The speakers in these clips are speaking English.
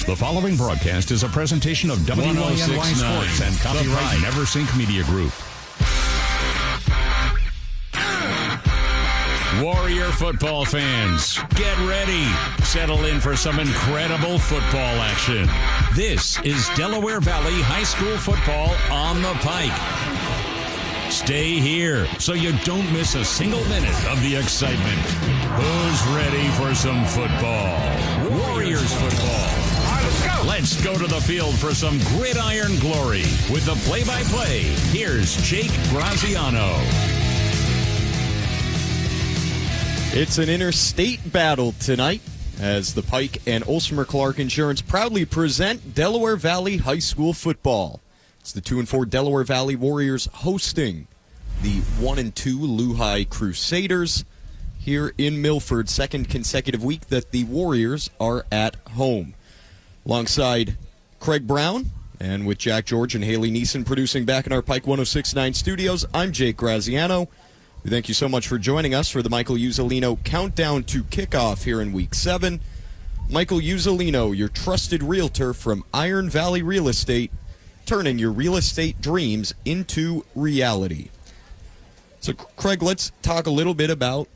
The following broadcast is a presentation of WYNY Sports and copyright Neversink Media Group. Warrior football fans, get ready. Settle in for some incredible football action. This is Delaware Valley High School football on the Pike. Stay here so you don't miss a single minute of the excitement. Who's ready for some football? Warriors football. Let's go to the field for some gridiron glory. With the play-by-play, here's Jake Graziano. It's an interstate battle tonight as the Pike and Olsmer Clark Insurance proudly present Delaware Valley High School football. It's the 2-4 Delaware Valley Warriors hosting the 1-2 Lehigh Crusaders here in Milford. Second consecutive week that the Warriors are at home. Alongside Craig Brown and with Jack George and Haley Neeson producing back in our Pike 106.9 studios, I'm Jake Graziano. We thank you so much for joining us for the Michael Uzzolino Countdown to Kickoff here in Week 7. Michael Uzzolino, your trusted realtor from Iron Valley Real Estate, turning your real estate dreams into reality. So, Craig, let's talk a little bit about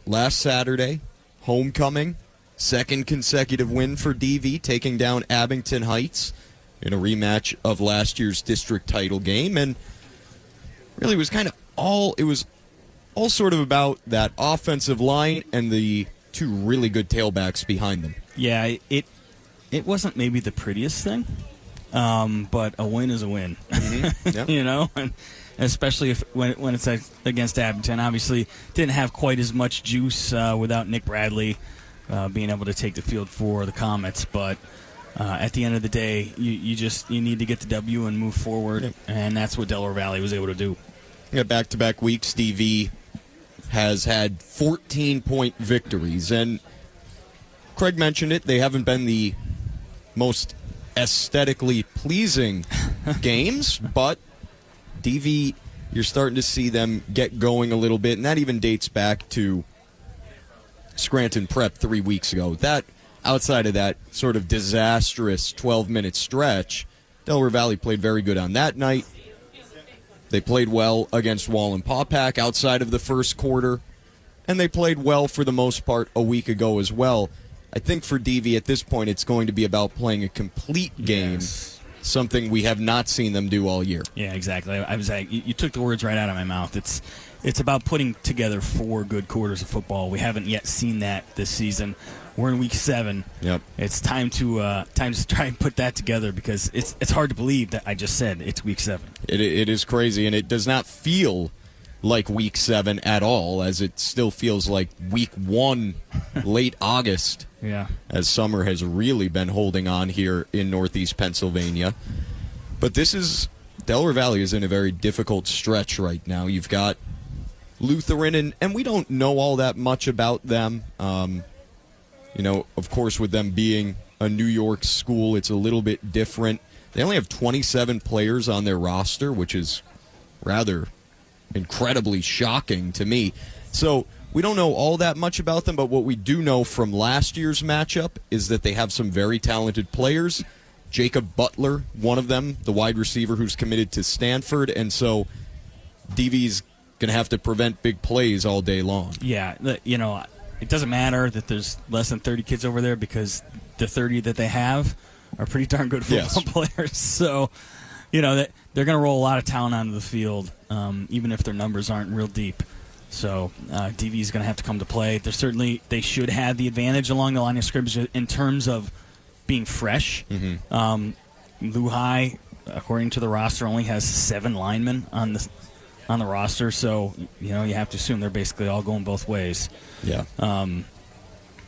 last Saturday, homecoming, second consecutive win for DV, taking down Abington Heights in a rematch of last year's district title game. And really, it was kind of all sort of about that offensive line and the two really good tailbacks behind them. Yeah, it wasn't maybe the prettiest thing, but a win is a win. Mm-hmm. Yep. You know, and especially when it's against Abington. Obviously, didn't have quite as much juice without Nick Bradley being able to take the field for the Comets, but at the end of the day, you need to get the W and move forward, yep. And that's what Delaware Valley was able to do. Yeah, back-to-back weeks, DV has had 14-point victories, and Craig mentioned it, they haven't been the most aesthetically pleasing games, but DV, you're starting to see them get going a little bit, and that even dates back to Scranton Prep 3 weeks ago. That, outside of that sort of disastrous 12-minute stretch, Delaware Valley played very good on that night. They played well against Wallenpaupack outside of the first quarter, and they played well for the most part a week ago as well. I think for DV at this point, it's going to be about playing a complete game, yes. Something we have not seen them do all year. Yeah, exactly. I was like, you took the words right out of my mouth. It's about putting together 4 good quarters of football. We haven't yet seen that this season. We're in Week 7. Yep. It's time to try and put that together because it's hard to believe that I just said it's Week 7. It is crazy, and it does not feel like Week 7 at all, as it still feels like Week 1, late August. Yeah. As summer has really been holding on here in Northeast Pennsylvania. But Delaware Valley is in a very difficult stretch right now. You've got Lutheran, and we don't know all that much about them. Of course, with them being a New York school, it's a little bit different. They only have 27 players on their roster, which is rather incredibly shocking to me. So we don't know all that much about them, but what we do know from last year's matchup is that they have some very talented players. Jacob Butler, one of them, the wide receiver who's committed to Stanford, and so DV's going to have to prevent big plays all day long. Yeah, it doesn't matter that there's less than 30 kids over there because the 30 that they have are pretty darn good football players. So, that they're going to roll a lot of talent onto the field, even if their numbers aren't real deep. So DV is going to have to come to play. They should have the advantage along the line of scrimmage in terms of being fresh. Mm-hmm. Lehigh, according to the roster, only has 7 linemen on the roster, so you have to assume they're basically all going both ways. Yeah.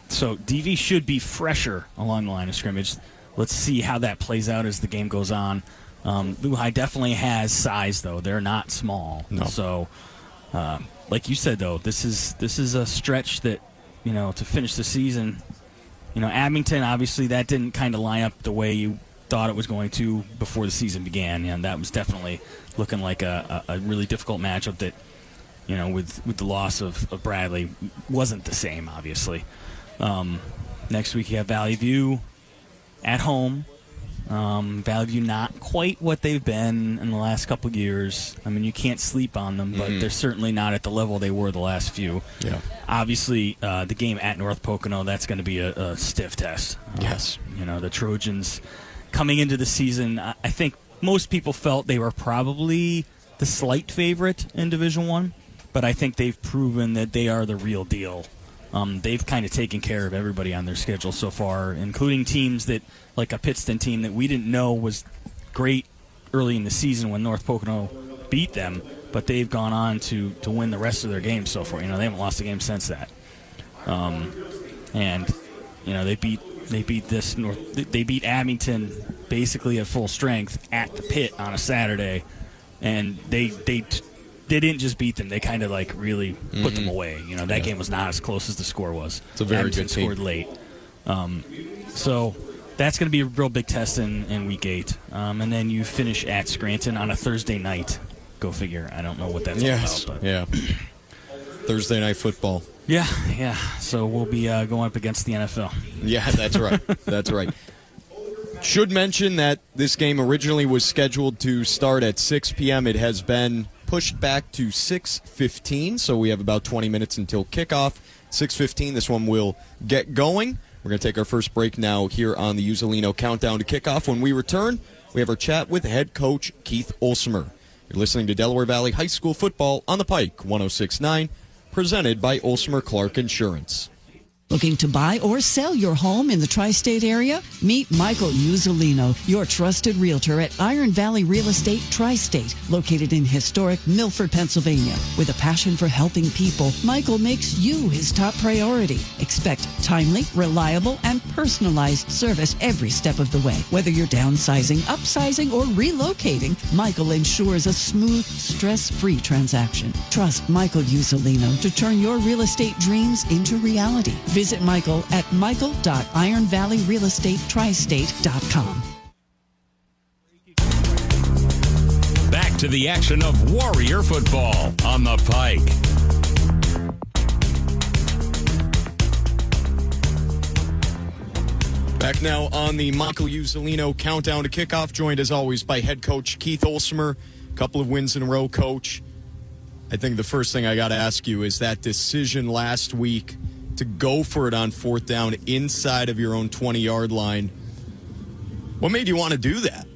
So DV should be fresher along the line of scrimmage. Let's see how that plays out as the game goes on. Lehigh definitely has size, though. They're not small. No. So, like you said, though, this is a stretch that to finish the season. Abington, obviously, that didn't kind of line up the way you thought it was going to before the season began, and that was definitely looking like a really difficult matchup that, with the loss of Bradley, wasn't the same, obviously. Next week you have Valley View. at home. Valley View not quite what they've been in the last couple of years. I mean, you can't sleep on them, but they're certainly not at the level they were the last few. Yeah. Obviously, the game at North Pocono, that's going to be a stiff test. Yes. The Trojans coming into the season, I think most people felt they were probably the slight favorite in Division I, but I think they've proven that they are the real deal. They've kind of taken care of everybody on their schedule so far, including teams that, like a Pittston team that we didn't know was great early in the season when North Pocono beat them, but they've gone on to win the rest of their games so far. They haven't lost a game since that. They beat Abington basically at full strength at the pit on a Saturday, and they didn't just beat them. They kind of really put them away. That game was not as close as the score was. It's a very good team. Scored late. So that's going to be a real big test in Week 8. And then you finish at Scranton on a Thursday night. Go figure. I don't know what that's all about. But. Yeah. Thursday night football. Yeah. So we'll be going up against the NFL. Yeah, that's right. That's right. Should mention that this game originally was scheduled to start at 6 p.m. It has been pushed back to 6:15, so we have about 20 minutes until kickoff. 6:15, this one will get going. We're going to take our first break now here on the Uzzolino Countdown to Kickoff. When we return, we have our chat with head coach Keith Olsmer. You're listening to Delaware Valley High School football on the Pike 106.9, presented by Olsmer Clark Insurance. Looking to buy or sell your home in the tri-state area? Meet Michael Uzzolino, your trusted realtor at Iron Valley Real Estate Tri-State, located in historic Milford, Pennsylvania. With a passion for helping people, Michael makes you his top priority. Expect timely, reliable, and personalized service every step of the way. Whether you're downsizing, upsizing, or relocating, Michael ensures a smooth, stress-free transaction. Trust Michael Uzzolino to turn your real estate dreams into reality. Visit Michael at michael.ironvalleyrealestatetristate.com. Back to the action of Warrior football on the Pike. Back now on the Michael Uzzolino Countdown to Kickoff, joined as always by head coach Keith Olsmer. A couple of wins in a row, coach. I think the first thing I got to ask you is that decision last week to go for it on fourth down inside of your own 20-yard line. What made you want to do that?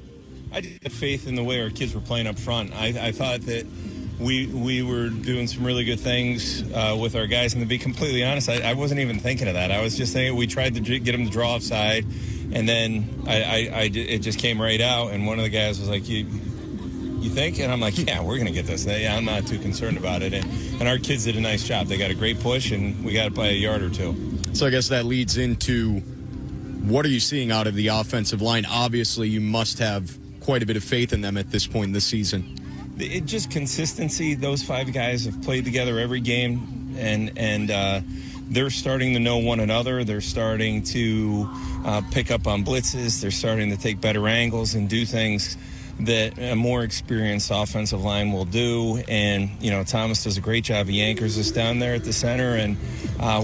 I did have faith in the way our kids were playing up front. I thought that we were doing some really good things with our guys. And to be completely honest, I wasn't even thinking of that. I was just thinking we tried to get them to draw offside, and then it just came right out. And one of the guys was like, You think? And I'm like, yeah, we're going to get this. Yeah, I'm not too concerned about it. And our kids did a nice job. They got a great push, and we got it by a yard or two. So I guess that leads into what are you seeing out of the offensive line? Obviously, you must have quite a bit of faith in them at this point in the season. Just consistency. Those five guys have played together every game, and they're starting to know one another. They're starting to pick up on blitzes. They're starting to take better angles and do things that a more experienced offensive line will do. And Thomas does a great job. He anchors us down there at the center, and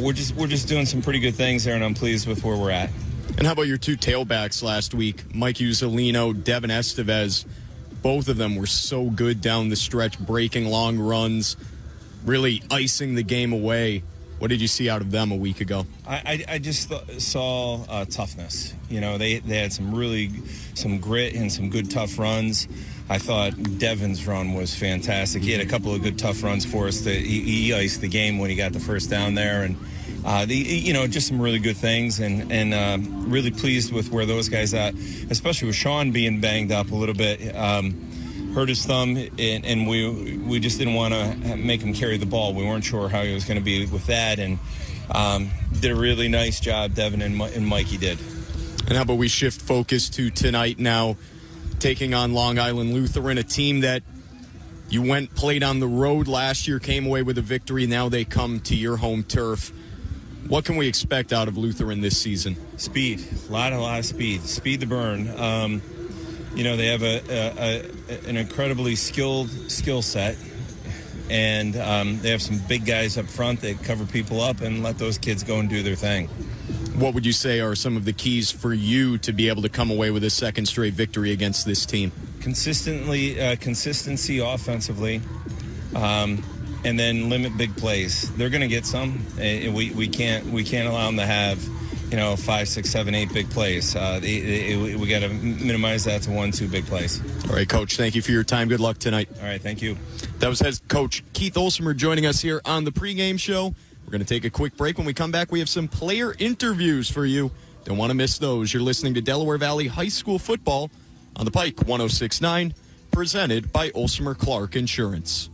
we're just doing some pretty good things there, and I'm pleased with where we're at. And how about your two tailbacks last week, Mike Uzzolino, Devin Estevez? Both of them were so good down the stretch, breaking long runs, really icing the game away. What did you see out of them a week ago? I just saw toughness. They had some grit and some good tough runs. I thought Devin's run was fantastic. He had a couple of good tough runs for us. He iced the game when he got the first down there, and just some really good things, and really pleased with where those guys at, especially with Sean being banged up a little bit. Hurt his thumb, and we just didn't want to make him carry the ball. We weren't sure how he was going to be with that, and did a really nice job, Devin and Mikey did. And how about we shift focus to tonight now, taking on Long Island Lutheran, a team that you played on the road last year, came away with a victory. Now they come to your home turf. What can we expect out of Lutheran this season? Speed, a lot of speed to burn. They have an incredibly skill set, and they have some big guys up front that cover people up and let those kids go and do their thing. What would you say are some of the keys for you to be able to come away with a second straight victory against this team? Consistency offensively, and then limit big plays. They're going to get some. We can't allow them to have 5, 6, 7, 8 big plays. We got to minimize that to 1, 2 big plays. All right, Coach, thank you for your time. Good luck tonight. All right, thank you. That was head coach Keith Olsmer joining us here on the pregame show. We're going to take a quick break. When we come back, we have some player interviews for you. Don't want to miss those. You're listening to Delaware Valley High School football on the Pike 106.9, presented by Olsmer Clark Insurance.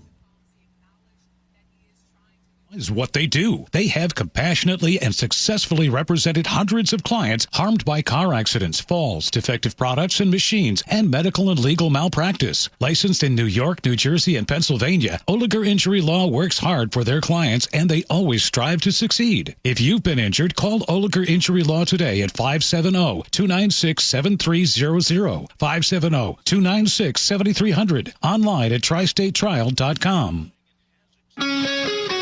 Is what they do. They have compassionately and successfully represented hundreds of clients harmed by car accidents, falls, defective products and machines, and medical and legal malpractice. Licensed in New York, New Jersey, and Pennsylvania, Oliger Injury Law works hard for their clients, and they always strive to succeed. If you've been injured, call Oliger Injury Law today at 570-296-7300, 570-296-7300, online at tristatetrial.com.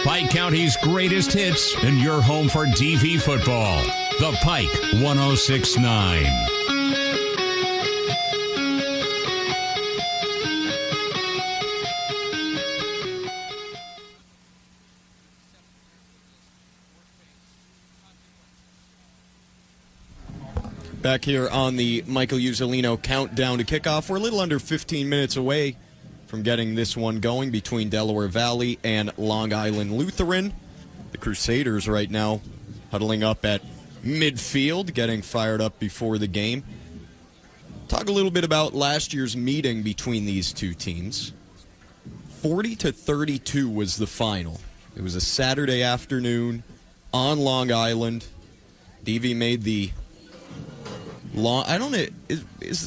Pike County's greatest hits and your home for DV football. The Pike 106.9. Back here on the Michael Uzzolino countdown to kickoff. We're a little under 15 minutes away from getting this one going between Delaware Valley and Long Island Lutheran. The Crusaders right now huddling up at midfield, getting fired up before the game. Talk a little bit about last year's meeting between these two teams. 40-32 was the final. It was a Saturday afternoon on Long Island. DV made the long, I don't know,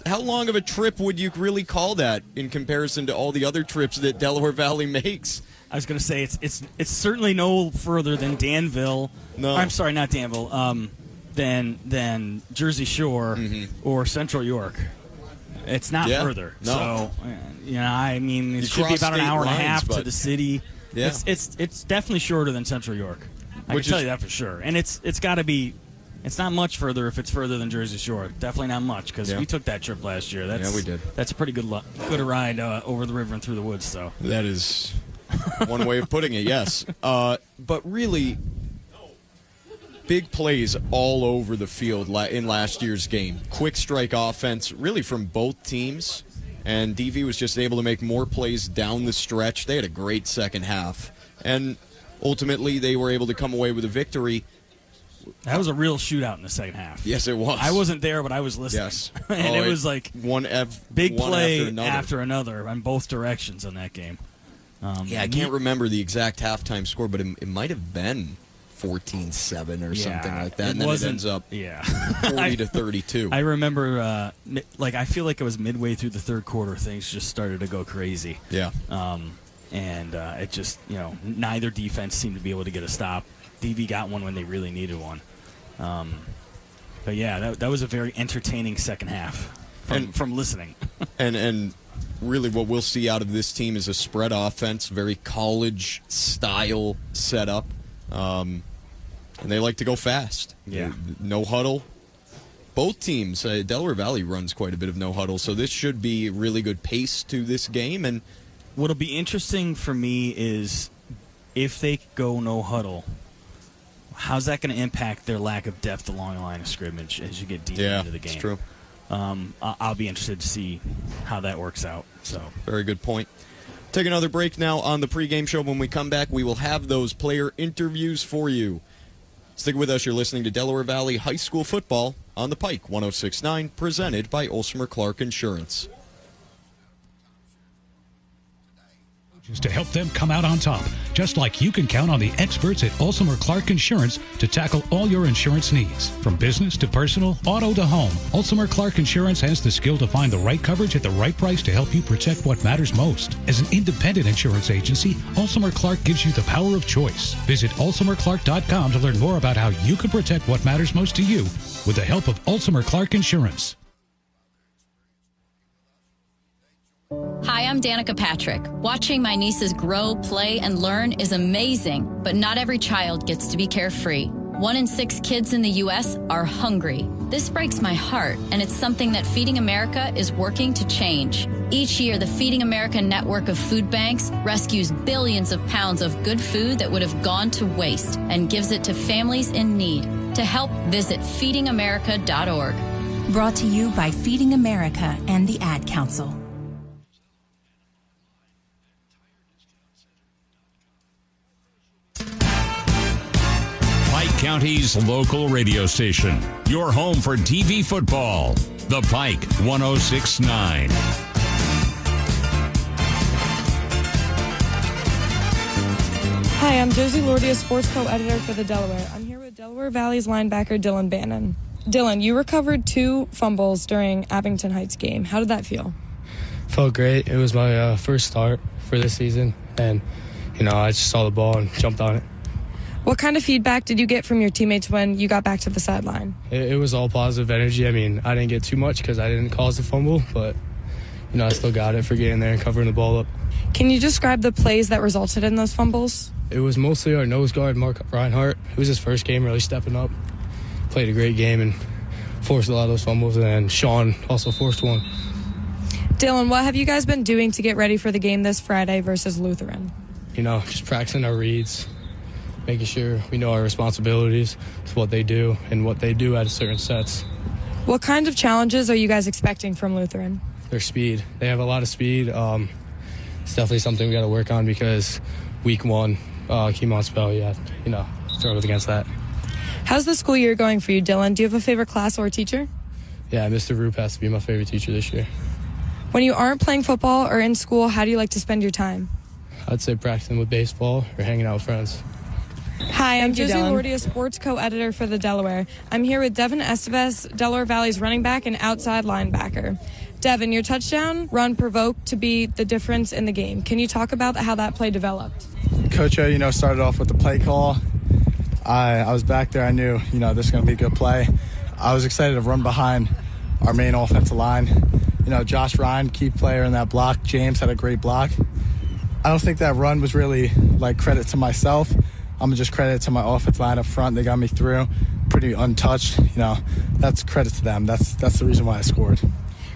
how long of a trip would you really call that in comparison to all the other trips that Delaware Valley makes? I was going to say it's certainly no further than Danville. No, I'm sorry, not Danville. Than Jersey Shore or Central York. It's not further. No. So I mean, it should be about an hour and a half to the city. Yeah. It's definitely shorter than Central York. I can tell you that for sure. And it's got to be. It's not much further if it's further than Jersey Shore. Definitely not much because we took that trip last year. Yeah, we did. That's a pretty good ride over the river and through the woods. So that is one way of putting it, yes. But really, big plays all over the field in last year's game. Quick strike offense, really from both teams. And DV was just able to make more plays down the stretch. They had a great second half. And ultimately, they were able to come away with a victory. That was a real shootout in the second half. Yes, it was. I wasn't there, but I was listening. Yes. And it was like big play after another on both directions in that game. I can't remember the exact halftime score, but it might have been 14-7 or something like that. And then it ends up 40-32. I remember, I feel like it was midway through the third quarter, things just started to go crazy. Yeah. And it just, neither defense seemed to be able to get a stop. DV got one when they really needed one. But yeah, that was a very entertaining second half from listening. and really what we'll see out of this team is a spread offense, very college-style setup. And they like to go fast. Yeah. No huddle. Both teams, Delaware Valley runs quite a bit of no huddle, so this should be really good pace to this game. And what'll be interesting for me is if they go no huddle, how's that going to impact their lack of depth along the line of scrimmage as you get deeper into the game? Yeah, it's true. I'll be interested to see how that works out. So very good point. Take another break now on the pregame show. When we come back, we will have those player interviews for you. Stick with us. You're listening to Delaware Valley High School football on the Pike 106.9, presented by Olsmer Clark Insurance. To help them come out on top, just like you can count on the experts at Olsmer Clark Insurance to tackle all your insurance needs. From business to personal, auto to home, Olsmer Clark Insurance has the skill to find the right coverage at the right price to help you protect what matters most. As an independent insurance agency, Olsmer Clark gives you the power of choice. Visit olsmerclark.com to learn more about how you can protect what matters most to you with the help of Olsmer Clark Insurance. Hi, I'm Danica Patrick. Watching my nieces grow, play, and learn is amazing, but not every child gets to be carefree. 1 in 6 kids in the U.S. are hungry. This breaks my heart, and it's something that Feeding America is working to change. Each year, the Feeding America network of food banks rescues billions of pounds of good food that would have gone to waste and gives it to families in need. To help, visit feedingamerica.org. Brought to you by Feeding America and the Ad Council. Pike County's local radio station. Your home for TV football. The Pike 106.9. Hi, I'm Josie Lordia, sports co-editor for the Delaware. I'm here with Delaware Valley's linebacker Dylan Bannon. Dylan, you recovered 2 fumbles during Abington Heights game. How did that feel? Felt great. It was my first start for this season, and I just saw the ball and jumped on it. What kind of feedback did you get from your teammates when you got back to the sideline? It was all positive energy. I mean, I didn't get too much because I didn't cause the fumble, but I still got it for getting there and covering the ball up. Can you describe the plays that resulted in those fumbles? It was mostly our nose guard, Mark Reinhardt. It was his first game really stepping up. Played a great game and forced a lot of those fumbles, and then Sean also forced one. Dylan, what have you guys been doing to get ready for the game this Friday versus Lutheran? Just practicing our reads, making sure we know our responsibilities to what they do and what they do at certain sets. What kind of challenges are you guys expecting from Lutheran? Their speed. They have a lot of speed. It's definitely something we got to work on because week 1, Keemon Spell, struggled against that. How's the school year going for you, Dylan? Do you have a favorite class or teacher? Yeah, Mr. Roop has to be my favorite teacher this year. When you aren't playing football or in school, how do you like to spend your time? I'd say practicing with baseball or hanging out with friends. Hi, I'm Josie Lordia, sports co-editor for the Delaware. I'm here with Devin Estevez, Delaware Valley's running back and outside linebacker. Devin, your touchdown run provoked to be the difference in the game. Can you talk about how that play developed? Coach, started off with the play call. I was back there. I knew, this is going to be a good play. I was excited to run behind our main offensive line. Josh Ryan, key player in that block. James had a great block. I don't think that run was really credit to myself. I'm going to just credit to my offensive line up front. They got me through pretty untouched. That's credit to them. That's the reason why I scored.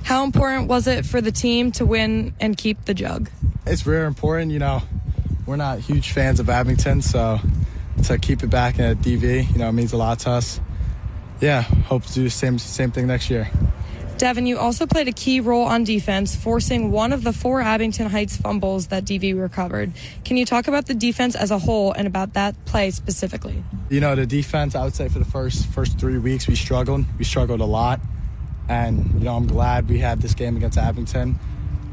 How important was it for the team to win and keep the jug? It's very important. We're not huge fans of Abington, so to keep it back at DV, it means a lot to us. Yeah, hope to do the same thing next year. Devin, you also played a key role on defense, forcing one of the 4 Abington Heights fumbles that DV recovered. Can you talk about the defense as a whole and about that play specifically? The defense, I would say for the first 3 weeks, we struggled. We struggled a lot. And, I'm glad we had this game against Abington.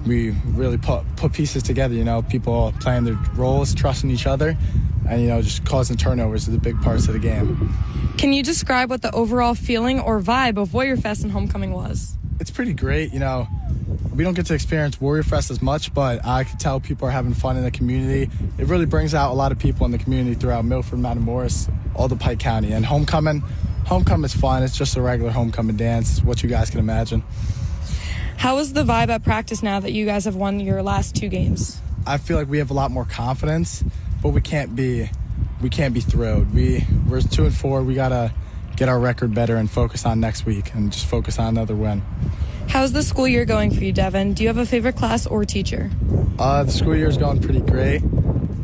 We really put pieces together, people playing their roles, trusting each other, and, just causing turnovers are the big parts of the game. Can you describe what the overall feeling or vibe of Warrior Fest and homecoming was? It's pretty great. We don't get to experience Warrior Fest as much, but I could tell people are having fun in the community. It really brings out a lot of people in the community throughout Milford, Matamoros, all the Pike County. And homecoming is fun. It's just a regular homecoming dance. It's what you guys can imagine. How is the vibe at practice now that you guys have won your last 2 games? I feel like we have a lot more confidence, but we can't be thrilled. We're 2-4. We gotta get our record better and focus on next week and just focus on another win. How's the school year going for you, Devin? Do you have a favorite class or teacher? The school year is going pretty great.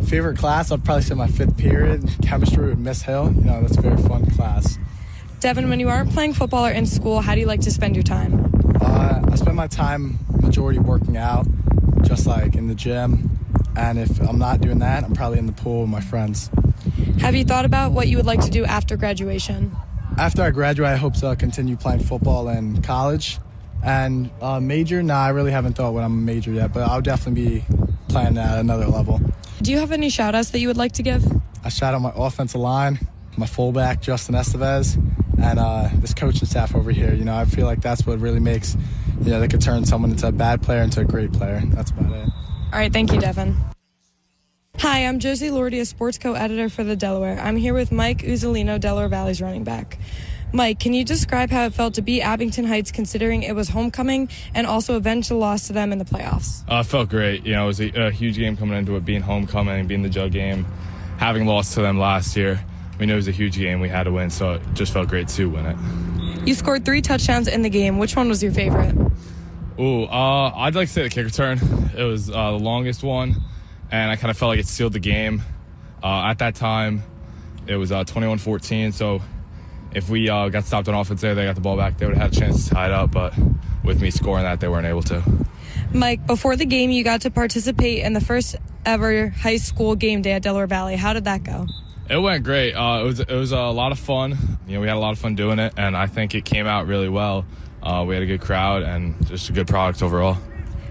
Favorite class, I'd probably say my 5th period, chemistry with Miss Hill. That's a very fun class. Devin, when you aren't playing football or in school, how do you like to spend your time? I spend my time majority working out, just like in the gym. And if I'm not doing that, I'm probably in the pool with my friends. Have you thought about what you would like to do after graduation? After I graduate, I hope to continue playing football in college. And major, I really haven't thought what I'm a major yet, but I'll definitely be playing at another level. Do you have any shout-outs that you would like to give? I shout out my offensive line, my fullback, Justin Estevez, and this coaching staff over here. I feel like that's what really makes, they could turn someone into a bad player into a great player. That's about it. All right, thank you, Devin. Hi, I'm Josie Lordia, sports co-editor for the Delaware. I'm here with Mike Uzzolino, Delaware Valley's running back. Mike, can you describe how it felt to beat Abington Heights considering it was homecoming and also avenge the loss to them in the playoffs? It felt great. It was a huge game coming into it, being homecoming, being the jug game, having lost to them last year. we knew it was a huge game. We had to win, so it just felt great to win it. You scored 3 touchdowns in the game. Which one was your favorite? I'd like to say the kick return. It was the longest one, and I kind of felt like it sealed the game. At that time, it was 21-14, so if we got stopped on offense there, they got the ball back, they would have had a chance to tie it up, but with me scoring that, they weren't able to. Mike, before the game, you got to participate in the first ever high school game day at Delaware Valley. How did that go? It went great. It was a lot of fun. We had a lot of fun doing it, and I think it came out really well. We had a good crowd and just a good product overall.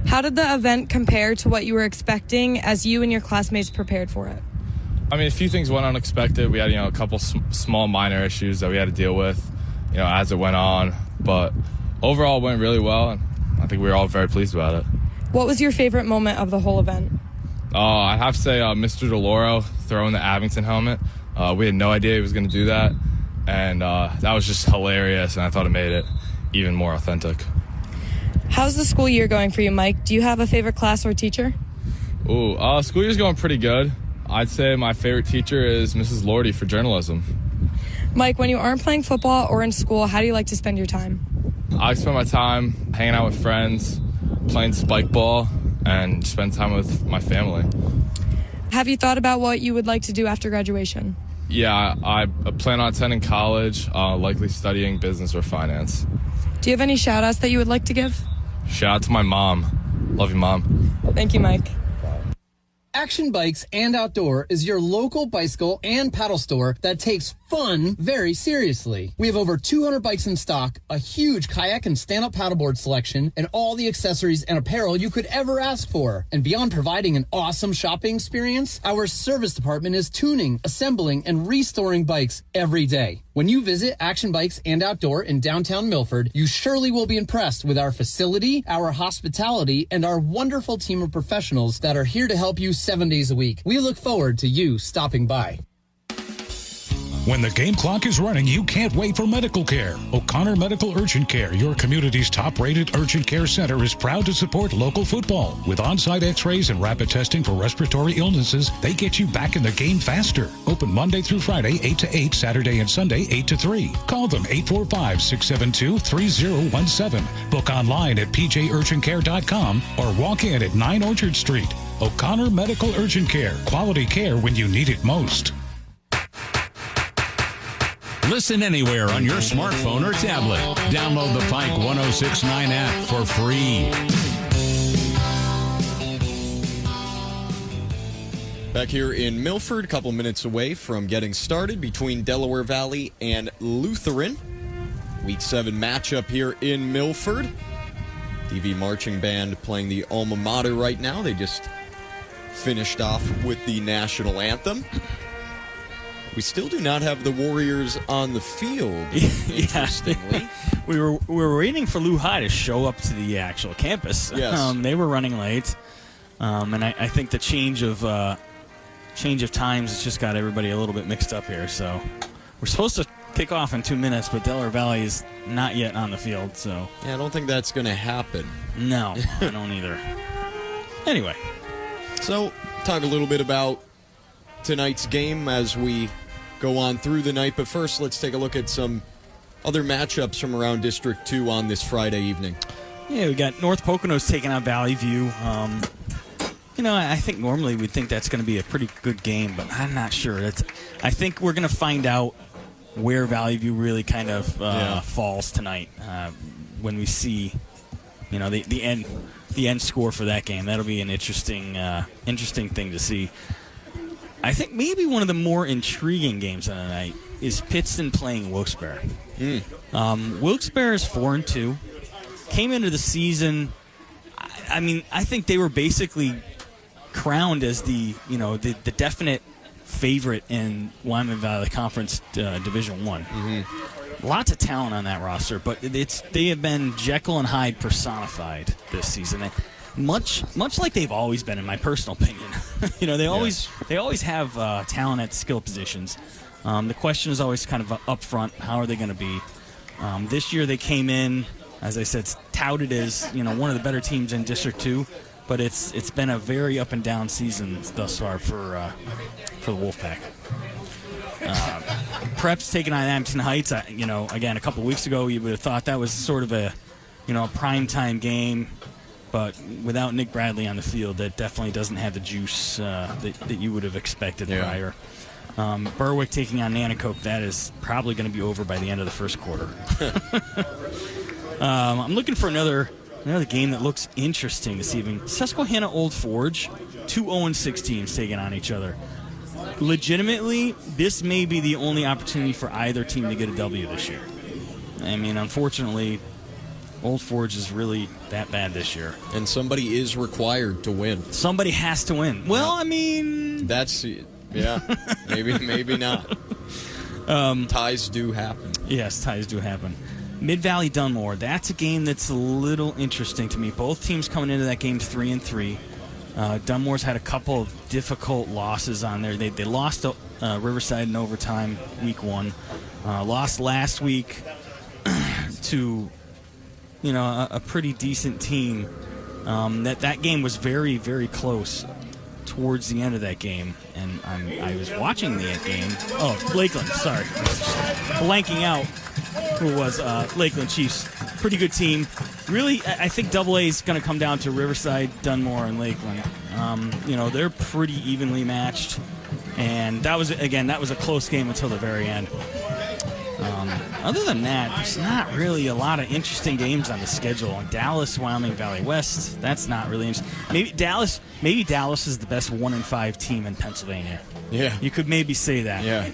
How did the event compare to what you were expecting as you and your classmates prepared for it? I mean, a few things went unexpected. We had, a couple small minor issues that we had to deal with, as it went on. But overall, it went really well, and I think we were all very pleased about it. What was your favorite moment of the whole event? I'd have to say Mr. DeLauro throwing the Abington helmet. We had no idea he was going to do that, and that was just hilarious, and I thought it made it even more authentic. How's the school year going for you, Mike? Do you have a favorite class or teacher? School year's going pretty good. I'd say my favorite teacher is Mrs. Lordy for journalism. Mike, when you aren't playing football or in school, how do you like to spend your time? I spend my time hanging out with friends, playing spike ball, and spend time with my family. Have you thought about what you would like to do after graduation? Yeah, I plan on attending college, likely studying business or finance. Do you have any shout-outs that you would like to give? Shout out to my mom. Love you, Mom. Thank you, Mike. Action Bikes and Outdoor is your local bicycle and paddle store that takes fun very seriously. We have over 200 bikes in stock, a huge kayak and stand-up paddleboard selection, and all the accessories and apparel you could ever ask for. And beyond providing an awesome shopping experience, our service department is tuning, assembling, and restoring bikes every day. When you visit Action Bikes and Outdoor in downtown Milford, you surely will be impressed with our facility, our hospitality, and our wonderful team of professionals that are here to help you 7 days a week. We look forward to you stopping by. When the game clock is running, you can't wait for medical care. O'Connor Medical Urgent Care, your community's top-rated urgent care center, is proud to support local football. With on-site x-rays and rapid testing for respiratory illnesses, they get you back in the game faster. Open Monday through Friday, 8 to 8, Saturday and Sunday, 8 to 3. Call them 845-672-3017. Book online at pjurgentcare.com or walk in at 9 Orchard Street. O'Connor Medical Urgent Care. Quality care when you need it most. Listen anywhere on your smartphone or tablet. Download the Pike 106.9 app for free. Back here in Milford, a couple minutes away from getting started between Delaware Valley and Lutheran. Week 7 matchup here in Milford. DV Marching Band playing the alma mater right now. They just finished off with the national anthem. We still do not have the Warriors on the field, interestingly. We were waiting for Lou High to show up to the actual campus. Yes. They were running late, and I think the change of times has just got everybody a little bit mixed up here. So we're supposed to kick off in 2 minutes, but Delaware Valley is not yet on the field. So yeah, I don't think that's going to happen. No, I don't either. Anyway, so talk a little bit about tonight's game as we go on through the night. But first, let's take a look at some other matchups from around District 2 on this Friday evening. Yeah, we got North Poconos taking on Valley View. I think normally we'd think that's going to be a pretty good game, but I'm not sure. I think we're going to find out where Valley View really kind of falls tonight when we see, the end score for that game. That'll be an interesting thing to see. I think maybe one of the more intriguing games on the night is Pittston playing Wilkes-Barre. Wilkes-Barre is 4-2. Came into the season, I think they were basically crowned as the definite favorite in Wyoming Valley Conference Division I. Mm-hmm. Lots of talent on that roster, but they have been Jekyll and Hyde personified this season. Much like they've always been, in my personal opinion. They always have talent at skill positions. The question is always kind of up front, how are they going to be? This year they came in, as I said, touted as one of the better teams in District 2, but it's been a very up and down season thus far for the Wolfpack. Prep's taking on Abington Heights. Again, a couple weeks ago, you would have thought that was sort of a primetime game. But without Nick Bradley on the field, that definitely doesn't have the juice that you would have expected prior. Berwick taking on Nanticoke, that is probably going to be over by the end of the first quarter. I'm looking for another game that looks interesting this evening. Susquehanna Old Forge, 2 0-6 teams taking on each other. Legitimately, this may be the only opportunity for either team to get a W this year. I mean, unfortunately, Old Forge is really that bad this year. And somebody is required to win. Somebody has to win. Well, I mean... maybe not. Ties do happen. Yes, ties do happen. Mid-Valley Dunmore, that's a game that's a little interesting to me. Both teams coming into that game 3-3. Dunmore's had a couple of difficult losses on there. They lost to Riverside in overtime week 1. Lost last week to... a pretty decent team. That game was very, very close towards the end of that game, and I was watching that game. Oh, Lakeland, sorry. Blanking out who was Lakeland Chiefs. Pretty good team. Really, I think AA is going to come down to Riverside, Dunmore, and Lakeland. They're pretty evenly matched, and that was a close game until the very end. Other than that, there's not really a lot of interesting games on the schedule. Dallas, Wyoming Valley West, that's not really interesting. Maybe Dallas is the best 1-5 team in Pennsylvania. Yeah, you could maybe say that. Yeah,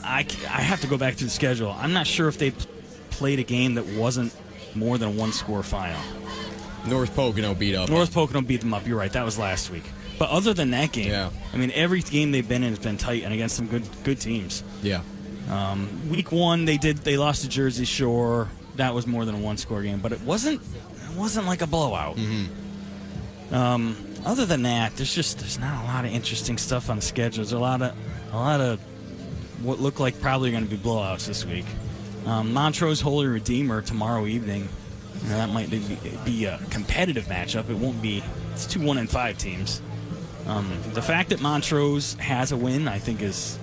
I have to go back to the schedule. I'm not sure if they played a game that wasn't more than a 1-score final. North Pocono beat them up. You're right. That was last week. But other than that game, I mean, every game they've been in has been tight and against some good teams. Yeah. Week 1 they lost to Jersey Shore. That was more than a 1-score game, but it wasn't like a blowout. Mm-hmm. Other than that, there's not a lot of interesting stuff on the schedule. There's a lot of what look like probably going to be blowouts this week. Montrose Holy Redeemer tomorrow evening. That might be a competitive matchup. It won't be. It's 2 1-5 teams. The fact that Montrose has a win, I think, is.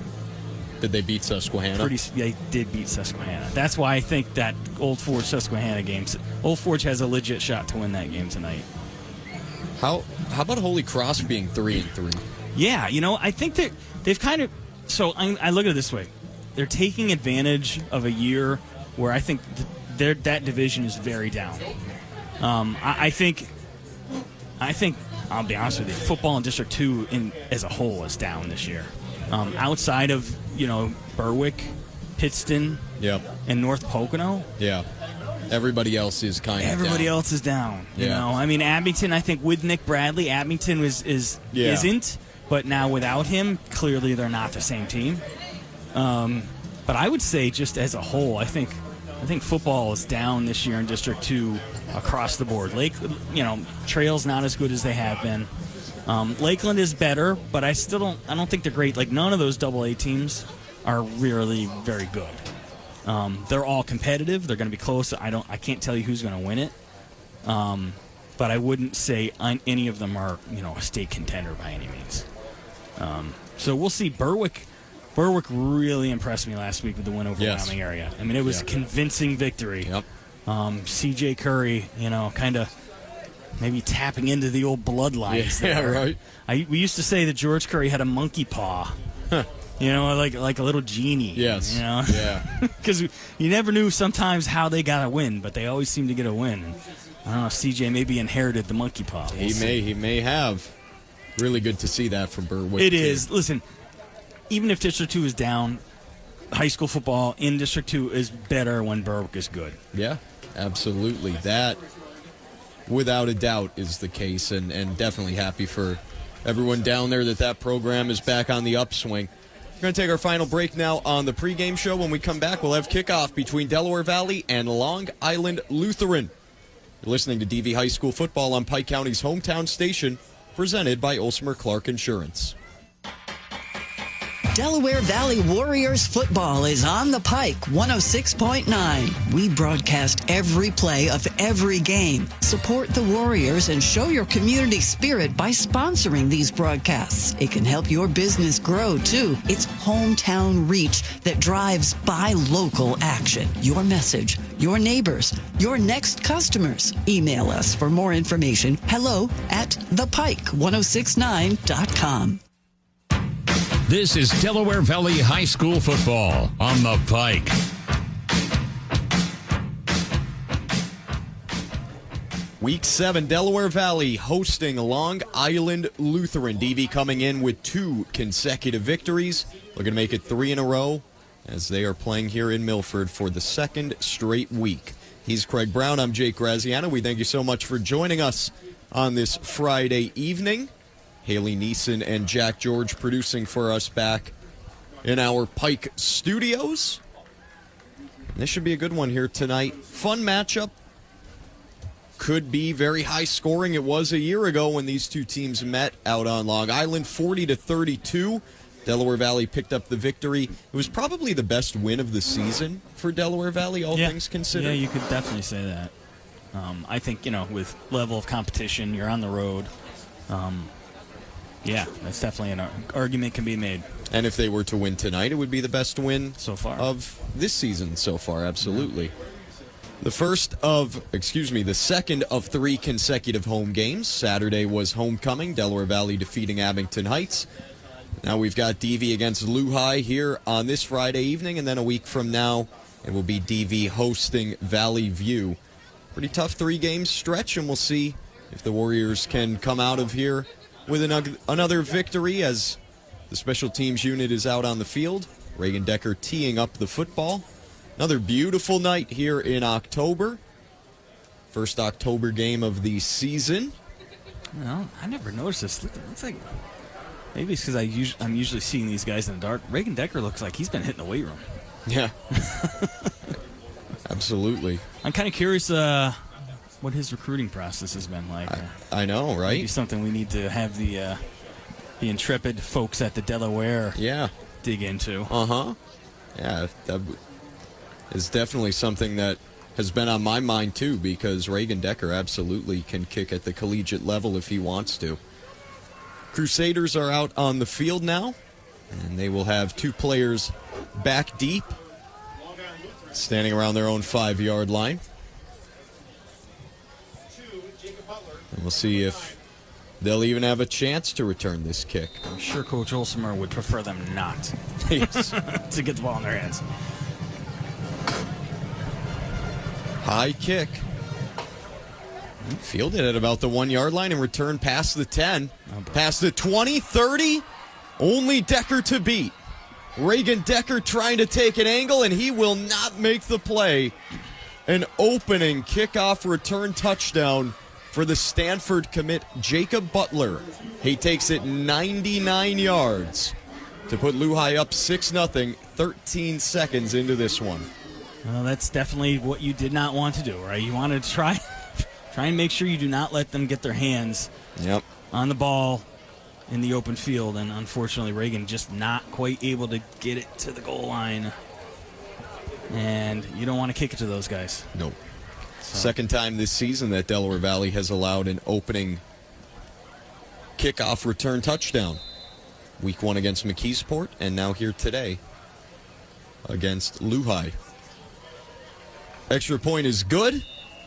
Did they beat Susquehanna? They did beat Susquehanna. That's why I think that Old Forge Susquehanna game. Old Forge has a legit shot to win that game tonight. How about Holy Cross being 3-3? Yeah, I think that they've kind of. So I look at it this way: they're taking advantage of a year where I think that division is very down. I think I'll be honest with you, football in District 2 as a whole is down this year. Outside of Berwick, Pittston, and North Pocono, everybody else is kind of everybody down. Else is down. I mean, Abington. I think with Nick Bradley, Abington isn't, but now without him, clearly they're not the same team. But I would say just as a whole, I think football is down this year in District 2 across the board. Trail's not as good as they have been. Lakeland is better, but I don't think they're great. Like, none of those AA teams are really very good. They're all competitive. They're going to be close. I can't tell you who's going to win it. But I wouldn't say any of them are, a state contender by any means. So we'll see. Berwick really impressed me last week with the win over Wyoming area. I mean, it was a convincing victory. Yep. C.J. Curry, kind of maybe tapping into the old bloodlines there. Right. We used to say that George Curry had a monkey paw. Huh. Like a little genie. Yes. Yeah. Because you never knew sometimes how they got a win, but they always seem to get a win. I don't know if CJ maybe inherited the monkey paw. He may have. Really good to see that from Berwick. It is. Listen, even if District 2 is down, high school football in District 2 is better when Berwick is good. Yeah, absolutely. That, without a doubt, is the case, and definitely happy for everyone down there that program is back on the upswing. We're going to take our final break now on the pregame show. When we come back, we'll have kickoff between Delaware Valley and Long Island Lutheran. You're listening to DV High School football on Pike County's hometown station, presented by Olsmer Clark Insurance. Delaware Valley Warriors football is on the Pike 106.9. We broadcast every play of every game. Support the Warriors and show your community spirit by sponsoring these broadcasts. It can help your business grow, too. It's hometown reach that drives buy local action. Your message, your neighbors, your next customers. Email us for more information. hello@thepike1069.com. This is Delaware Valley High School football on the Pike. Week 7, Delaware Valley hosting Long Island Lutheran. DV coming in with 2 consecutive victories. Looking to make it 3 in a row as they are playing here in Milford for the 2nd straight week. He's Craig Brown. I'm Jake Graziano. We thank you so much for joining us on this Friday evening. Haley Neeson and Jack George producing for us back in our Pike studios. This should be a good one here tonight. Fun matchup. Could be very high scoring. It was a year ago when these two teams met out on Long Island, 40-32. Delaware Valley picked up the victory. It was probably the best win of the season for Delaware Valley, all things considered. Yeah, you could definitely say that. I think, with level of competition, you're on the road. Yeah, that's definitely an argument can be made. And if they were to win tonight, it would be the best win so far of this season so far, absolutely. Yeah. The second of 3 consecutive home games. Saturday was homecoming, Delaware Valley defeating Abington Heights. Now we've got DV against Lehigh here on this Friday evening, and then a week from now it will be DV hosting Valley View. Pretty tough 3-game stretch, and we'll see if the Warriors can come out of here with another victory as the special teams unit is out on the field. Reagan Decker teeing up the football. Another beautiful night here in October. First October game of the season. Well, I never noticed this. It looks like maybe it's because I'm usually seeing these guys in the dark. Reagan Decker looks like he's been hitting the weight room. Yeah. Absolutely. I'm kind of curious what his recruiting process has been like. I know, right? Maybe something we need to have the intrepid folks at the Delaware dig into. Yeah, that is definitely something that has been on my mind too, because Reagan Decker absolutely can kick at the collegiate level if he wants to. Crusaders are out on the field now, and they will have 2 players back deep, standing around their own 5-yard line. And we'll see if they'll even have a chance to return this kick. I'm sure Coach Olsemer would prefer them not to get the ball in their hands. High kick. Fielded at about the 1-yard line and returned past the 10. Past the 20, 30. Only Decker to beat. Reagan Decker trying to take an angle, and he will not make the play. An opening kickoff return touchdown for the Stanford commit, Jacob Butler. He takes it 99 yards to put Lehigh up 6-0, 13 seconds into this one. Well, that's definitely what you did not want to do, right? You wanted to try and make sure you do not let them get their hands on the ball in the open field, and unfortunately Reagan just not quite able to get it to the goal line. And you don't want to kick it to those guys. Nope. Second time this season that Delaware Valley has allowed an opening kickoff return touchdown. Week 1 against McKeesport, and now here today against Lehigh. Extra point is good,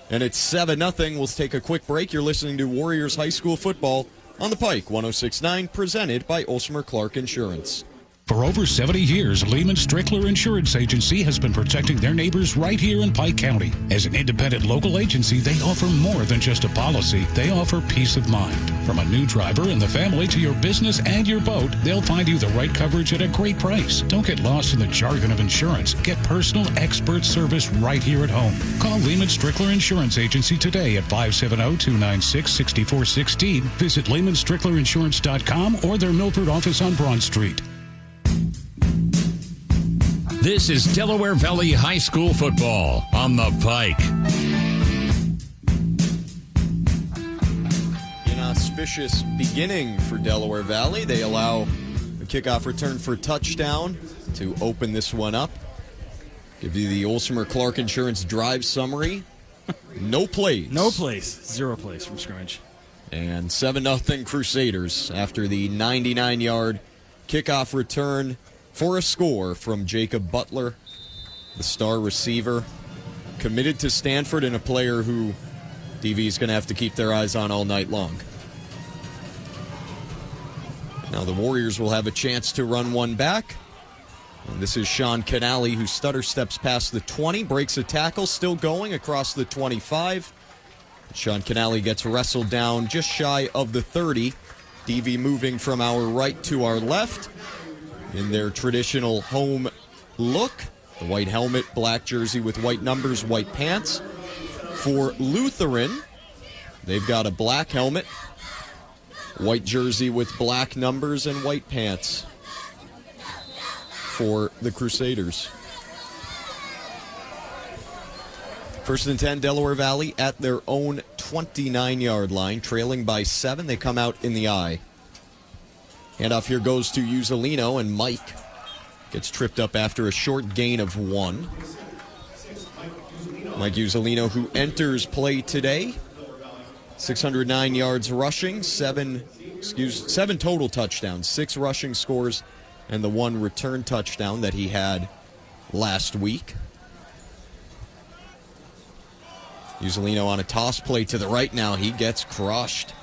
and it's 7-0. We'll take a quick break. You're listening to Warriors High School football on the Pike 106.9, presented by Olsemer Clark Insurance. For over 70 years, Lehman Strickler Insurance Agency has been protecting their neighbors right here in Pike County. As an independent local agency, they offer more than just a policy. They offer peace of mind. From a new driver and the family to your business and your boat, they'll find you the right coverage at a great price. Don't get lost in the jargon of insurance. Get personal expert service right here at home. Call Lehman Strickler Insurance Agency today at 570-296-6416. Visit LehmanStricklerInsurance.com or their Milford office on Broad Street. This is Delaware Valley High School football on the Pike. Inauspicious beginning for Delaware Valley. They allow a kickoff return for touchdown to open this one up. Give you the Olsmer Clark Insurance drive summary. No plays. No plays. 0 plays from scrimmage. And 7-0 Crusaders after the 99-yard kickoff return for a score from Jacob Butler, the star receiver, committed to Stanford and a player who DV is going to have to keep their eyes on all night long. Now the Warriors will have a chance to run one back. And this is Sean Canale, who stutter steps past the 20, breaks a tackle, still going across the 25. Sean Canale gets wrestled down just shy of the 30. DV moving from our right to our left in their traditional home look. The white helmet, black jersey with white numbers, white pants. For Lutheran, they've got a black helmet, white jersey with black numbers, and white pants. For the Crusaders. 1st and 10, Delaware Valley at their own 29-yard line, trailing by 7. They come out in the I. Handoff here goes to Uzzolino, and Mike gets tripped up after a short gain of 1. Mike Uzzolino, who enters play today, 609 yards rushing, 7 total touchdowns, 6 rushing scores, and the 1 return touchdown that he had last week. Uzzolino on a toss play to the right now. He gets crushed.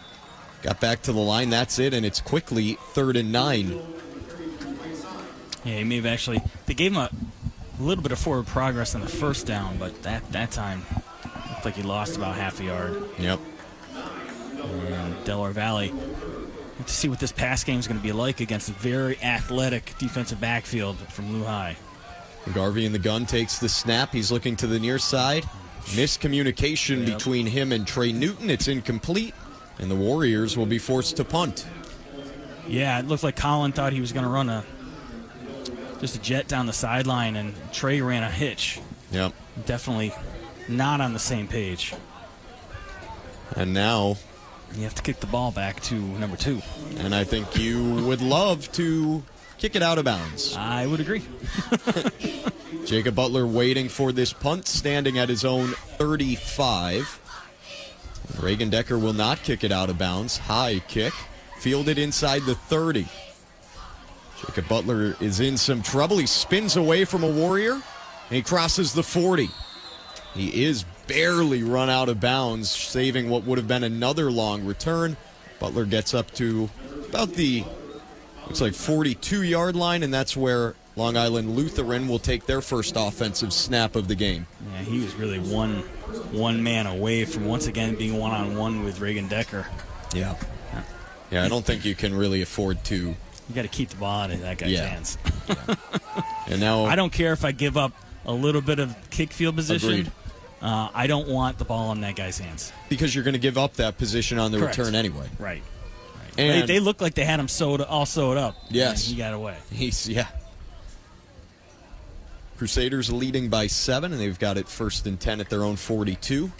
Got back to the line. That's it, and it's quickly 3rd and 9. Yeah, he may have actually... They gave him a little bit of forward progress on the first down, but that time looked like he lost about half a yard. Yep. And Delaware Valley... to see what this pass game is going to be like against a very athletic defensive backfield from Lou High. Garvey in the gun takes the snap. He's looking to the near side. Miscommunication between him and Trey Newton. It's incomplete, and the Warriors will be forced to punt. Yeah, it looked like Colin thought he was going to run just a jet down the sideline, and Trey ran a hitch. Yep. Definitely not on the same page. And now... you have to kick the ball back to number 2. And I think you would love to kick it out of bounds. I would agree. Jacob Butler waiting for this punt, standing at his own 35. Reagan Decker will not kick it out of bounds. High kick, fielded inside the 30. Jacob Butler is in some trouble. He spins away from a Warrior, and he crosses the 40. He is barely run out of bounds, saving what would have been another long return. Butler gets up to about the, looks like 42-yard line, and that's where Long Island Lutheran will take their first offensive snap of the game. Yeah, he was really one man away from once again being one-on-one with Reagan Decker. Yeah. Yeah, I don't think you can really afford to. You got to keep the ball out of that guy's hands. Yeah. And now I don't care if I give up a little bit of kick field position. Agreed. I don't want the ball in that guy's hands. Because you're going to give up that position on the return anyway. Right. And they look like they had him all sewed up. Yes. And he got away. Crusaders leading by 7, and they've got it 1st and 10 at their own 42.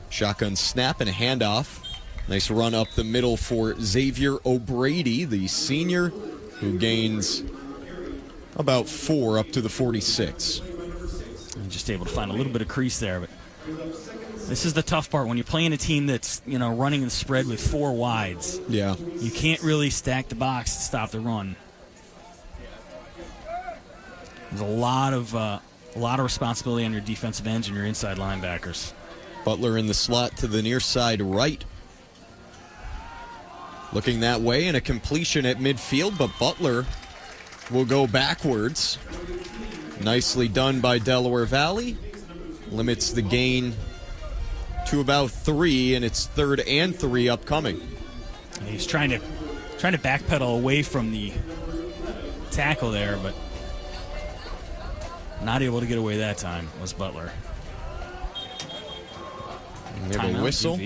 Shotgun snap and a handoff. Nice run up the middle for Xavier O'Brady, the senior, who gains about 4 up to the 46. And just able to find a little bit of crease there, but this is the tough part when you're playing a team that's running the spread with 4 wides. Yeah, you can't really stack the box to stop the run. There's a lot of responsibility on your defensive ends and your inside linebackers. Butler in the slot to the near side right, looking that way, and a completion at midfield, but Butler will go backwards. Nicely done by Delaware Valley. Limits the gain to about 3, and it's 3rd and 3 upcoming. And he's trying to backpedal away from the tackle there, but not able to get away that time was Butler. We have a whistle.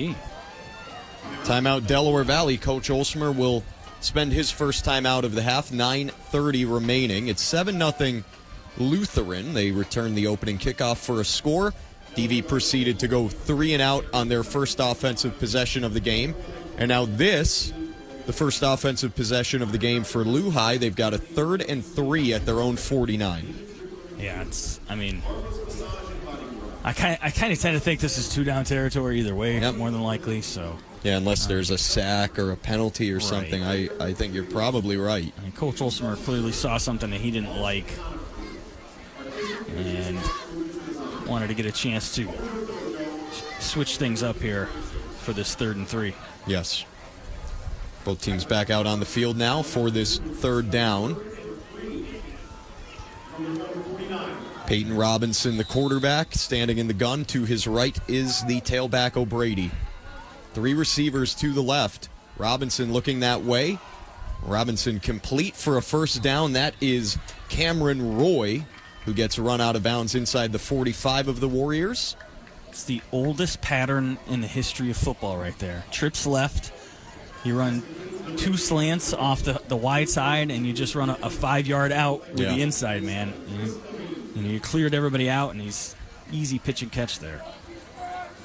Timeout Delaware Valley. Coach Olsmer will spend his first timeout of the half. 9:30 remaining. It's 7-0 Lutheran. They return the opening kickoff for a score. DV proceeded to go 3 and out on their first offensive possession of the game. And now this the first offensive possession of the game for Lehigh. They've got a 3rd and 3 at their own 49. Yeah, I kind of tend to think this is 2-down territory either way, more than likely. So yeah, unless there's a sack or a penalty or something, I think you're probably right. And Coach Olsmer clearly saw something that he didn't like and wanted to get a chance to switch things up here for this 3rd and 3. Yes. Both teams back out on the field now for this 3rd down. Peyton Robinson, the quarterback, standing in the gun. To his right is the tailback, O'Brady. 3 receivers to the left. Robinson looking that way. Robinson complete for a first down. That is Cameron Roy, who gets run out of bounds inside the 45 of the Warriors. It's the oldest pattern in the history of football right there. Trips left. You run 2 slants off the wide side, and you just run a 5-yard out with the inside man. You cleared everybody out, and he's easy pitch and catch there.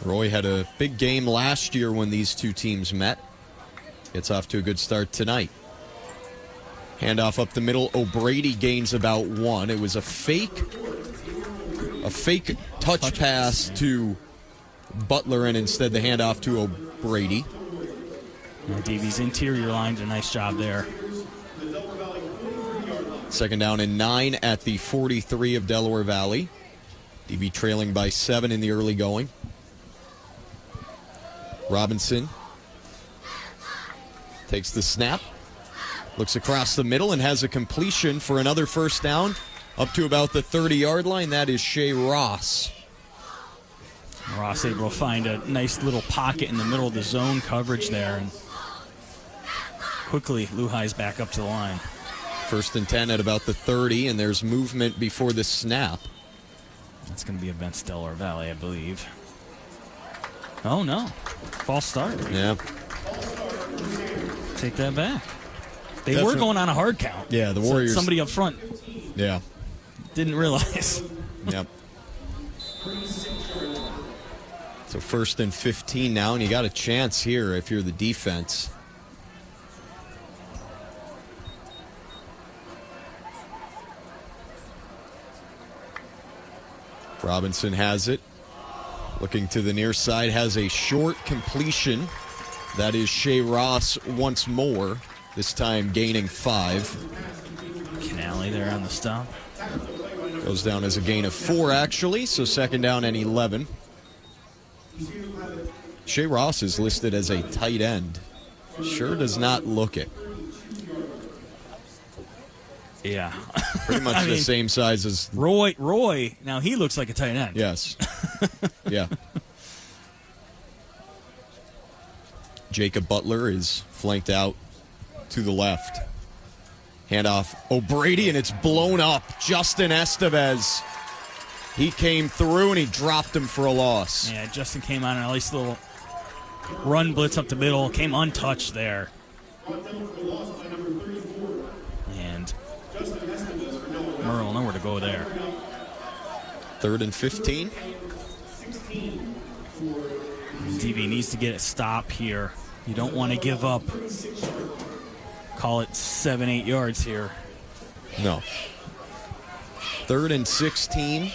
Roy had a big game last year when these two teams met. Gets off to a good start tonight. Handoff up the middle. O'Brady gains about 1. It was a fake touch pass to Butler, and instead the handoff to O'Brady. Davies' interior line did a nice job there. 2nd down and 9 at the 43 of Delaware Valley. DV trailing by 7 in the early going. Robinson takes the snap, looks across the middle, and has a completion for another first down up to about the 30-yard line. That is Shea Ross. Ross able to find a nice little pocket in the middle of the zone coverage there. And quickly, Lehigh's back up to the line. 1st and 10 at about the 30, and there's movement before the snap. That's going to be against Delaware Valley, I believe. Oh, no. False start. Yeah. Take that back. They were going on a hard count. Yeah, the Warriors. Somebody up front. Yeah. Didn't realize. Yep. So 1st and 15 now, and you got a chance here if you're the defense. Robinson has it. Looking to the near side, has a short completion. That is Shea Ross once more, this time gaining 5. Canale there on the stop. Goes down as a gain of 4, actually, so 2nd down and 11. Shea Ross is listed as a tight end. Sure does not look it. Yeah. Pretty much the same size as Roy, now he looks like a tight end. Yes. Yeah. Jacob Butler is flanked out to the left. Handoff O'Brady, and it's blown up. Justin Estevez. He came through, and he dropped him for a loss. Yeah, Justin came on a nice little run blitz up the middle. Came untouched there. And Merle, nowhere to go there. 3rd and 15. DV needs to get a stop here. You don't want to give up, call it 7-8 yards here. No. 3rd and 16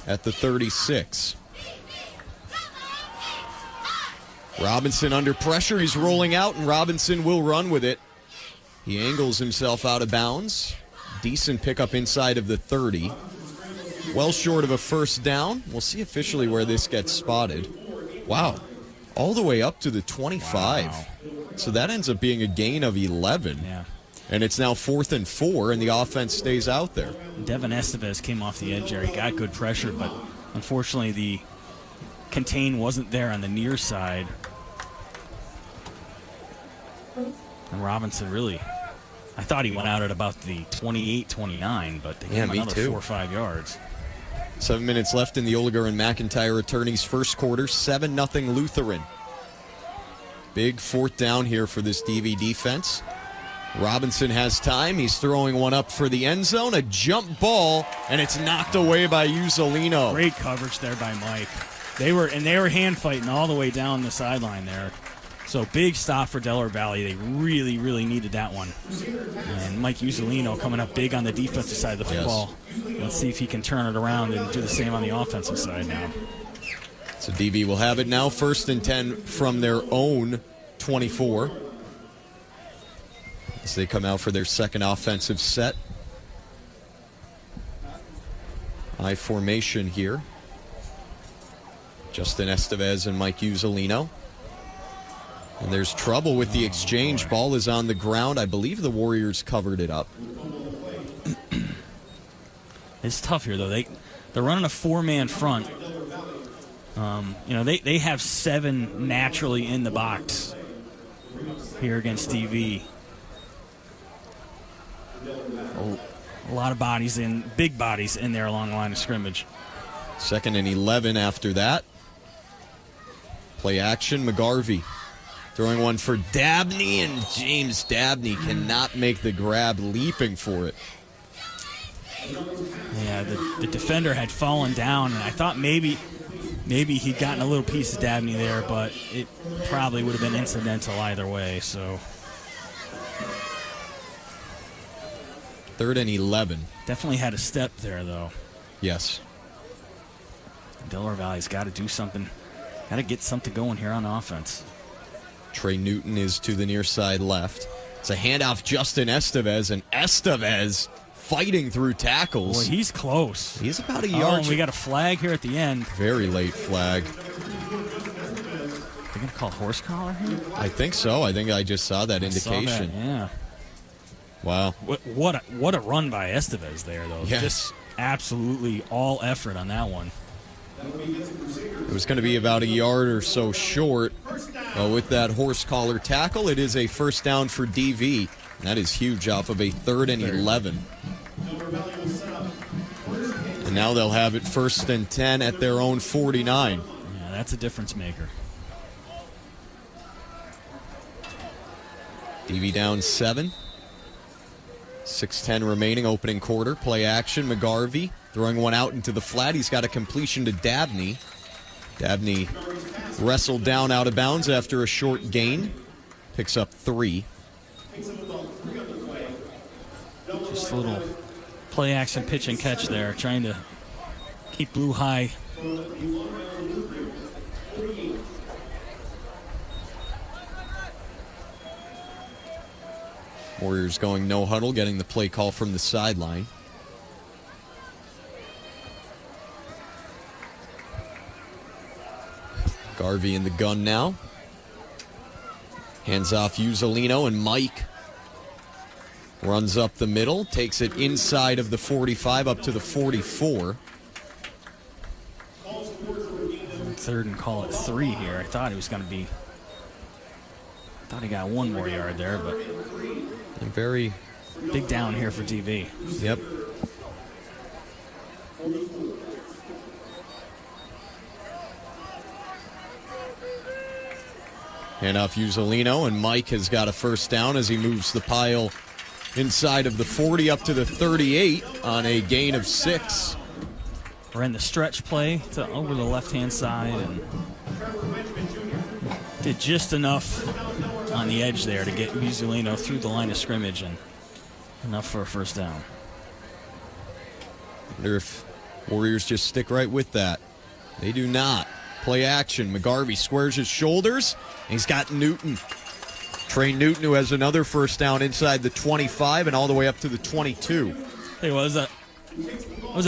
at the 36. Robinson under pressure. He's rolling out, and Robinson will run with it. He angles himself out of bounds. Decent pickup inside of the 30. Well short of a first down. We'll see officially where this gets spotted. Wow. All the way up to the 25. Wow. So that ends up being a gain of 11. Yeah. And it's now 4th and 4, and the offense stays out there. Devin Estevez came off the edge there. He got good pressure, but unfortunately the contain wasn't there on the near side. And Robinson really, I thought he went out at about the 28-29, but they gave him another 4 or 5 yards. 7 minutes left in the Oliger and McIntyre attorneys' first quarter. 7-0 Lutheran. Big 4th down here for this DV defense. Robinson has time. He's throwing one up for the end zone. A jump ball, and it's knocked away by Uzzolino. Great coverage there by Mike. They were hand fighting all the way down the sideline there. So big stop for Delaware Valley. They really, really needed that one. And Mike Uzzolino coming up big on the defensive side of the football. Yes. Let's see if he can turn it around and do the same on the offensive side now. So DV will have it now, 1st and 10 from their own 24. As they come out for their second offensive set. I formation here. Justin Estevez and Mike Uzzolino. And there's trouble with the exchange. Ball is on the ground. I believe the Warriors covered it up. It's tough here, though. They're running a 4-man front. They have 7 naturally in the box here against DV. A lot of bodies big bodies in there along the line of scrimmage. 2nd and 11 after that. Play action, McGarvey. Throwing one for Dabney, and James Dabney cannot make the grab, leaping for it. Yeah, the defender had fallen down, and I thought maybe he'd gotten a little piece of Dabney there, but it probably would have been incidental either way. So 3rd and 11. Definitely had a step there, though. Yes. Delaware Valley's got to do something. Got to get something going here on offense. Trey Newton is to the near side left. It's a handoff, Justin Estevez, and Estevez fighting through tackles. Boy, he's close. He's about a yard. And we got a flag here at the end. Very late flag. They're going to call horse collar here? I think so. I think I just saw that indication. Saw that, yeah. Wow. What a run by Estevez there, though. Yes. Just absolutely all effort on that one. It was going to be about a yard or so short. With that horse collar tackle, it is a 1st down for DV. That is huge off of a 3rd and 11. And now they'll have it 1st and 10 at their own 49. Yeah, that's a difference maker. DV down 7. 6:10 remaining, opening quarter. Play action, McGarvey throwing one out into the flat. He's got a completion to Dabney. Dabney wrestled down out of bounds after a short gain. Picks up 3. Just a little play action pitch and catch there, trying to keep Blue high. Warriors going no huddle, getting the play call from the sideline. Garvey in the gun now. Hands off Uzzolino, and Mike runs up the middle, takes it inside of the 45 up to the 44. 3rd and call it 3 here. I thought he was going to be. I thought he got 1 more yard there, but very big down here for DV. Yep. Hand off Uzzolino, and Mike has got a 1st down as he moves the pile inside of the 40 up to the 38 on a gain of 6. We're in the stretch play to over the left-hand side and did just enough on the edge there to get Uzzolino through the line of scrimmage and enough for a 1st down. Wonder if Warriors just stick right with that. They do not. Play action. McGarvey squares his shoulders, and he's got Newton. Trey Newton, who has another 1st down inside the 25 and all the way up to the 22. It was a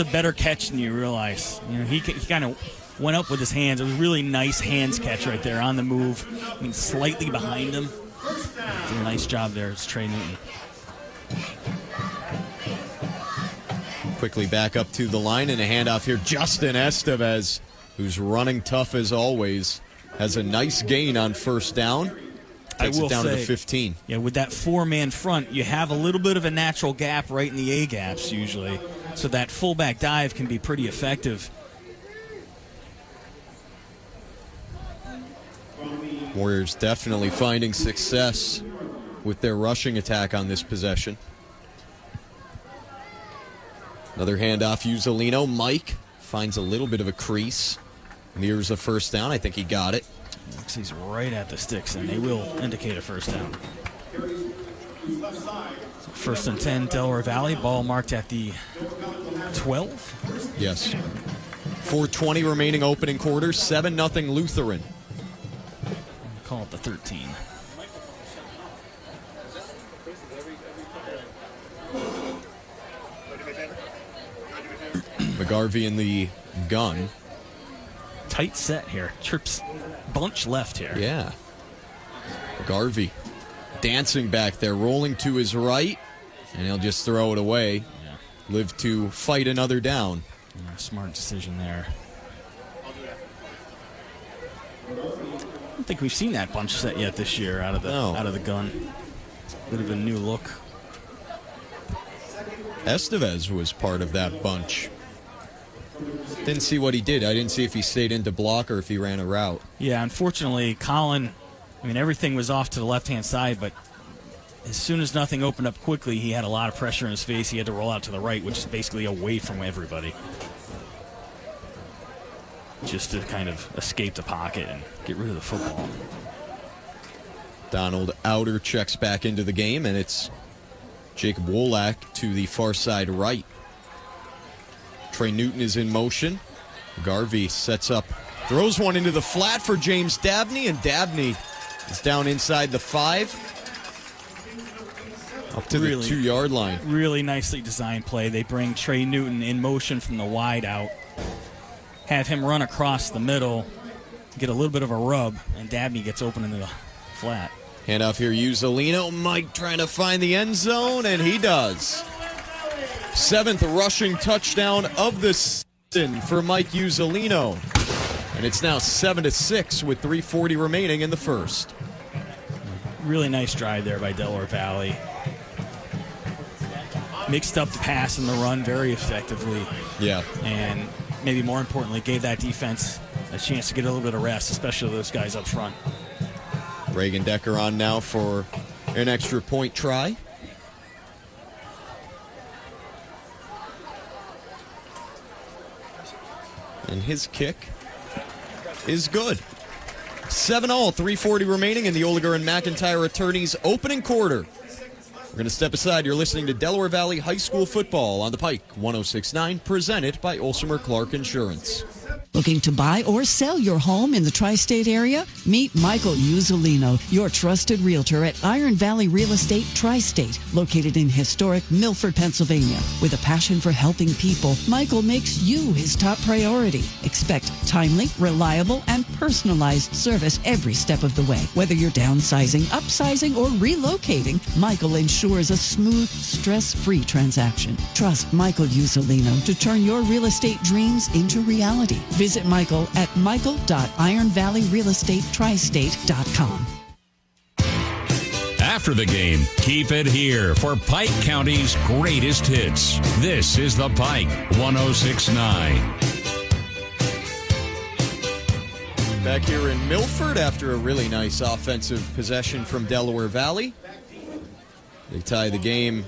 better catch than you realize. You know, he kind of went up with his hands. It was a really nice hands catch right there on the move. I mean, slightly behind him. Did a nice job there. It's Trey Newton. Quickly back up to the line and a handoff here. Justin Estevez, who's running tough as always, has a nice gain on 1st down. Takes it down to the 15. Yeah, with that 4-man front, you have a little bit of a natural gap right in the A-gaps usually. So that fullback dive can be pretty effective. Warriors definitely finding success with their rushing attack on this possession. Another handoff, Uzzolino. Mike finds a little bit of a crease. Nears a 1st down. I think he got it. Looks he's right at the sticks, and they will indicate a first down. So 1st and 10, Delaware Valley. Ball marked at the 12. Yes. 4:20 remaining opening quarter. 7-0 Lutheran. Call it the 13. McGarvey in the gun. Tight set here. Trips bunch left here. Yeah. McGarvey dancing back there, rolling to his right, and he'll just throw it away. Yeah. Live to fight another down. Yeah, smart decision there. I don't think we've seen that bunch set yet this year out of the gun. It's a bit of a new look. Estevez was part of that bunch. Didn't see what he did. I didn't see if he stayed in to block or if he ran a route. Yeah, unfortunately, Colin, everything was off to the left-hand side, but as soon as nothing opened up quickly, he had a lot of pressure in his face. He had to roll out to the right, which is basically away from everybody, just to kind of escape the pocket and get rid of the football. Donald Outer checks back into the game, and it's Jacob Wolak to the far side right. Trey Newton is in motion. Garvey sets up, throws one into the flat for James Dabney, and Dabney is down inside the 5. Up to the 2-yard line. Really nicely designed play. They bring Trey Newton in motion from the wide out, have him run across the middle, get a little bit of a rub, and Dabney gets open in the flat. Handoff here, Uzzolino. Mike trying to find the end zone, and he does. 7th rushing touchdown of the season for Mike Uzzolino. And it's now 7-6 with 3:40 remaining in the first. Really nice drive there by Delaware Valley. Mixed up the pass and the run very effectively. Yeah. And maybe more importantly, gave that defense a chance to get a little bit of rest, especially those guys up front. Reagan Decker on now for an extra point try. And his kick is good. 7-all, 3:40 remaining in the Oliger and McIntyre Attorneys opening quarter. We're going to step aside. You're listening to Delaware Valley High School football on the Pike 106.9, presented by Olsemer Clark Insurance. Looking to buy or sell your home in the tri-state area? Meet Michael Uzzolino, your trusted realtor at Iron Valley Real Estate Tri-State, located in historic Milford, Pennsylvania. With a passion for helping people, Michael makes you his top priority. Expect timely, reliable, and personalized service every step of the way. Whether you're downsizing, upsizing, or relocating, Michael ensures a smooth, stress-free transaction. Trust Michael Uzzolino to turn your real estate dreams into reality. Visit Michael at michael.ironvalleyrealestatetristate.com. After the game, keep it here for Pike County's greatest hits. This is the Pike 106.9. Back here in Milford after a really nice offensive possession from Delaware Valley. They tie the game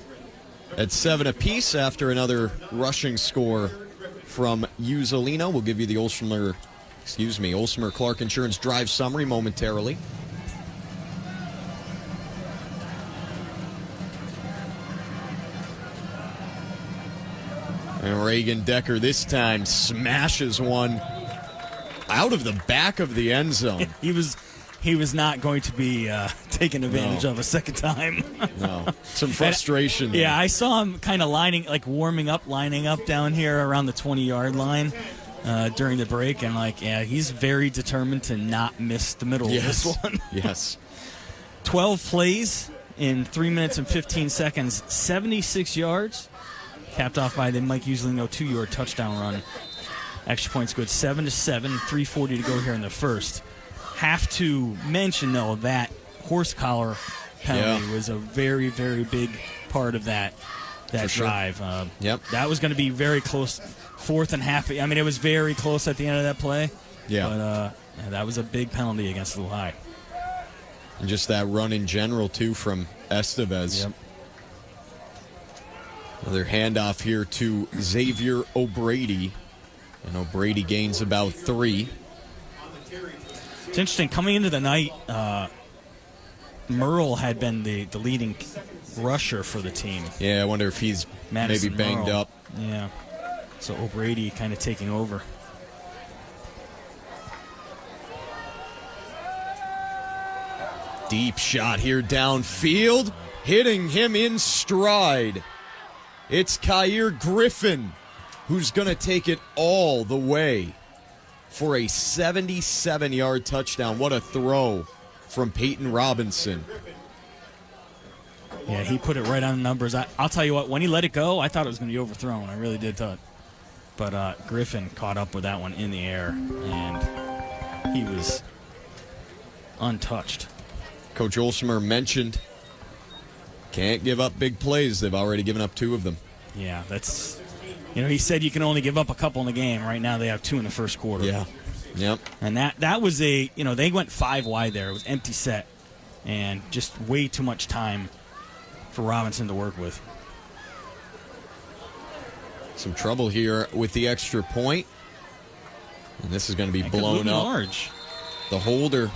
at 7 apiece after another rushing score from Uzzolino. We'll give you the Olsemer Clark Insurance drive summary momentarily. And Reagan Decker this time smashes one out of the back of the end zone. He was not going to be taken advantage of a second time. No. Some frustration. Yeah, I saw him kind of lining up down here around the 20-yard line during the break. And, he's very determined to not miss the middle of this one. Yes. 12 plays in 3 minutes and 15 seconds, 76 yards, capped off by the Mike Uzzolino 2-yard touchdown run. Extra points good, 7-7, 3:40 to go here in the first. Have to mention, though, that horse collar penalty was a very, very big part of that drive. That was going to be very close, 4th and half. I mean, it was very close at the end of that play. Yeah. But that was a big penalty against Lehigh. And just that run in general, too, from Estevez. Yep. Another handoff here to Xavier O'Brady. And O'Brady gains about 3. It's interesting. Coming into the night, Merle had been the leading rusher for the team. Yeah, I wonder if he's Madison maybe banged Merle. up. Yeah. So O'Brady kind of taking over. Deep shot here downfield, hitting him in stride. It's Kyer Griffin who's going to take it all the way for a 77-yard touchdown. What a throw from Peyton Robinson. Yeah, he put it right on the numbers. I'll tell you what, when he let it go, I thought it was going to be overthrown. I really did thought. But Griffin caught up with that one in the air, and he was untouched. Coach Olsmer mentioned can't give up big plays. They've already given up 2 of them. Yeah, that's, he said you can only give up a couple in the game. Right now they have 2 in the first quarter. Yeah. Yep. And that was they went 5 wide there. It was empty set and just way too much time for Robinson to work with. Some trouble here with the extra point. And this is going to be blown up. Large. The holder,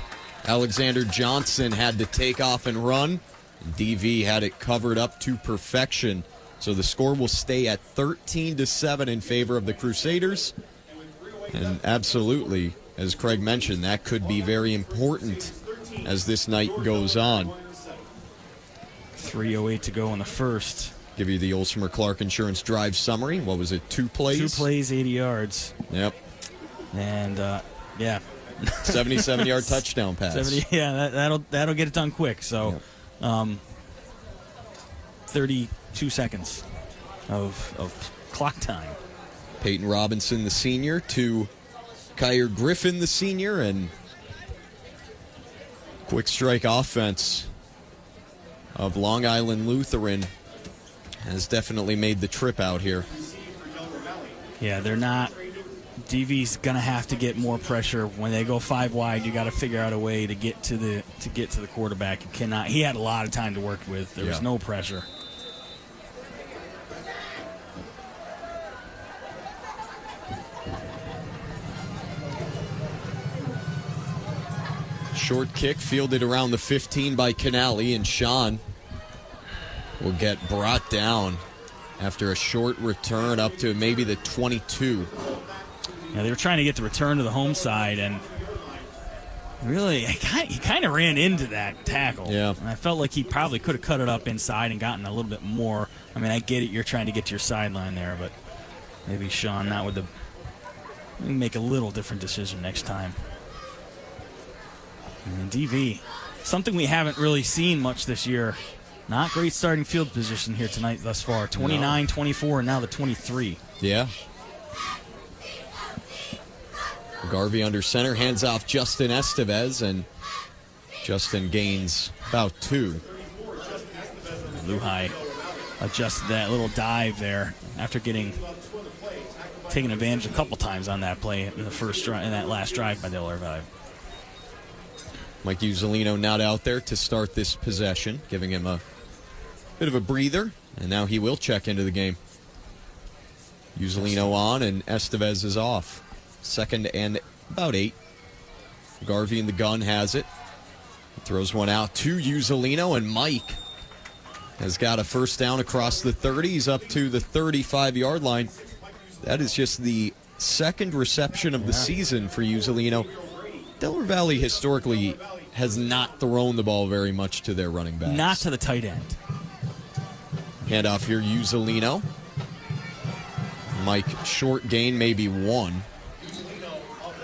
Alexander Johnson, had to take off and run. DV had it covered up to perfection. So the score will stay at 13-7 in favor of the Crusaders. And absolutely, as Craig mentioned, that could be very important as this night goes on. 3:08 to go in the first. Give you the Olsmer Clark Insurance drive summary. What was it, 2 plays? 2 plays, 80 yards. Yep. And, yeah. 77-yard touchdown pass. That'll get it done quick. So, 32 seconds of clock time. Peyton Robinson, the senior, to Kyer Griffin, the senior, and quick strike offense of Long Island Lutheran has definitely made the trip out here. Yeah, they're not. DV's gonna have to get more pressure when they go 5 wide. You got to figure out a way to get to the quarterback. You cannot. He had a lot of time to work with. There was no pressure. Short kick fielded around the 15 by Canali, and Sean will get brought down after a short return up to maybe the 22. Yeah, they were trying to get the return to the home side, and really, he kind of ran into that tackle. Yeah. And I felt like he probably could have cut it up inside and gotten a little bit more. I mean, I get it, you're trying to get to your sideline there, but maybe Sean not with make a little different decision next time. And DV, something we haven't really seen much this year. Not great starting field position here tonight thus far. 29, 24, and now the 23. Yeah. Garvey under center, hands off Justin Estevez, and Justin gains about 2. Luhai adjusted that little dive there after taking advantage a couple times on that play in the first drive, in that last drive by Delaware Valley. Mike Uzzolino not out there to start this possession, giving him a bit of a breather, and now he will check into the game. Uzzolino on, and Estevez is off. 2nd and about 8. Garvey in the gun has it. He throws one out to Uzzolino, and Mike has got a first down across the 30. He's up to the 35-yard line. That is just the 2nd reception of the season for Uzzolino. Delaware Valley historically has not thrown the ball very much to their running backs. Not to the tight end. Handoff here, Uzzolino. Mike, short gain, maybe 1.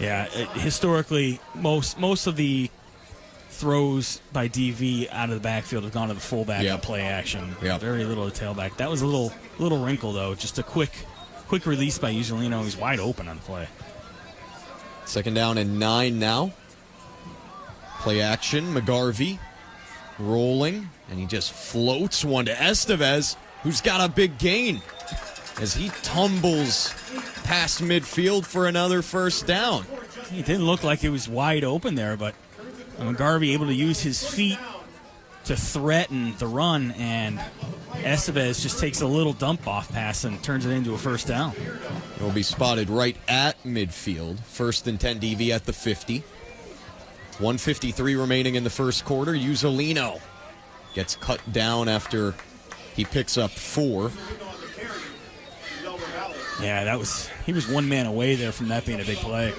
Yeah, historically, most of the throws by DV out of the backfield have gone to the fullback in play action. Yep. Very little to tailback. That was a little wrinkle, though. Just a quick release by Uzzolino. He's wide open on the play. 2nd down and 9 now. Play action, McGarvey rolling, and he just floats one to Estevez, who's got a big gain as he tumbles past midfield for another first down. It didn't look like it was wide open there, but McGarvey able to use his feet to threaten the run, and Estevez just takes a little dump-off pass and turns it into a first down. It will be spotted right at midfield. 1st and 10 DV at the 50. 1:53 remaining in the first quarter. Uzzolino gets cut down after he picks up 4. Yeah, he was one man away there from that being a big play.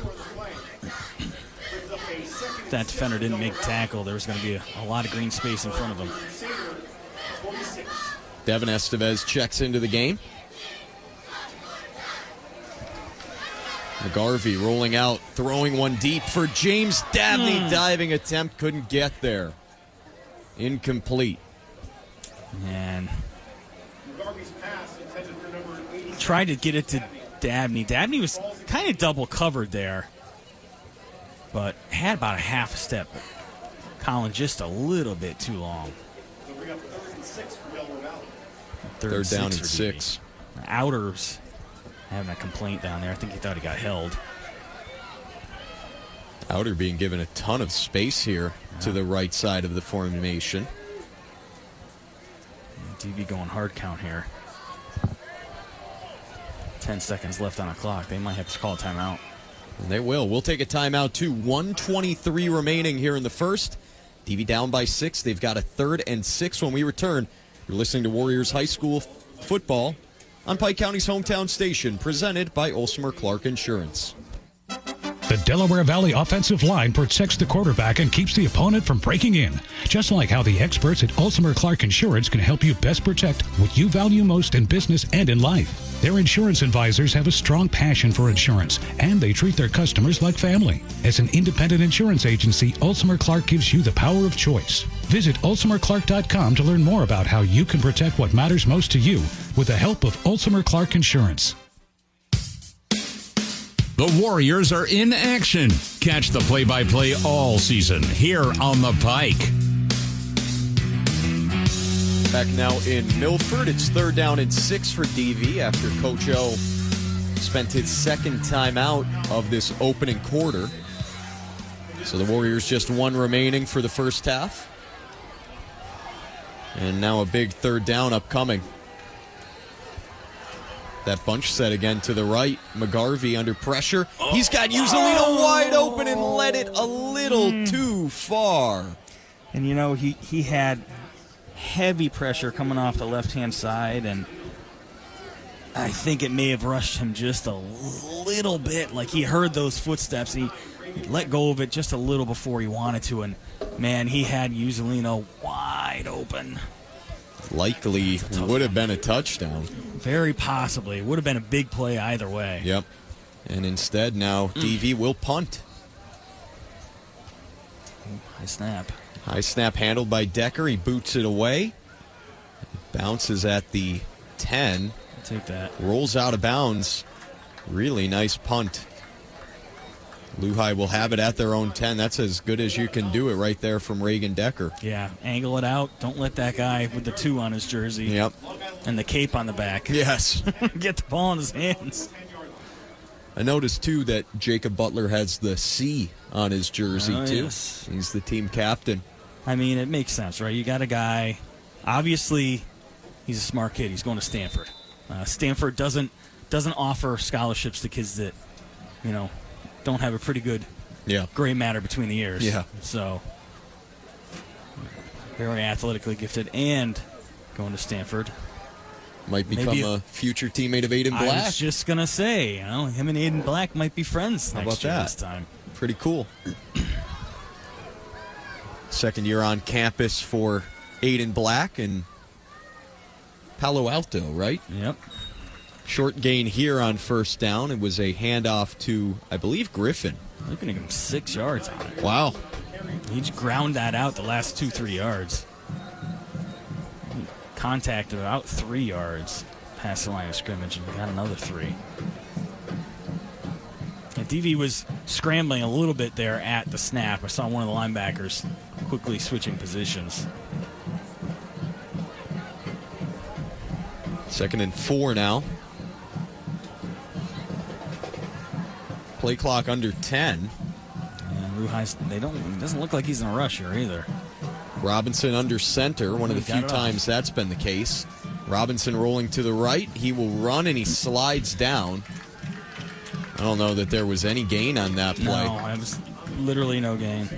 If that defender didn't make the tackle, there was going to be a lot of green space in front of him. Devin Estevez checks into the game. McGarvey rolling out, throwing one deep for James Dabney. Diving attempt, couldn't get there. Incomplete. And tried to get it to Dabney. Dabney was kind of double covered there, but had about a half a step. Colin just a little bit too long. Third down and 6. Outers having a complaint down there. I think he thought he got held. Outer being given a ton of space here to the right side of the formation. DV going hard count here. 10 seconds left on the clock. They might have to call a timeout. And they will. We'll take a timeout too. 1:23 remaining here in the first. DV down by 6. They've got a 3rd and 6 when we return. You're listening to Warriors High School football on Pike County's hometown station, presented by Olsmer Clark Insurance. The Delaware Valley offensive line protects the quarterback and keeps the opponent from breaking in. Just like how the experts at Olsmer Clark Insurance can help you best protect what you value most in business and in life. Their insurance advisors have a strong passion for insurance, and they treat their customers like family. As an independent insurance agency, Olsmer Clark gives you the power of choice. Visit olsmerclark.com to learn more about how you can protect what matters most to you with the help of Olsmer Clark Insurance. The Warriors are in action. Catch the play-by-play all season here on the Pike. Back now in Milford. It's 3rd down and 6 for DV after Coach O spent his second time out of this opening quarter. So the Warriors just 1 remaining for the first half. And now a big 3rd down upcoming. That bunch set again to the right. McGarvey under pressure. He's got Uzzolino wide open and led it a little too far. And, you know, he had heavy pressure coming off the left-hand side, and I think it may have rushed him just a little bit. Like he heard those footsteps. He let go of it just a little before he wanted to, and, man, he had Uzzolino wide open. Likely would have been a touchdown. Very possibly. It would have been a big play either way. Yep. And instead now DV will punt. High snap. High snap handled by Decker. He boots it away. Bounces at the 10. I'll take that. Rolls out of bounds. Really nice punt. Lehigh will have it at their own 10. That's as good as you can do it right there from Reagan Decker. Yeah, angle it out. Don't let that guy with the 2 on his jersey. Yep. And the cape on the back. Yes. Get the ball in his hands. I noticed, too, that Jacob Butler has the C on his jersey, too. Yes. He's the team captain. I mean, it makes sense, right? You got a guy, obviously, he's a smart kid. He's going to Stanford. Stanford doesn't offer scholarships to kids that, you know, don't have a pretty good gray matter between the ears. Yeah. So, very athletically gifted and going to Stanford. Might become a future teammate of Aiden Black. I was just going to say, you know, him and Aiden Black might be friends next year this time. Pretty cool. Second year on campus for Aiden Black in Palo Alto, right? Yep. Short gain here on first down. It was a handoff to, I believe, Griffin. Looking at him 6 yards on it. Wow. He just ground that out the last 2-3 yards. He contacted about 3 yards past the line of scrimmage and got another 3. And DV was scrambling a little bit there at the snap. I saw one of the linebackers quickly switching positions. 2nd and 4 now. Play clock under 10. And Lehigh, it doesn't look like he's in a rush here either. Robinson under center, one of the few times that's been the case. Robinson rolling to the right. He will run and he slides down. I don't know that there was any gain on that play. No, it was literally no gain.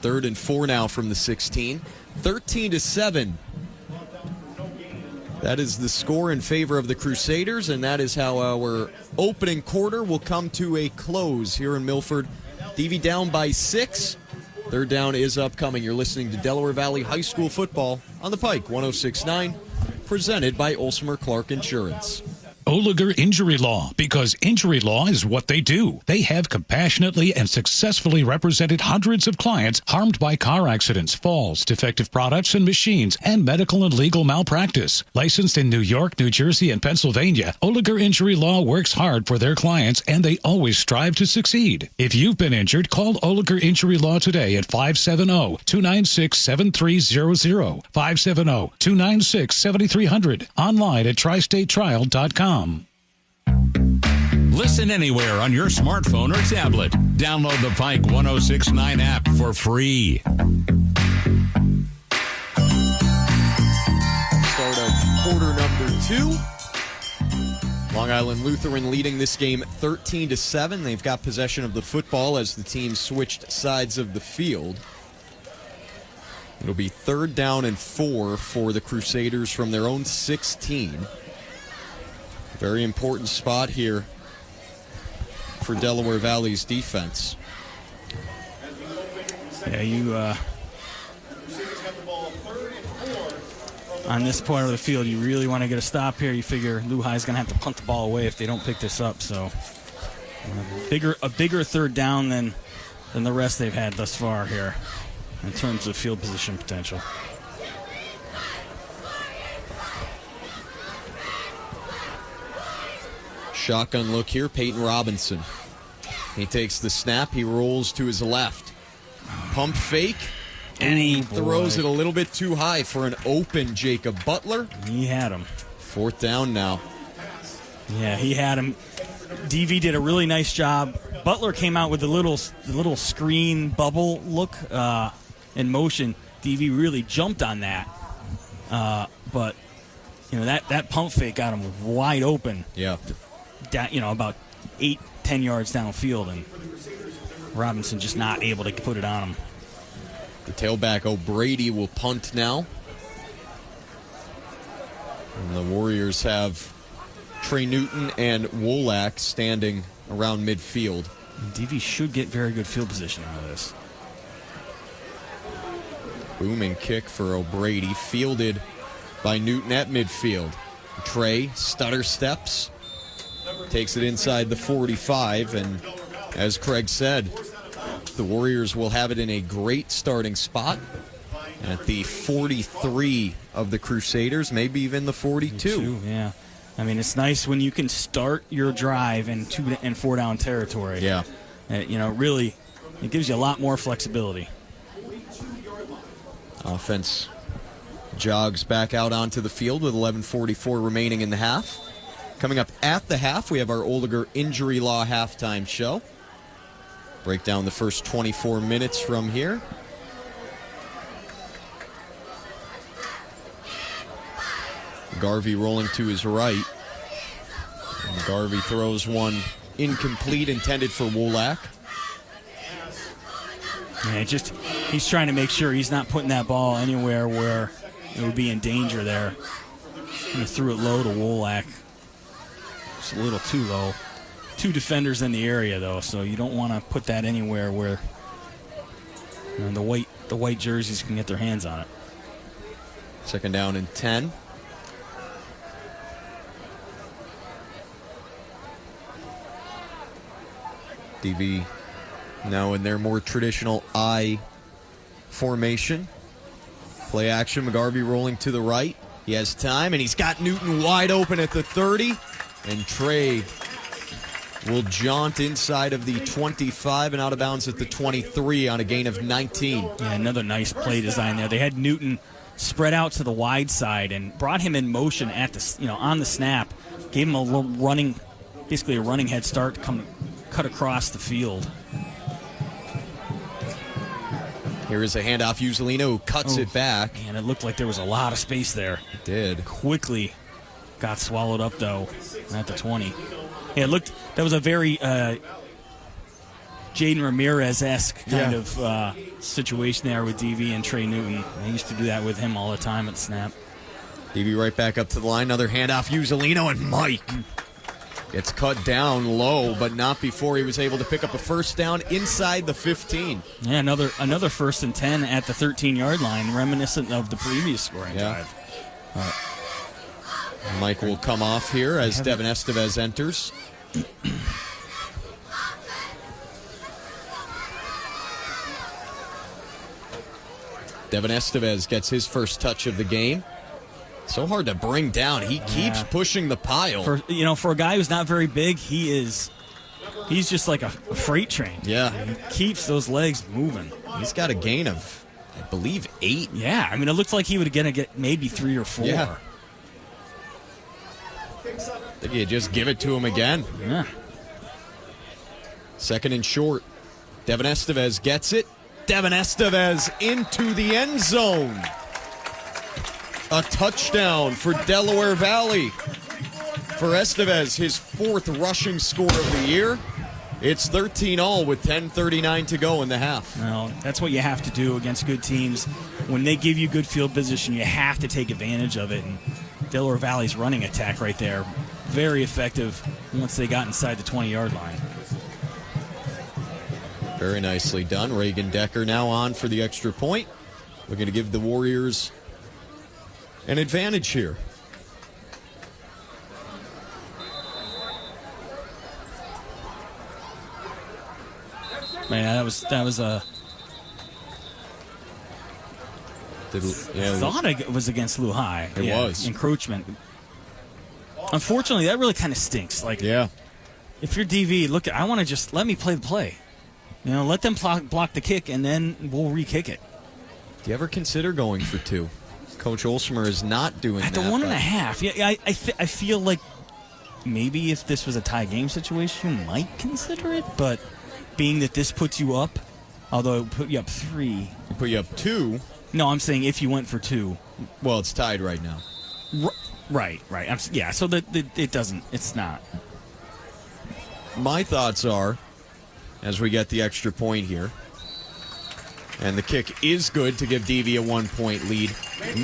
3rd and 4 now from the 16. 13-7. That is the score in favor of the Crusaders, and that is how our opening quarter will come to a close here in Milford. DV down by 6. 3rd down is upcoming. You're listening to Delaware Valley High School football on the Pike 106.9, presented by Olsmer Clark Insurance. Oliger Injury Law, because injury law is what they do. They have compassionately and successfully represented hundreds of clients harmed by car accidents, falls, defective products and machines, and medical and legal malpractice. Licensed in New York, New Jersey, and Pennsylvania, Oliger Injury Law works hard for their clients, and they always strive to succeed. If you've been injured, call Oliger Injury Law today at 570-296-7300, 570-296-7300, online at tristatetrial.com. Listen anywhere on your smartphone or tablet. Download the Pike 106.9 app for free. Start of quarter number 2. Long Island Lutheran leading this game 13-7. They've got possession of the football as the team switched sides of the field. It'll be 3rd down and 4 for the Crusaders from their own 16. Very important spot here for Delaware Valley's defense. Yeah, you on this part of the field, you really want to get a stop here. You figure Lehigh going to have to punt the ball away if they don't pick this up. So a bigger 3rd down than the rest they've had thus far here in terms of field position potential. Shotgun look here, Peyton Robinson. He takes the snap, he rolls to his left. Pump fake, and he throws it a little bit too high for an open Jacob Butler. He had him. 4th down now. Yeah, he had him. DV did a really nice job. Butler came out with the little screen bubble look in motion. DV really jumped on that. But, that pump fake got him wide open. Yeah. About 8-10 yards downfield, and Robinson just not able to put it on him. The tailback O'Brady will punt now. And the Warriors have Trey Newton and Wolak standing around midfield. DV should get very good field position out of this. Booming kick for O'Brady, fielded by Newton at midfield. Trey stutter steps. Takes it inside the 45, and as Craig said, the Warriors will have it in a great starting spot at the 43 of the Crusaders, maybe even the 42. Yeah. I mean, it's nice when you can start your drive in 2 and 4 down territory. Yeah. Really, it gives you a lot more flexibility. Offense jogs back out onto the field with 11:44 remaining in the half. Coming up at the half, we have our Oliger Injury Law halftime show. Break down the first 24 minutes from here. Garvey rolling to his right. And Garvey throws one incomplete, intended for Wolak. Yeah, he's trying to make sure he's not putting that ball anywhere where it would be in danger there. He threw it low to Wolak. Just a little too low. 2 defenders in the area, though, so you don't want to put that anywhere where the white jerseys can get their hands on it. 2nd down and 10. DV now in their more traditional I formation. Play action, McGarvey rolling to the right. He has time, and he's got Newton wide open at the 30. And Trey will jaunt inside of the 25 and out of bounds at the 23 on a gain of 19. Yeah, another nice play design there. They had Newton spread out to the wide side and brought him in motion at the on the snap. Gave him a little running head start to cut across the field. Here is a handoff. Usolino who cuts it back. And it looked like there was a lot of space there. It did. Quickly got swallowed up, though, at the 20. Yeah, that was a very Jaden Ramirez-esque kind of situation there with DV and Trey Newton. I used to do that with him all the time at snap. DV right back up to the line. Another handoff. Uzzolino, and Mike gets cut down low, but not before he was able to pick up a first down inside the 15. Yeah, another 1st and 10 at the 13-yard line, reminiscent of the previous scoring drive. Mike will come off here as Devin Estevez enters. Devin Estevez gets his first touch of the game. So hard to bring down. He keeps pushing the pile. For a guy who's not very big, he's just like a freight train. Yeah. He keeps those legs moving. He's got a gain of, I believe, 8. Yeah, I mean, it looks like he would get maybe 3 or 4. Yeah. I think you just give it to him again. Yeah. 2nd and short. Devin Estevez gets it. Devin Estevez into the end zone. A touchdown for Delaware Valley. For Estevez, his 4th rushing score of the year. It's 13-all with 10:39 to go in the half. Well, that's what you have to do against good teams. When they give you good field position, you have to take advantage of it. And Delaware Valley's running attack right there, very effective once they got inside the 20-yard line. Very nicely done. Reagan Decker now on for the extra point. We're going to give the Warriors an advantage here. Man, that was a. I thought it was against Lou High. It was encroachment. Unfortunately, that really kind of stinks. Like, if you're DV, I want to just let me play the play. Let them block the kick, and then we'll re-kick it. Do you ever consider going for 2? Coach Olsmer is not doing at that. At the 1.5. Yeah, I feel like maybe if this was a tie game situation, you might consider it. But being that this puts you up, although it put you up 3. It put you up 2? No, I'm saying if you went for 2. Well, it's tied right now. Right. So it doesn't. It's not. My thoughts are, as we get the extra point here, and the kick is good to give DV a 1-point lead.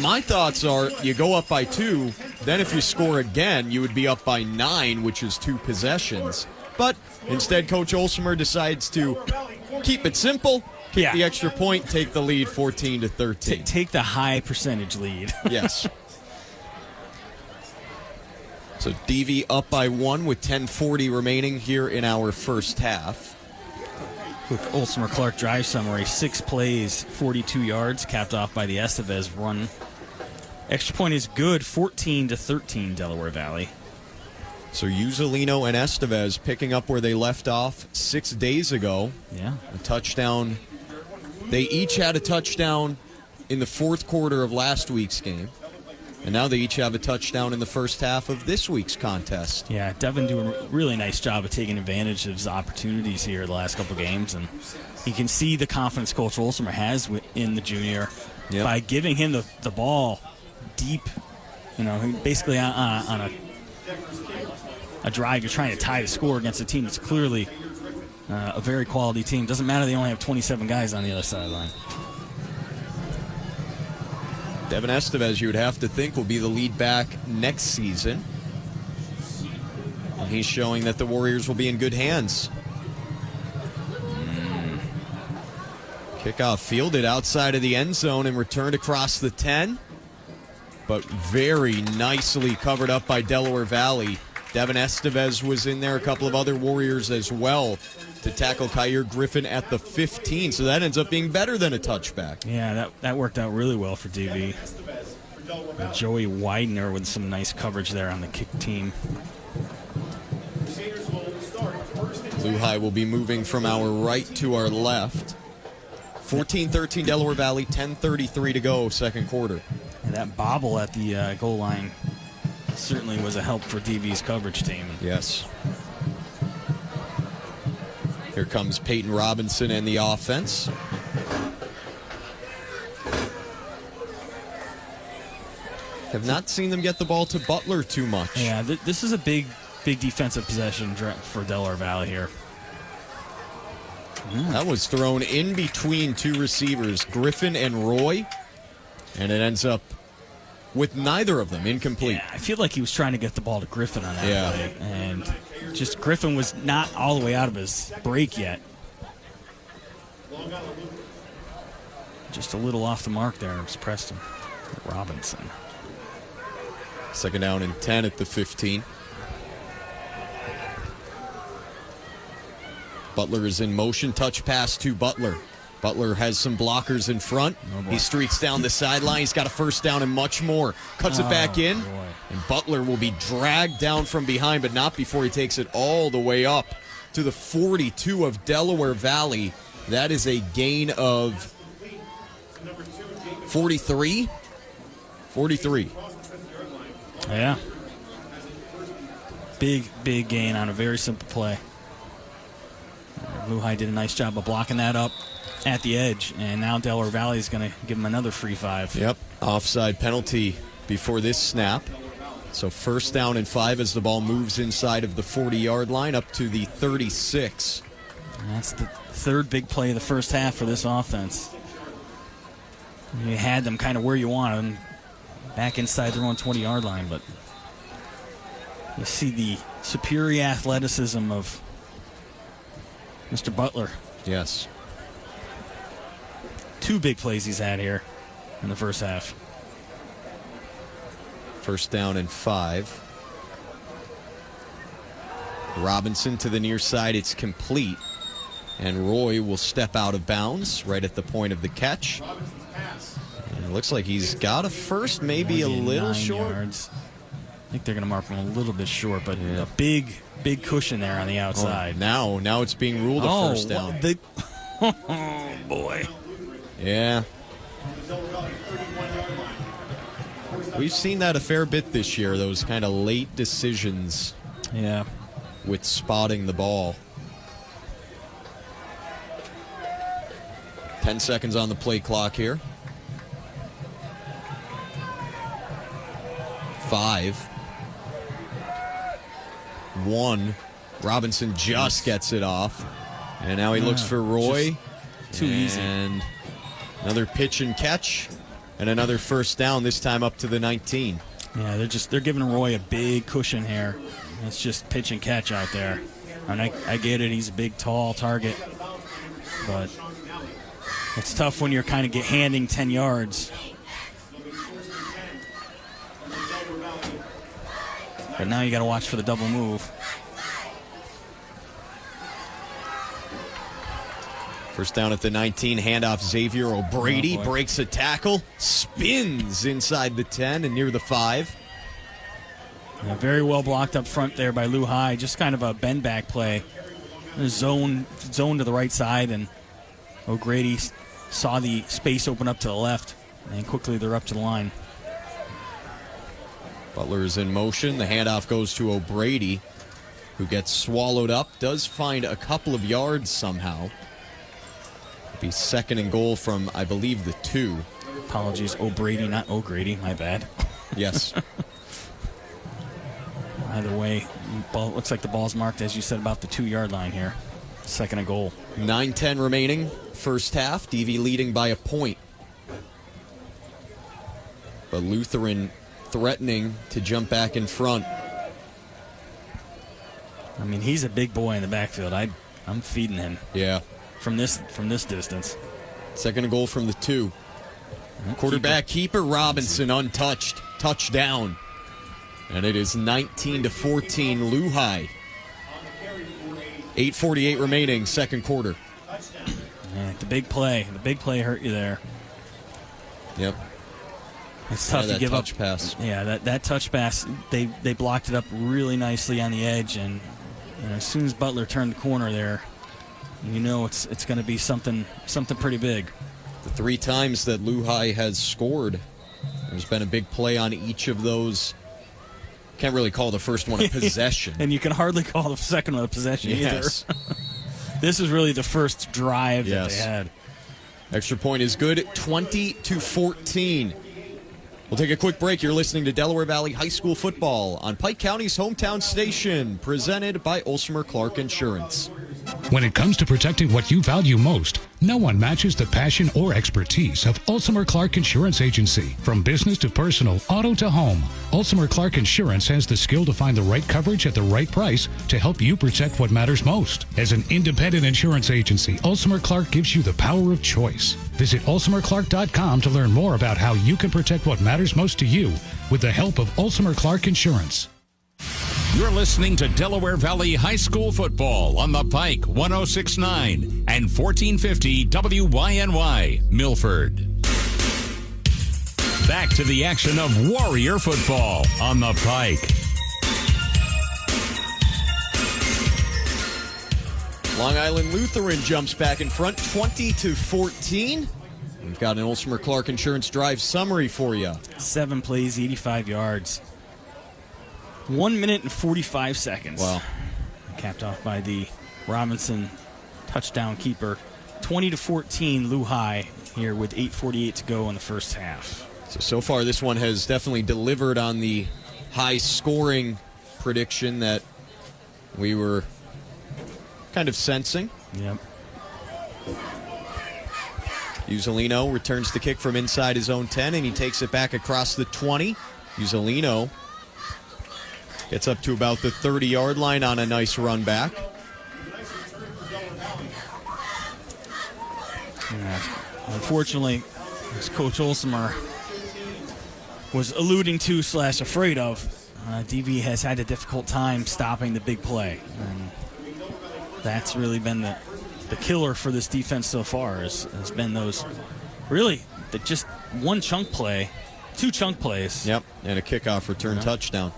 My thoughts are you go up by 2, then if you score again, you would be up by 9, which is 2 possessions. But instead, Coach Olsmer decides to keep it simple, kick the extra point, take the lead 14-13. Take the high percentage lead. Yes. So DV up by 1 with 10:40 remaining here in our first half. Quick Olsmer Clark drive summary. 6 plays, 42 yards, capped off by the Estevez run. Extra point is good, 14-13 Delaware Valley. So Uzzolino and Estevez picking up where they left off 6 days ago. Yeah. A touchdown. They each had a touchdown in the 4th quarter of last week's game. And now they each have a touchdown in the first half of this week's contest. Yeah, Devin doing a really nice job of taking advantage of his opportunities here the last couple games. And you can see the confidence Coach Olsmer has in the junior by giving him the ball deep. Basically on a drive, you're trying to tie the score against a team that's clearly a very quality team. Doesn't matter they only have 27 guys on the other sideline. Devin Estevez, you would have to think, will be the lead back next season. And he's showing that the Warriors will be in good hands. Kickoff fielded outside of the end zone and returned across the 10. But very nicely covered up by Delaware Valley. Devin Estevez was in there, a couple of other Warriors as well, to tackle Kyer Griffin at the 15. So that ends up being better than a touchback. Yeah, that worked out really well for DV. Joey Widener with some nice coverage there on the kick team. Blue High will be moving from our right to our left. 14-13 Delaware Valley, 10:33 to go, 2nd quarter. And that bobble at the goal line certainly was a help for DV's coverage team. Yes. Here comes Peyton Robinson and the offense. Have not seen them get the ball to Butler too much. Yeah, this is a big defensive possession for Delaware Valley here. That was thrown in between two receivers, Griffin and Roy, and it ends up with neither of them incomplete. Yeah, I feel like he was trying to get the ball to Griffin on that play, and just Griffin was not all the way out of his break yet. Just a little off the mark there. It was Preston Robinson. 2nd down and 10 at the 15. Butler is in motion. Touch pass to Butler. Butler has some blockers in front. He streaks down the sideline. He's got a first down and much more. Cuts it back in. And Butler will be dragged down from behind, but not before he takes it all the way up to the 42 of Delaware Valley. That is a gain of 43. 43. Yeah. Big gain on a very simple play. Lehigh did a nice job of blocking that up at the edge, and now Delaware Valley is going to give him another free 5. Yep, offside penalty before this snap. So 1st down and 5 as the ball moves inside of the 40-yard line up to the 36. And that's the third big play of the first half for this offense. You had them kind of where you wanted them, back inside their own 20-yard line, but you see the superior athleticism of Mr. Butler. Yes. 2 big plays he's had here in the first half. 1st down and 5. Robinson to the near side. It's complete. And Roy will step out of bounds right at the point of the catch. And it looks like he's got a first, maybe a little 9 short. yards. I think they're going to mark him a little bit short, but a big cushion there on the outside. Oh, now it's being ruled a first down. Oh, boy. Yeah. We've seen that a fair bit this year, those kind of late decisions. Yeah. With spotting the ball. 10 seconds on the play clock here. 5. 1. Robinson just gets it off. And now he looks for Roy. Too easy. And another pitch and catch. And another first down, this time up to the 19. Yeah, they're giving Roy a big cushion here. It's just pitch and catch out there. And I get it, he's a big, tall target. But it's tough when you're kind of handing 10 yards. But now you got to watch for the double move. First down at the 19, handoff Xavier O'Brady, breaks a tackle, spins inside the 10 and near the 5. Yeah, very well blocked up front there by Lehigh. Just kind of a bend back play. Zone to the right side, and O'Grady saw the space open up to the left, and quickly they're up to the line. Butler is in motion. The handoff goes to O'Brady, who gets swallowed up, does find a couple of yards somehow. Be 2nd and goal from, I believe, the 2. Apologies, O'Brady, not O'Grady. My bad. Yes. Either way, looks like the ball's marked, as you said, about the 2-yard line here. 2nd and goal. 9:10 remaining, first half. DV leading by a point. But Lutheran threatening to jump back in front. I mean, he's a big boy in the backfield. I'm feeding him. Yeah. From this distance. 2nd and goal from the 2. Quarterback keeper Robinson untouched. Touchdown. And it is 19-14 Lehigh. 8:48 remaining, second quarter. Yeah, the big play hurt you there. Yep. It's tough to give up. Pass. Yeah, that touch pass, they blocked it up really nicely on the edge, and as soon as Butler turned the corner there, you know it's going to be something pretty big. The 3 times that Lehigh has scored, there's been a big play on each of those. Can't really call the first one a possession. And you can hardly call the second one a possession yes. either. This is really the first drive that they had. Extra point is good, 20-14. We'll take a quick break. You're listening to Delaware Valley High School football on Pike County's hometown station, presented by Olsmer Clark Insurance. When it comes to protecting what you value most, no one matches the passion or expertise of Ulsimer Clark Insurance Agency. From business to personal, auto to home, Ulsimer Clark Insurance has the skill to find the right coverage at the right price to help you protect what matters most. As an independent insurance agency, Ulsimer Clark gives you the power of choice. Visit ulsimerclark.com to learn more about how you can protect what matters most to you with the help of Ulsimer Clark Insurance. You're listening to Delaware Valley High School football on the Pike 106.9 and 1450 WYNY Milford. Back to the action of Warrior football on the Pike. Long Island Lutheran jumps back in front, 20-14. We've got an Ulsimer Clark Insurance Drive summary for you. 7 plays, 85 yards. 1 minute and 45 seconds. Wow. Capped off by the Robinson touchdown keeper. 20-14 Lou High here with 8:48 to go in the first half. So far this one has definitely delivered on the high scoring prediction that we were kind of sensing. Yep. Uzzolino returns the kick from inside his own 10, and he takes it back across the 20. Uzzolino gets up to about the 30-yard line on a nice run back. Yeah. Unfortunately, as Coach Ulsimer was alluding to / afraid of, DV has had a difficult time stopping the big play. And that's really been the killer for this defense so far has been those, really, just one chunk play, 2 chunk plays. Yep, and a kickoff return touchdown.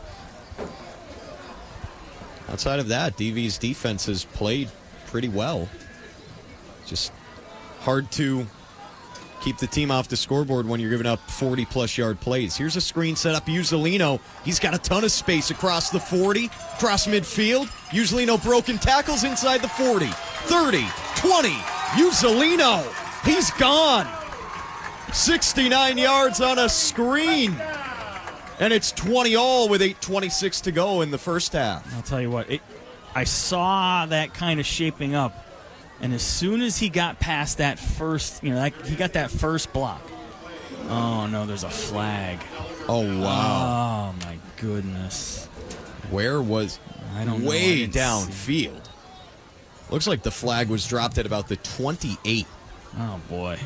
Outside of that, DV's defense has played pretty well. Just hard to keep the team off the scoreboard when you're giving up 40-plus yard plays. Here's a screen set up. Uzzolino, he's got a ton of space across the 40, across midfield. Uzzolino broken tackles inside the 40, 30, 20. Uzzolino, he's gone. 69 yards on a screen. And it's 20-all with 8:26 to go in the first half. I'll tell you what, I saw that kind of shaping up, and as soon as he got past that first, he got that first block. Oh no, there's a flag. Oh wow! Oh my goodness. Where was? I don't know. Way downfield. Looks like the flag was dropped at about the 28. Oh boy.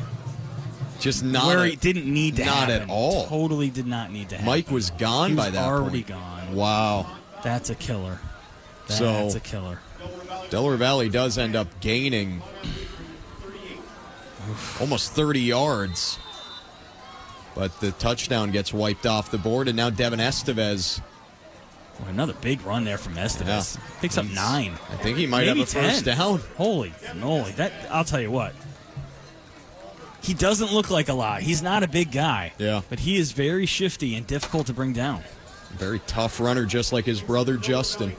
Just not where he didn't need to not happen. At all. Totally did not need to happen. Mike was gone by that point. Already gone. Wow. That's a killer. That's a killer. Delaware Valley does end up gaining almost 30 yards. But the touchdown gets wiped off the board, and now Devin Estevez. Well, another big run there from Estevez. Yeah. Picks up 9. I think he might Maybe have a 10. first down. Holy moly. I'll tell you what. He doesn't look like a lot. He's not a big guy. Yeah. But he is very shifty and difficult to bring down. Very tough runner, just like his brother Justin.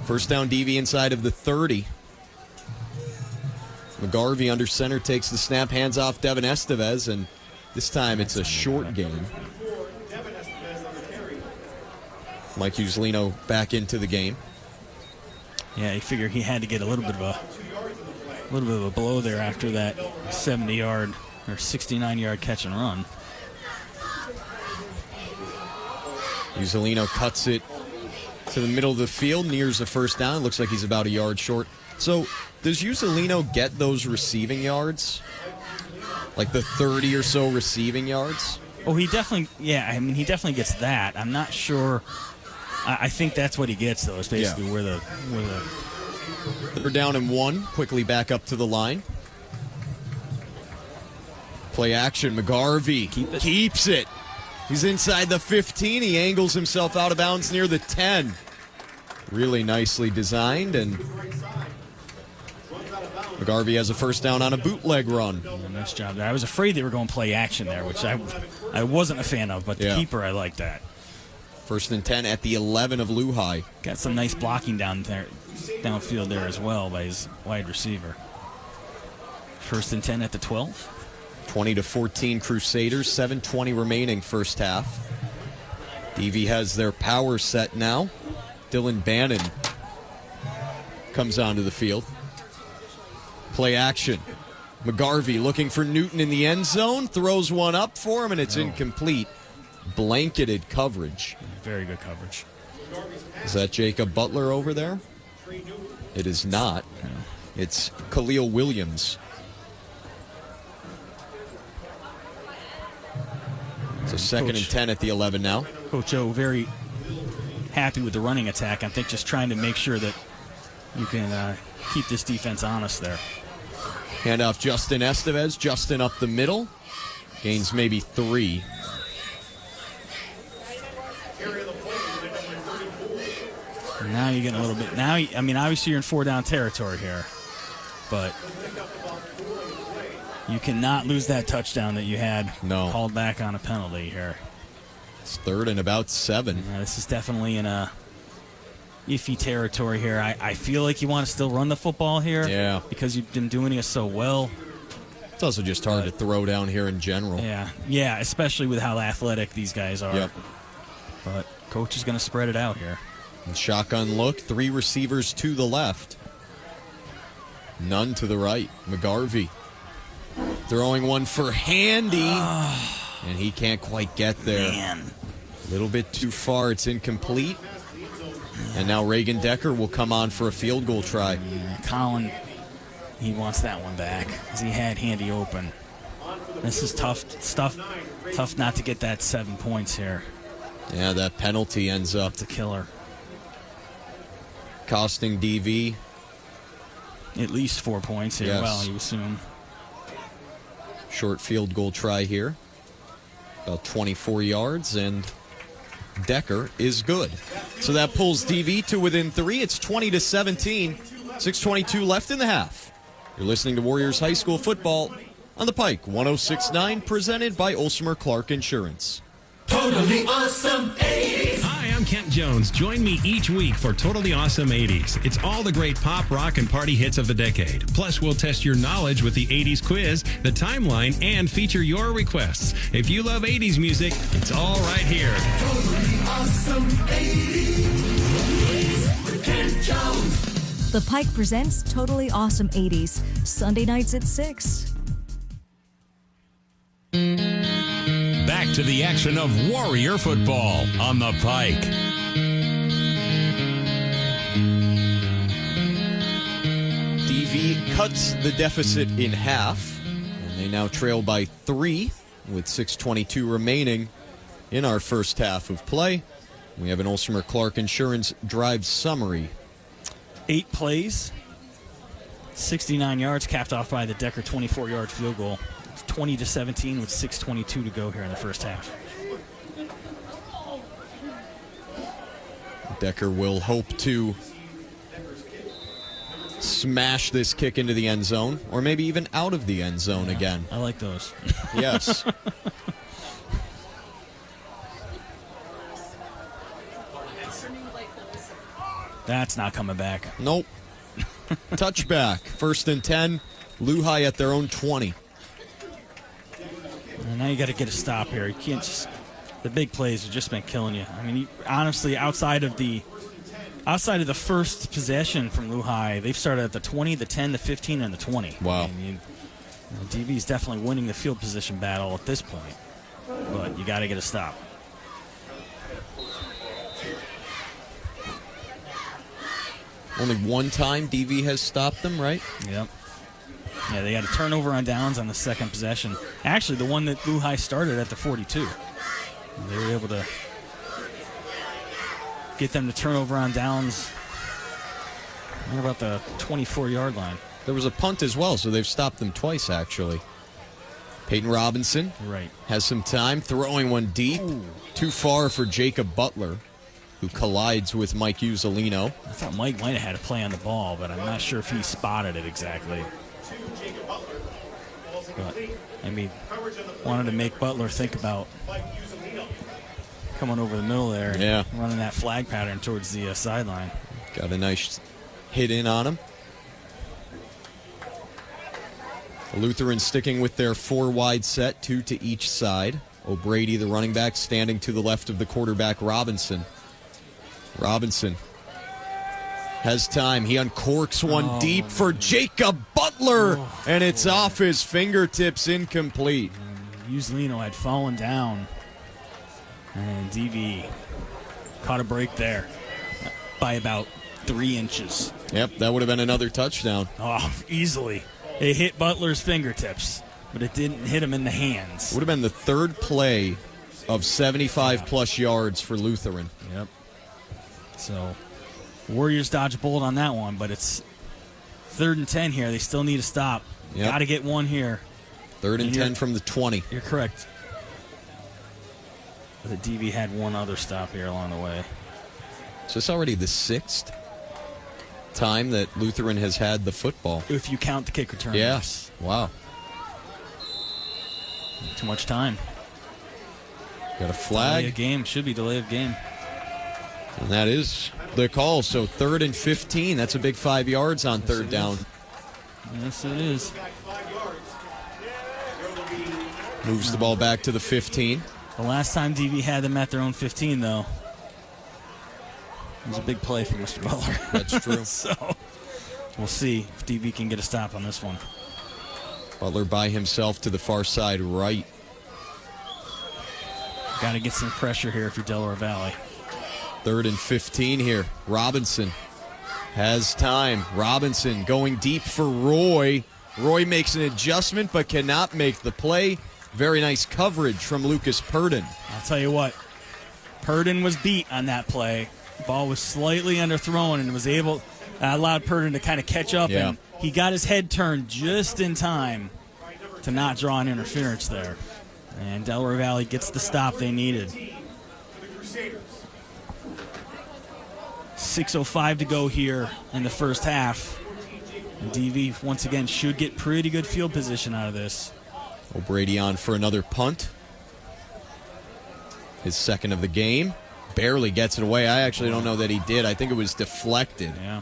First down, DV inside of the 30. McGarvey under center takes the snap, hands off Devin Estevez, and this time it's a short game. Mike Uzzolino back into the game. Yeah, he figured he had to get a little bit of a blow there after that 70-yard or 69-yard catch and run. Uzzolino cuts it to the middle of the field, nears the first down. Looks like he's about a yard short. So does Uzzolino get those receiving yards? Like the 30 or so receiving yards? Oh, he definitely gets that. I'm not sure. I think that's what he gets, though, is basically where the They're down and 1. Quickly back up to the line. Play action. McGarvey keeps it. He's inside the 15. He angles himself out of bounds near the 10. Really nicely designed, and McGarvey has a first down on a bootleg run. Nice job there. I was afraid they were going to play action there, which I wasn't a fan of, but the keeper, I like that. First and 10 at the 11 of Lehigh. Got some nice blocking downfield there as well by his wide receiver. First and 10 at the 12. 20-14 Crusaders, 7:20 remaining first half. DV has their power set now. Dylan Bannon comes onto the field. Play action. McGarvey looking for Newton in the end zone, throws one up for him, and it's incomplete. Blanketed coverage. Very good coverage. Is that Jacob Butler over there? It is not. No. It's Khalil Williams. So second and 10 at the 11 now. Coach O very happy with the running attack. I think just trying to make sure that you can keep this defense honest there. Handoff Justin Estevez. Justin up the middle. Gains maybe 3. Now you're getting a little bit. Now, I mean, obviously you're in 4-down territory here, but you cannot lose that touchdown that you had called back on a penalty here. It's 3rd and about 7. Yeah, this is definitely in a iffy territory here. I feel like you want to still run the football here, because you've been doing it so well. It's also just hard to throw down here in general. Yeah, especially with how athletic these guys are. Yep. But coach is going to spread it out here. And shotgun look, 3 receivers to the left. None to the right. McGarvey throwing one for Handy. And he can't quite get there. Man. A little bit too far. It's incomplete. And now Reagan Decker will come on for a field goal try. Yeah, Colin, he wants that one back because he had Handy open. This is tough stuff. Tough not to get that 7 points here. Yeah, that penalty ends up. It's a killer. Costing DV at least 4 points here. Yes. Well, you assume. Short field goal try here. About 24 yards, and Decker is good. So that pulls DV to within 3. It's 20-17. 6:22 left in the half. You're listening to Warriors High School football on the Pike 106.9, presented by Olsmer Clark Insurance. Totally Awesome 80s. Hi, I'm Kent Jones. Join me each week for Totally Awesome 80s. It's all the great pop, rock, and party hits of the decade. Plus, we'll test your knowledge with the 80s quiz, the timeline, and feature your requests. If you love 80s music, it's all right here. Totally Awesome 80s with Kent Jones. The Pike presents Totally Awesome 80s, Sunday nights at 6. Back to the action of Warrior football on the Pike. DV cuts the deficit in half, and they now trail by 3 with 6:22 remaining in our first half of play. We have an Olsmer Clark Insurance drive summary. 8 plays, 69 yards, capped off by the Decker 24-yard field goal. 20-17 with 6:22 to go here in the first half. Decker will hope to smash this kick into the end zone, or maybe even out of the end zone again. I like those. Yes. That's not coming back. Nope. Touchback. 1st and 10. Lehigh at their own 20. And now you got to get a stop here. You can't just. The big plays have just been killing you. I mean, honestly, outside of the first possession from Lehigh, they've started at the 20, the 10, the 15, and the 20. Wow. I mean, DV is definitely winning the field position battle at this point, but you got to get a stop. Only one time DV has stopped them, right? Yep. Yeah, they had a turnover on downs on the second possession. Actually, the one that Lehigh started at the 42. They were able to get them to turn over on downs right about the 24-yard line. There was a punt as well, so they've stopped them twice, actually. Peyton Robinson has some time, throwing one deep. Ooh. Too far for Jacob Butler, who collides with Mike Uzzolino. I thought Mike might have had a play on the ball, but I'm not sure if he spotted it exactly. But, I mean, wanted to make Butler think about coming over the middle there and running that flag pattern towards the sideline. Got a nice hit in on him. Lutheran sticking with their 4 wide set, 2 to each side. O'Brady, the running back, standing to the left of the quarterback, Robinson. Robinson has time. He uncorks one deep for Jacob Butler, and it's off his fingertips, incomplete. Usolino had fallen down, and DV caught a break there by about 3 inches. Yep, that would have been another touchdown. Oh, easily. It hit Butler's fingertips, but it didn't hit him in the hands. Would have been the third play of 75-plus yards for Lutheran. Yep. So, Warriors dodge a bullet on that one, but it's 3rd and 10 here. They still need a stop. Yep. Got to get one here. 3rd and 10 from the 20. You're correct. But the DV had one other stop here along the way. So it's already the 6th time that Lutheran has had the football. If you count the kick return. Yes. Wow. Too much time. Got a flag. Delay of game. Should be delay of game. And that is the call. So 3rd and 15. That's a big 5 yards on 3rd down. Yes, it is. Moves the ball back to the 15. The last time DV had them at their own 15, though, it was a big play for Mr. Butler. That's true. So we'll see if DV can get a stop on this one. Butler by himself to the far side right. Got to get some pressure here if you're Delaware Valley. 3rd and 15 here. Robinson has time. Robinson going deep for Roy. Roy makes an adjustment but cannot make the play. Very nice coverage from Lucas Purdon. I'll tell you what, Purdon was beat on that play. Ball was slightly underthrown and was allowed Purdon to kind of catch up, and he got his head turned just in time to not draw an interference there. And Delaware Valley gets the stop they needed. 6:05 to go here in the first half. And DV, once again, should get pretty good field position out of this. O'Brady on for another punt. His 2nd of the game. Barely gets it away. I actually don't know that he did. I think it was deflected. Yeah.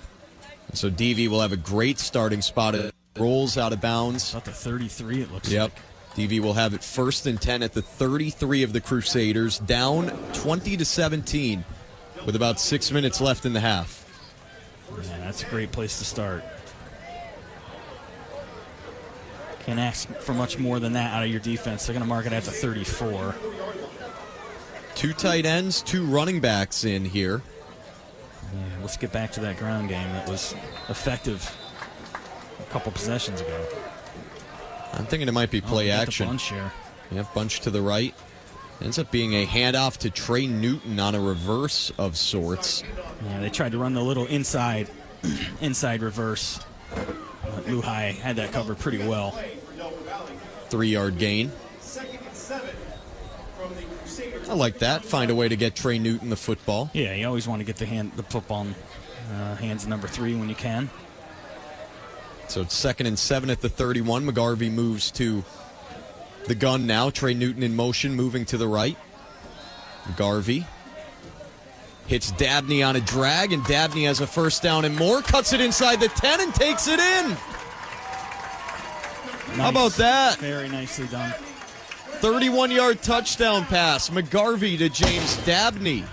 And so DV will have a great starting spot. It rolls out of bounds. About the 33, it looks like. Yep. DV will have it 1st and 10 at the 33 of the Crusaders, down 20-17 with about 6 minutes left in the half. Yeah, that's a great place to start. Can't ask for much more than that out of your defense. They're going to mark it at the 34. 2 tight ends, 2 running backs in here. Yeah, let's get back to that ground game that was effective a couple possessions ago. I'm thinking it might be play action. Bunch here. Yeah, bunch to the right. Ends up being a handoff to Trey Newton on a reverse of sorts. Yeah, they tried to run the little inside reverse. Luhai had that covered pretty well. 3-yard gain. I like that. Find a way to get Trey Newton the football. Yeah, you always want to get the football in hands of number 3 when you can. So it's 2nd and 7 at the 31. McGarvey moves to the gun now. Trey Newton in motion, moving to the right. McGarvey hits Dabney on a drag, and Dabney has a 1st down and more. Cuts it inside the 10 and takes it in. Nice. How about that? Very nicely done. 31-yard touchdown pass. McGarvey to James Dabney.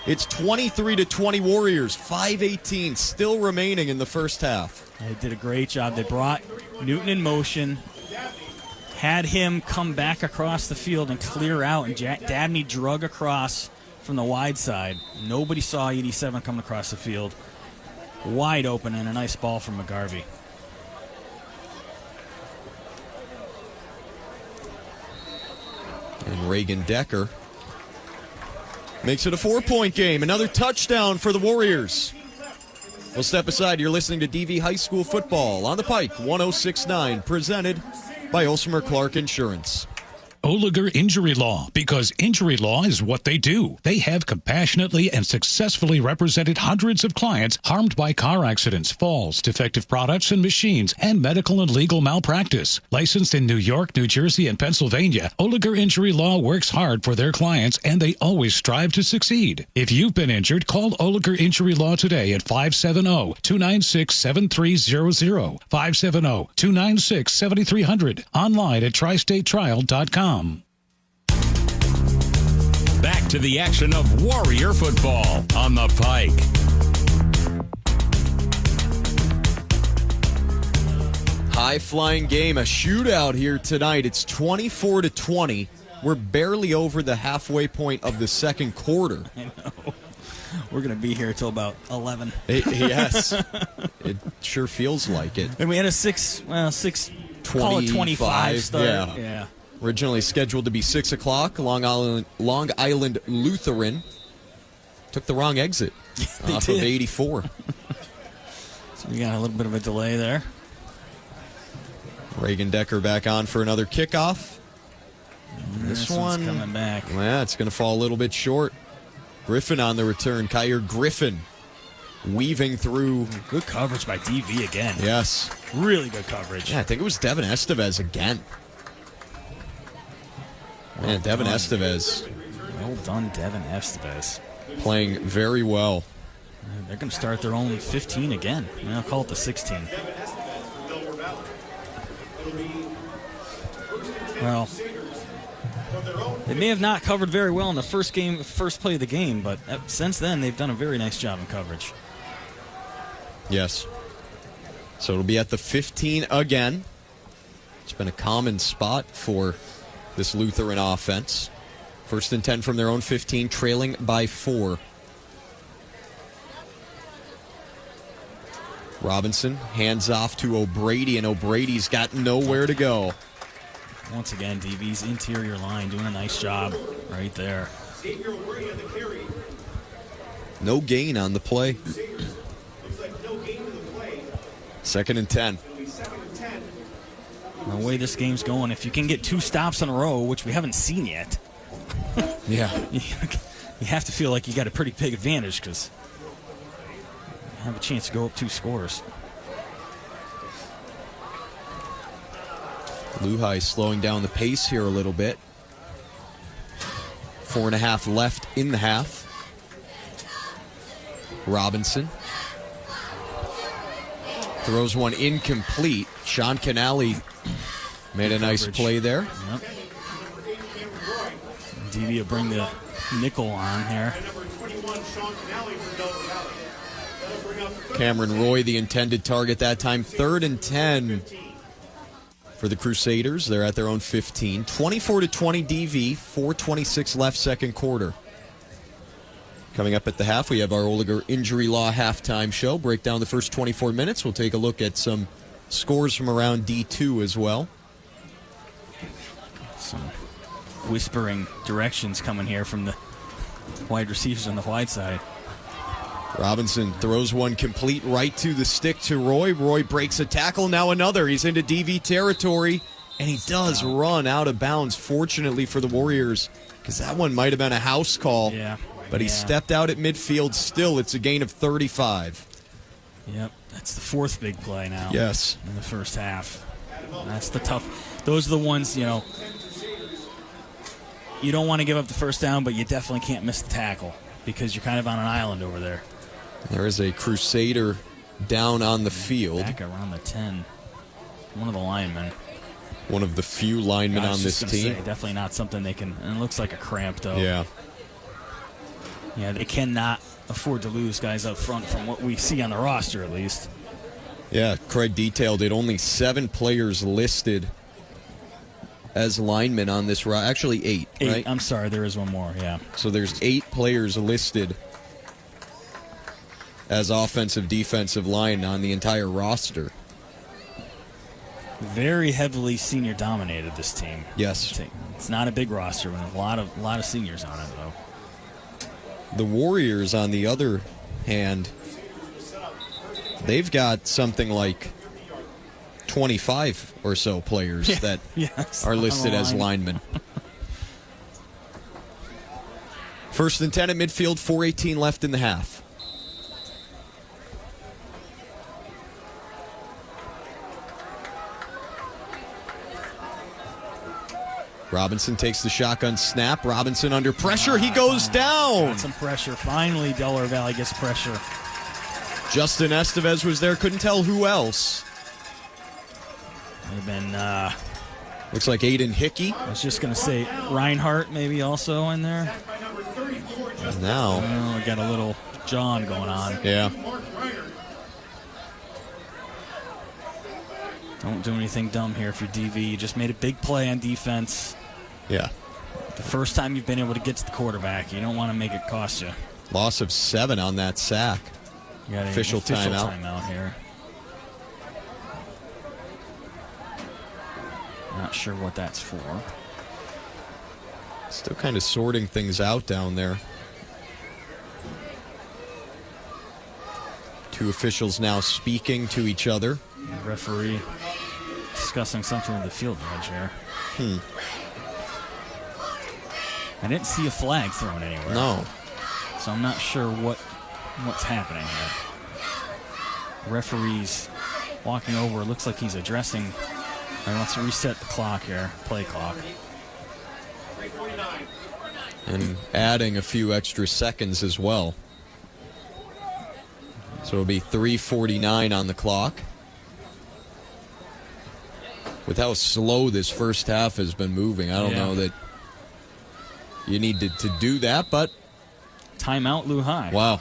It's 23-20 Warriors. 5:18 still remaining in the first half. They did a great job. They brought Newton in motion, had him come back across the field and clear out, and Dabney drug across from the wide side. Nobody saw 87 coming across the field. Wide open, and a nice ball from McGarvey. And Reagan Decker makes it a 4-point game. Another touchdown for the Warriors. We'll step aside. You're listening to DV High School Football on the Pike 106.9, presented by Olsmer Clark Insurance. Oliger Injury Law, because injury law is what they do. They have compassionately and successfully represented hundreds of clients harmed by car accidents, falls, defective products and machines, and medical and legal malpractice. Licensed in New York, New Jersey, and Pennsylvania, Oliger Injury Law works hard for their clients, and they always strive to succeed. If you've been injured, call Oliger Injury Law today at 570-296-7300, 570-296-7300, online at tristatetrial.com. Back to the action of Warrior football on the Pike. High-flying game, a shootout here tonight. It's 24-20. We're barely over the halfway point of the second quarter. I know. We're going to be here till about 11. Yes. It sure feels like it. And we had a 6:25 start. Yeah. Originally scheduled to be 6 o'clock. Long Island Lutheran took the wrong exit off of 84. So we got a little bit of a delay there. Reagan Decker back on for another kickoff. This one's coming back. Yeah, it's going to fall a little bit short. Griffin on the return. Kyer Griffin weaving through. Good coverage by DV again. Yes. Really good coverage. Yeah, I think it was Devin Estevez again. Man, Devin Estevez. Well done, Devin Estevez. Playing very well. They're going to start their own 15 again. I'll call it the 16. Well, they may have not covered very well in the first play of the game, but since then they've done a very nice job in coverage. Yes. So it'll be at the 15 again. It's been a common spot for this Lutheran offense. 1st and 10 from their own 15, trailing by 4. Robinson hands off to O'Brady, and O'Brady's got nowhere to go. Once again, DV's interior line doing a nice job right there. No gain on the play. 2nd and 10. The way this game's going, if you can get 2 stops in a row, which we haven't seen yet, yeah, you have to feel like you got a pretty big advantage because you have a chance to go up 2 scores. Lehigh slowing down the pace here a little bit. 4.5 left in the half. Robinson throws one incomplete. Sean Canale made a nice play there. Yep. DV will bring the nickel on here. Cameron Roy, the intended target that time. 3rd and 10 for the Crusaders. They're at their own 15. 24-20 DV, 4:26 left second quarter. Coming up at the half, we have our Oliger Injury Law halftime show. Break down the first 24 minutes. We'll take a look at some scores from around D2 as well. Some whispering directions coming here from the wide receivers on the wide side. Robinson throws one complete right to the stick to Roy. Roy breaks a tackle. Now another. He's into DV territory, and he does run out of bounds, fortunately for the Warriors, because that one might have been a house call. Yeah. But he stepped out at midfield. Still, it's a gain of 35. Yep, that's the 4th big play now. Yes. In the first half. That's the tough. Those are the ones, you don't want to give up the first down, but you definitely can't miss the tackle because you're kind of on an island over there. There is a Crusader down on the field. Back around the 10. One of the linemen. One of the few linemen on this team. Definitely not something they can. And it looks like a cramp, though. Yeah. Yeah, they cannot afford to lose guys up front from what we see on the roster, at least. Yeah, Craig detailed it. Only 7 players listed as linemen on this roster. Actually, 8, right? I'm sorry, there is one more, yeah. So there's 8 players listed as offensive, defensive line on the entire roster. Very heavily senior dominated, this team. Yes. It's not a big roster, but a lot of seniors on it, though. The Warriors, on the other hand, they've got something like 25 or so players that are listed as linemen. 1st and 10 at midfield, 4:18 left in the half. Robinson takes the shotgun snap. Robinson under pressure. He goes down. Got some pressure. Finally, Delaware Valley gets pressure. Justin Estevez was there. Couldn't tell who else. Would have been... looks like Aiden Hickey. I was just going to say Reinhardt maybe also in there. And now... we got a little John going on. Yeah. Don't do anything dumb here if you're DV. You just made a big play on defense. Yeah. The first time you've been able to get to the quarterback. You don't want to make it cost you. Loss of 7 on that sack. You got Official timeout here. Not sure what that's for. Still kind of sorting things out down there. 2 officials now speaking to each other. The referee discussing something with the field judge here. I didn't see a flag thrown anywhere. No. So I'm not sure what's happening here. Referee's walking over. It looks like he's addressing. He wants to reset the clock here, play clock. And adding a few extra seconds as well. So it'll be 3:49 on the clock. With how slow this first half has been moving, I don't know that you need to do that, but... Timeout, Lehigh. Wow.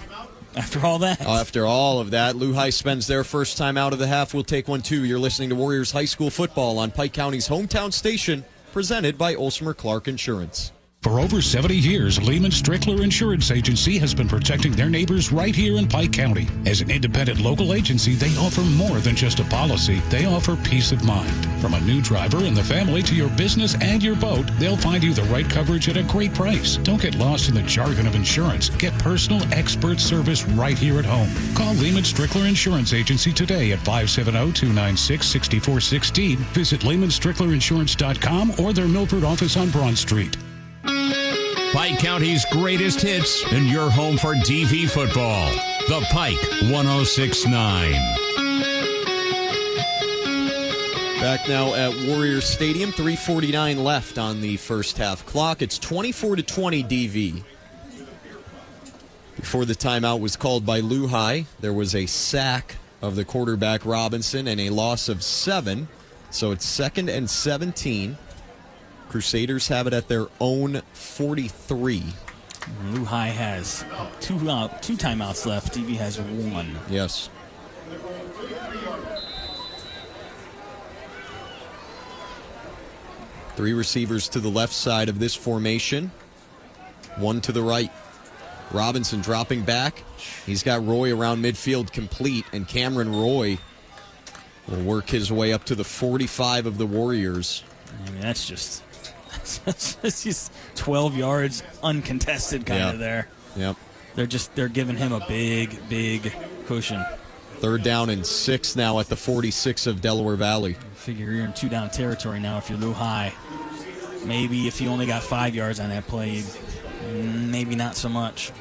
After all that. After all of that, Lehigh spends their first time out of the half. We'll take one, too. You're listening to Warriors High School football on Pike County's hometown station, presented by Olsmer Clark Insurance. For over 70 years, Lehman Strickler Insurance Agency has been protecting their neighbors right here in Pike County. As an independent local agency, they offer more than just a policy. They offer peace of mind. From a new driver in the family to your business and your boat, they'll find you the right coverage at a great price. Don't get lost in the jargon of insurance. Get personal expert service right here at home. Call Lehman Strickler Insurance Agency today at 570-296-6416. Visit LehmanStricklerInsurance.com or their Milford office on Broad Street. Pike County's greatest hits and your home for DV football. The Pike 106.9. Back now at Warriors Stadium, 3:49 left on the first half clock. It's 24-20 DV. Before the timeout was called by Lehigh, there was a sack of the quarterback Robinson and a loss of 7. So it's 2nd and 17. Crusaders have it at their own 43. Lehigh has two timeouts left. DV has 1. Yes. Three receivers to the left side of this formation. 1 to the right. Robinson dropping back. He's got Roy around midfield complete, and Cameron Roy will work his way up to the 45 of the Warriors. I mean, that's just 12 yards uncontested kind of there. Yep. They're giving him a big cushion. 3rd down and 6 now at the 46 of Delaware Valley. Figure you're in 2-down territory now if you're Lehigh. Maybe if you only got 5 yards on that play, maybe not so much.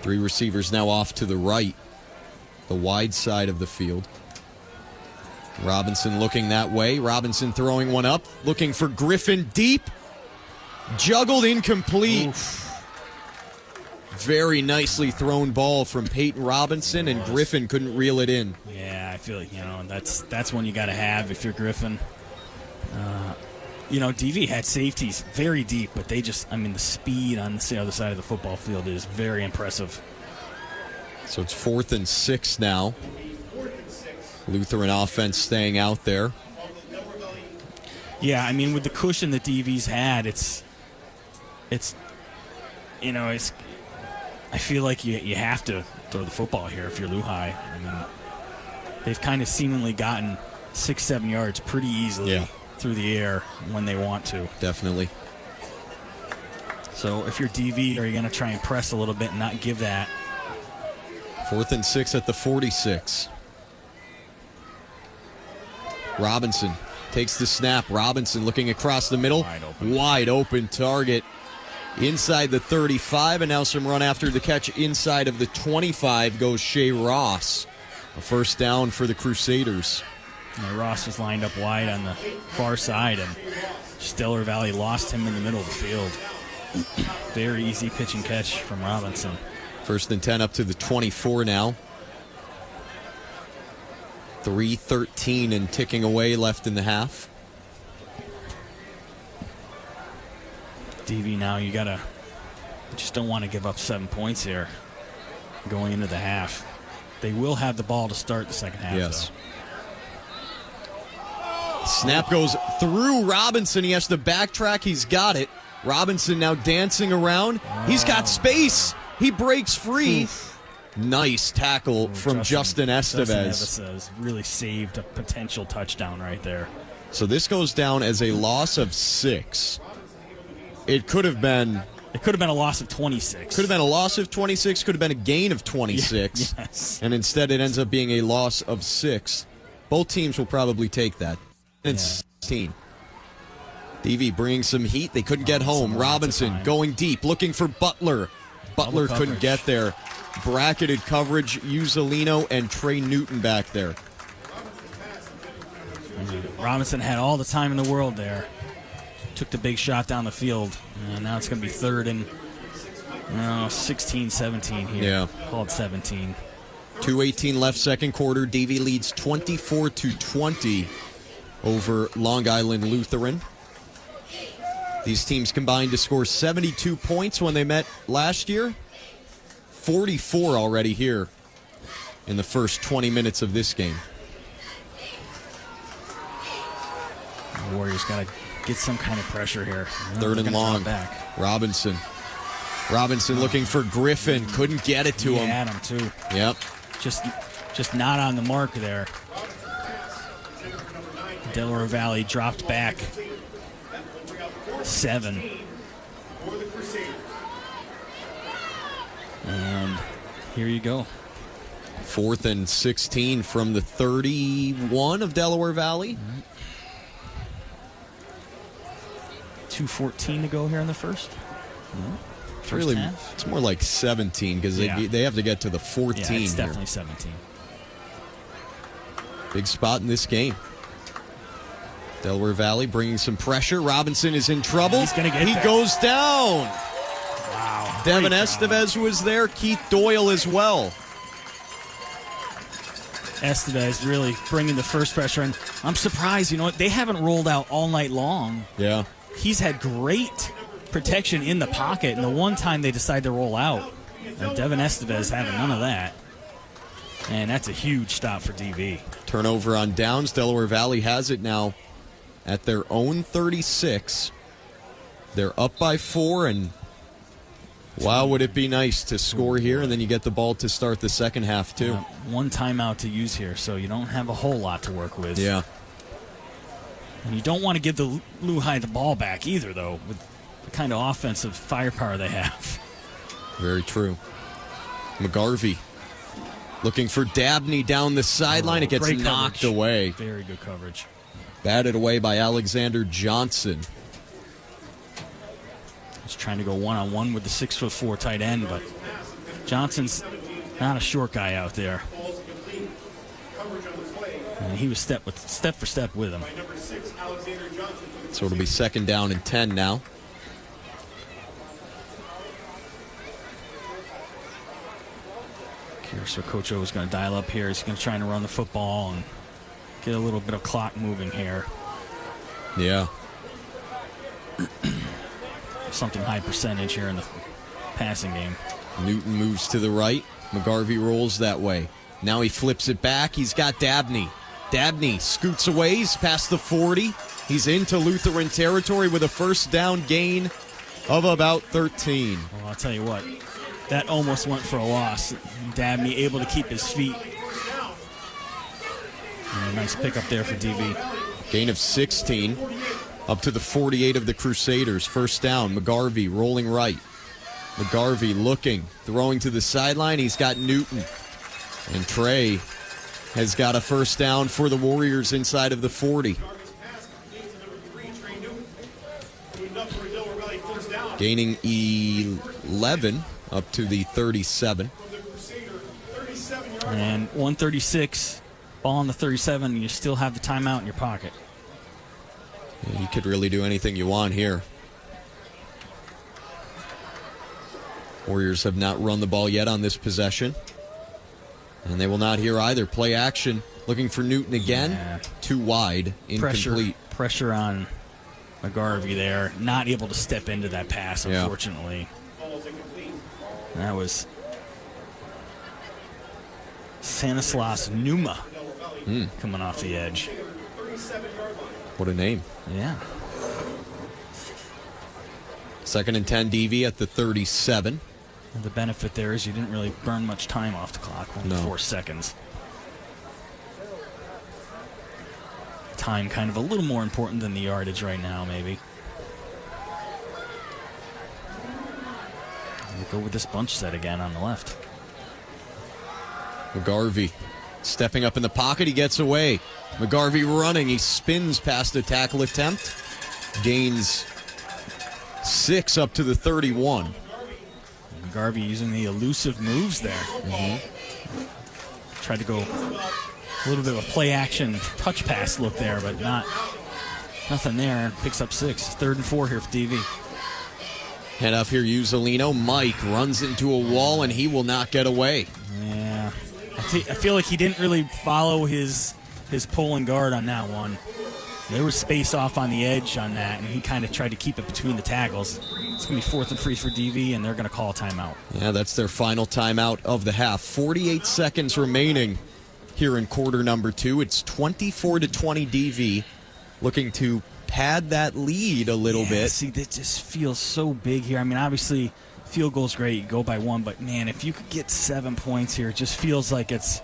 3 receivers now off to the right, the wide side of the field. Robinson looking that way. Robinson throwing one up, looking for Griffin deep. Juggled, incomplete. Oof. Very nicely thrown ball from Peyton Robinson, and Griffin couldn't reel it in. Yeah, I feel like, that's one you got to have if you're Griffin. DV had safeties very deep, but the speed on the other side of the football field is very impressive. So it's 4th and 6 now. Lutheran offense staying out there. Yeah, with the cushion that DV's had, I feel like you have to throw the football here if you're Lehigh. They've kind of seemingly gotten 6-7 yards pretty easily through the air when they want to. Definitely. So if you're DV, are you going to try and press a little bit and not give that? 4th and 6 at the 46. Robinson takes the snap. Robinson looking across the middle. Wide open target inside the 35, and now some run after the catch inside of the 25 goes Shea Ross. A first down for the Crusaders. Yeah, Ross was lined up wide on the far side, and Delaware Valley lost him in the middle of the field. Very easy pitch and catch from Robinson. 1st and 10 up to the 24 now. 3:13 and ticking away left in the half. DV now, you just don't want to give up 7 points here going into the half. They will have the ball to start the second half, Yes. though. Snap goes through Robinson. He has to backtrack. He's got it. Robinson now dancing around. He's got space. He breaks free. Nice tackle from Justin Estevez. Justin Estevez really saved a potential touchdown right there. So this goes down as a loss of 6. It could have been a loss of 26. Could have been a loss of 26. Could have been a gain of 26. Yes. And instead it ends up being a loss of 6. Both teams will probably take that. It's 16. DV bringing some heat. They couldn't get home. Robinson going deep, looking for Butler. Butler couldn't get there. Bracketed coverage, Uzzolino and Trey Newton back there. Robinson had all the time in the world there. Took the big shot down the field. And now it's going to be 3rd and 16-17 here. Yeah. Called 17. 2:18 left, second quarter. DV leads 24-20 over Long Island Lutheran. These teams combined to score 72 points when they met last year. 44 already here in the first 20 minutes of this game. The Warriors got to get some kind of pressure here. 3rd and long. Robinson looking for Griffin. Couldn't get it to him. Had him too. Yep. Just not on the mark there. Delaware Valley dropped back 7. And here you go. 4th and 16 from the 31 of Delaware Valley. 2:14 to go here in the first. Really, half. it's more like 17 because they have to get to the 14 Yeah, it's here. definitely 17. Big spot in this game. Delaware Valley bringing some pressure. Robinson is in trouble. He's gonna get he there. goes down. Wow. Devin Estevez was there. Keith Doyle as well. Estevez really bringing the first pressure. And I'm surprised, they haven't rolled out all night long. Yeah. He's had great protection in the pocket, and the one time they decide to roll out, Devin Estevez having none of that. And that's a huge stop for DV. Turnover on downs. Delaware Valley has it now at their own 36. They're up by 4, and wow, would it be nice to score here, and then you get the ball to start the second half, too. One timeout to use here, so you don't have a whole lot to work with. Yeah. And you don't want to give the Lehigh the ball back either, though, with the kind of offensive firepower they have. Very true. McGarvey looking for Dabney down the sideline. It gets knocked away. Very good coverage. Batted away by Alexander Johnson. He's trying to go one-on-one with the 6'4" tight end, but Johnson's not a short guy out there. And he was step for step with him. So it'll be 2nd down and 10 now. Curious what Coach O is going to dial up here. He's going to try and run the football and get a little bit of clock moving here. Yeah. Something high percentage here in the passing game. Newton moves to the right. McGarvey rolls that way. Now he flips it back. He's got Dabney. Dabney scoots away. He's past the 40. He's into Lutheran territory with a first down gain of about 13. Well, I'll tell you what. That almost went for a loss. Dabney able to keep his feet. And a nice pickup there for DV. Gain of 16. Up to the 48 of the Crusaders. First down. McGarvey rolling right. McGarvey looking. Throwing to the sideline. He's got Newton. And Trey has got a first down for the Warriors inside of the 40. Gaining 11 up to the 37. And 136, ball on the 37, and you still have the timeout in your pocket. Yeah, you could really do anything you want here. Warriors have not run the ball yet on this possession. And they will not here either. Play action. Looking for Newton again. Yeah. Too wide. Incomplete. Pressure on McGarvey there. Not able to step into that pass, unfortunately. That was Stanislas Numa coming off the edge. What a name. Yeah. 2nd and 10 DV at the 37. And the benefit there is you didn't really burn much time off the clock, only 4 seconds. Time kind of a little more important than the yardage right now, maybe. We'll go with this bunch set again on the left. McGarvey stepping up in the pocket. He gets away. McGarvey running. He spins past the tackle attempt. Gains 6 up to the 31. McGarvey using the elusive moves there. Tried to go a little bit of a play action touch pass look there, but nothing there. Picks up 6. 3rd and 4 here for DV. Head off here, Uzzolino. Mike runs into a wall, and he will not get away. Yeah. I feel like he didn't really follow his pull and guard on that one. There was space off on the edge on that, and he kind of tried to keep it between the tackles. It's going to be 4th and 3 for DV, and they're going to call a timeout. Yeah, that's their final timeout of the half. 48 seconds remaining here in quarter number 2. It's 24-20 DV, looking to pad that lead a little bit. See, that just feels so big here. I mean, obviously, field goal's great. You go by 1, but, man, if you could get 7 points here, it just feels like it's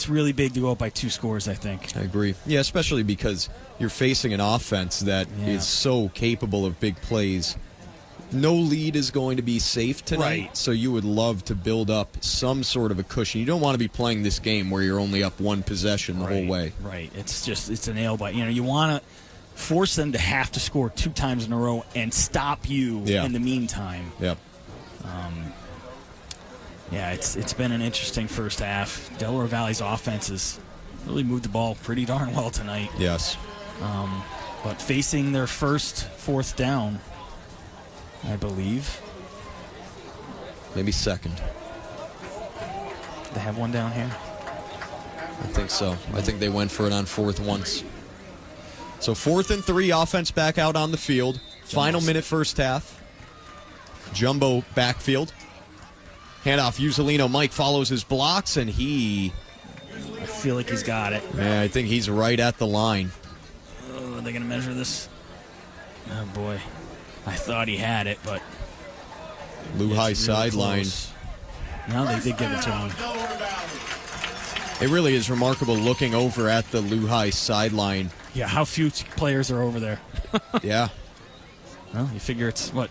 really big to go up by 2 scores, I think. I agree. Yeah, especially because you're facing an offense that is so capable of big plays. No lead is going to be safe tonight, right. So you would love to build up some sort of a cushion. You don't want to be playing this game where you're only up 1 possession the whole way. Right. It's a nail bite. You want to force them to have to score 2 times in a row and stop you in the meantime. Yep. Yeah, it's been an interesting first half. Delaware Valley's offense has really moved the ball pretty darn well tonight. Yes. But facing their first 4th down, I believe. Maybe 2nd. They have one down here? I think so. I think they went for it on 4th once. So 4th and 3, offense back out on the field. Final minute first half. Jumbo backfield. Handoff, Uzzolino. Mike follows his blocks, and I feel like he's got it. Yeah, I think he's right at the line. Oh, are they going to measure this? Oh, boy. I thought he had it, but... Lehigh really sideline. No, they did give it to him. It really is remarkable looking over at the Lehigh sideline. Yeah, how few players are over there? Yeah. Well, you figure it's, what?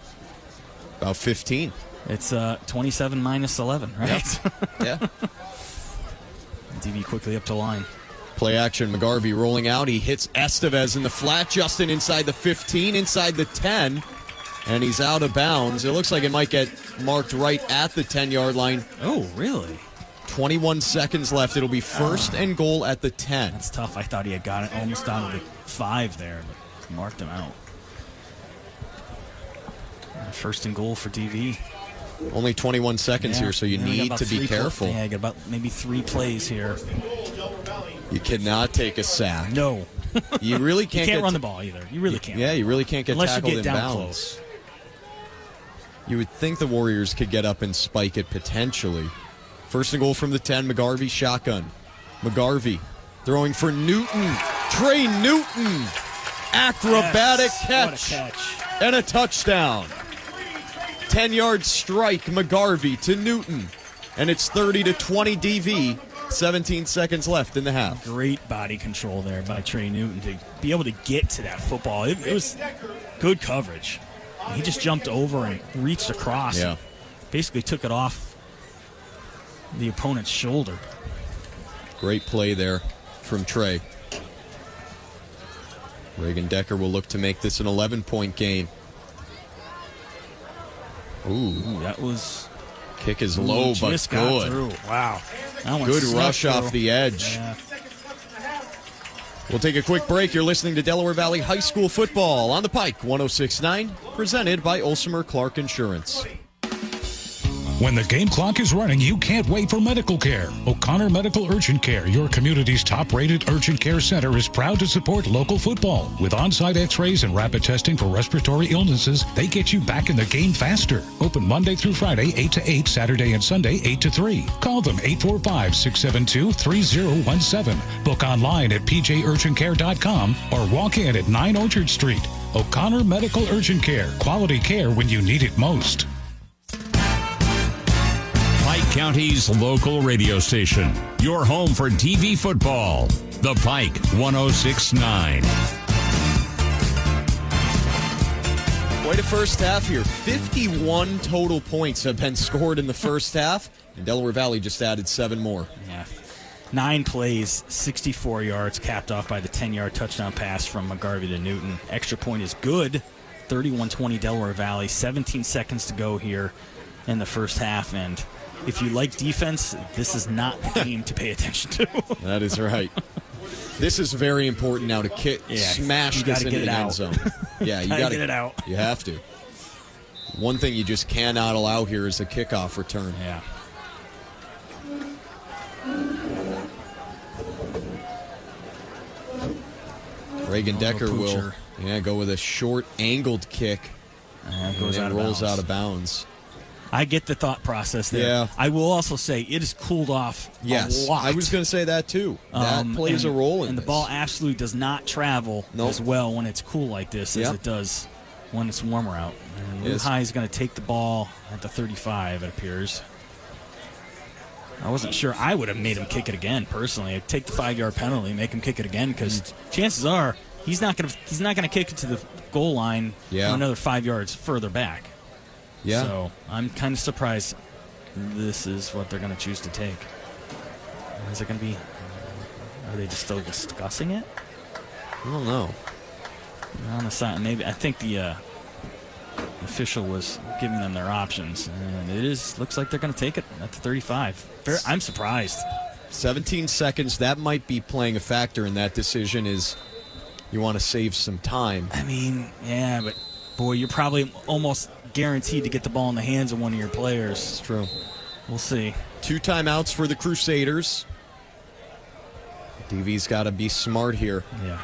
About 15. It's 27 minus 11, right? Yeah. DB quickly up to line. Play action, McGarvey rolling out. He hits Estevez in the flat. Justin inside the 15, inside the 10. And he's out of bounds. It looks like it might get marked right at the 10-yard line. Oh, really? 21 seconds left. It'll be 1st and goal at the 10. That's tough. I thought he had got it almost down to the 5 there, but marked him out. 1st and goal for DV. Only 21 seconds here, so you need to be careful. Yeah, you got about maybe 3 plays here. You cannot take a sack. No. You really can't. You can't run the ball either. You really can't. Yeah, you really can't get unless tackled you get in down bounds. Close. You would think the Warriors could get up and spike it potentially. 1st and goal from the 10, McGarvey shotgun. McGarvey throwing for Newton. Trey Newton. Acrobatic catch. What a catch. And a touchdown. 10-yard strike, McGarvey to Newton. And it's 30-20 DV. 17 seconds left in the half. Great body control there by Trey Newton to be able to get to that football. It was good coverage. He just jumped over and reached across. Yeah. Basically took it off the opponent's shoulder. Great play there from Trey. Reagan Decker will look to make this an 11-point game. Ooh, that was... Kick is low, but just good. Got through. Wow. Good rush off the edge. Yeah. We'll take a quick break. You're listening to Delaware Valley High School football on the Pike 106.9, presented by Olsemer Clark Insurance. When the game clock is running, you can't wait for medical care. O'Connor Medical Urgent Care, your community's top-rated urgent care center, is proud to support local football. With on-site x-rays and rapid testing for respiratory illnesses, they get you back in the game faster. Open Monday through Friday, 8 to 8, Saturday and Sunday, 8 to 3. Call them 845-672-3017. Book online at pjurgentcare.com or walk in at 9 Orchard Street. O'Connor Medical Urgent Care. Quality care when you need it most. Pike County's local radio station. Your home for TV football. The Pike 106.9. Quite a first half here. 51 total points have been scored in the first half, and Delaware Valley just added 7 more. Yeah. 9 plays, 64 yards, capped off by the 10-yard touchdown pass from McGarvey to Newton. Extra point is good. 31-20 Delaware Valley. 17 seconds to go here in the first half, and if you like defense, this is not the game to pay attention to. That is right. This is very important now to smash this into the end zone. Yeah, you got to get it out. You have to. One thing you just cannot allow here is a kickoff return. Yeah. Reagan Decker will go with a short angled kick and then rolls out of bounds. I get the thought process there. Yeah. I will also say it has cooled off a lot. I was going to say that too. That plays a role in and this. the ball absolutely does not travel as well when it's cool like this as it does when it's warmer out. And Lou High is going to take the ball at the 35, it appears. I wasn't sure. I would have made him kick it again, personally. I'd take the 5-yard penalty, make him kick it again, because chances are he's not going to kick it to the goal line another 5 yards further back. Yeah. So I'm kind of surprised this is what they're going to choose to take. Is it going to be? Are they just still discussing it? I don't know. On the side, maybe I think the official was giving them their options, and looks like they're going to take it at the 35. I'm surprised. 17 seconds. That might be playing a factor in that decision. Is you want to save some time? I mean, yeah, but boy, you're probably almost guaranteed to get the ball in the hands of one of your players. It's true. We'll see. 2 timeouts for the Crusaders. DV's got to be smart here. Yeah.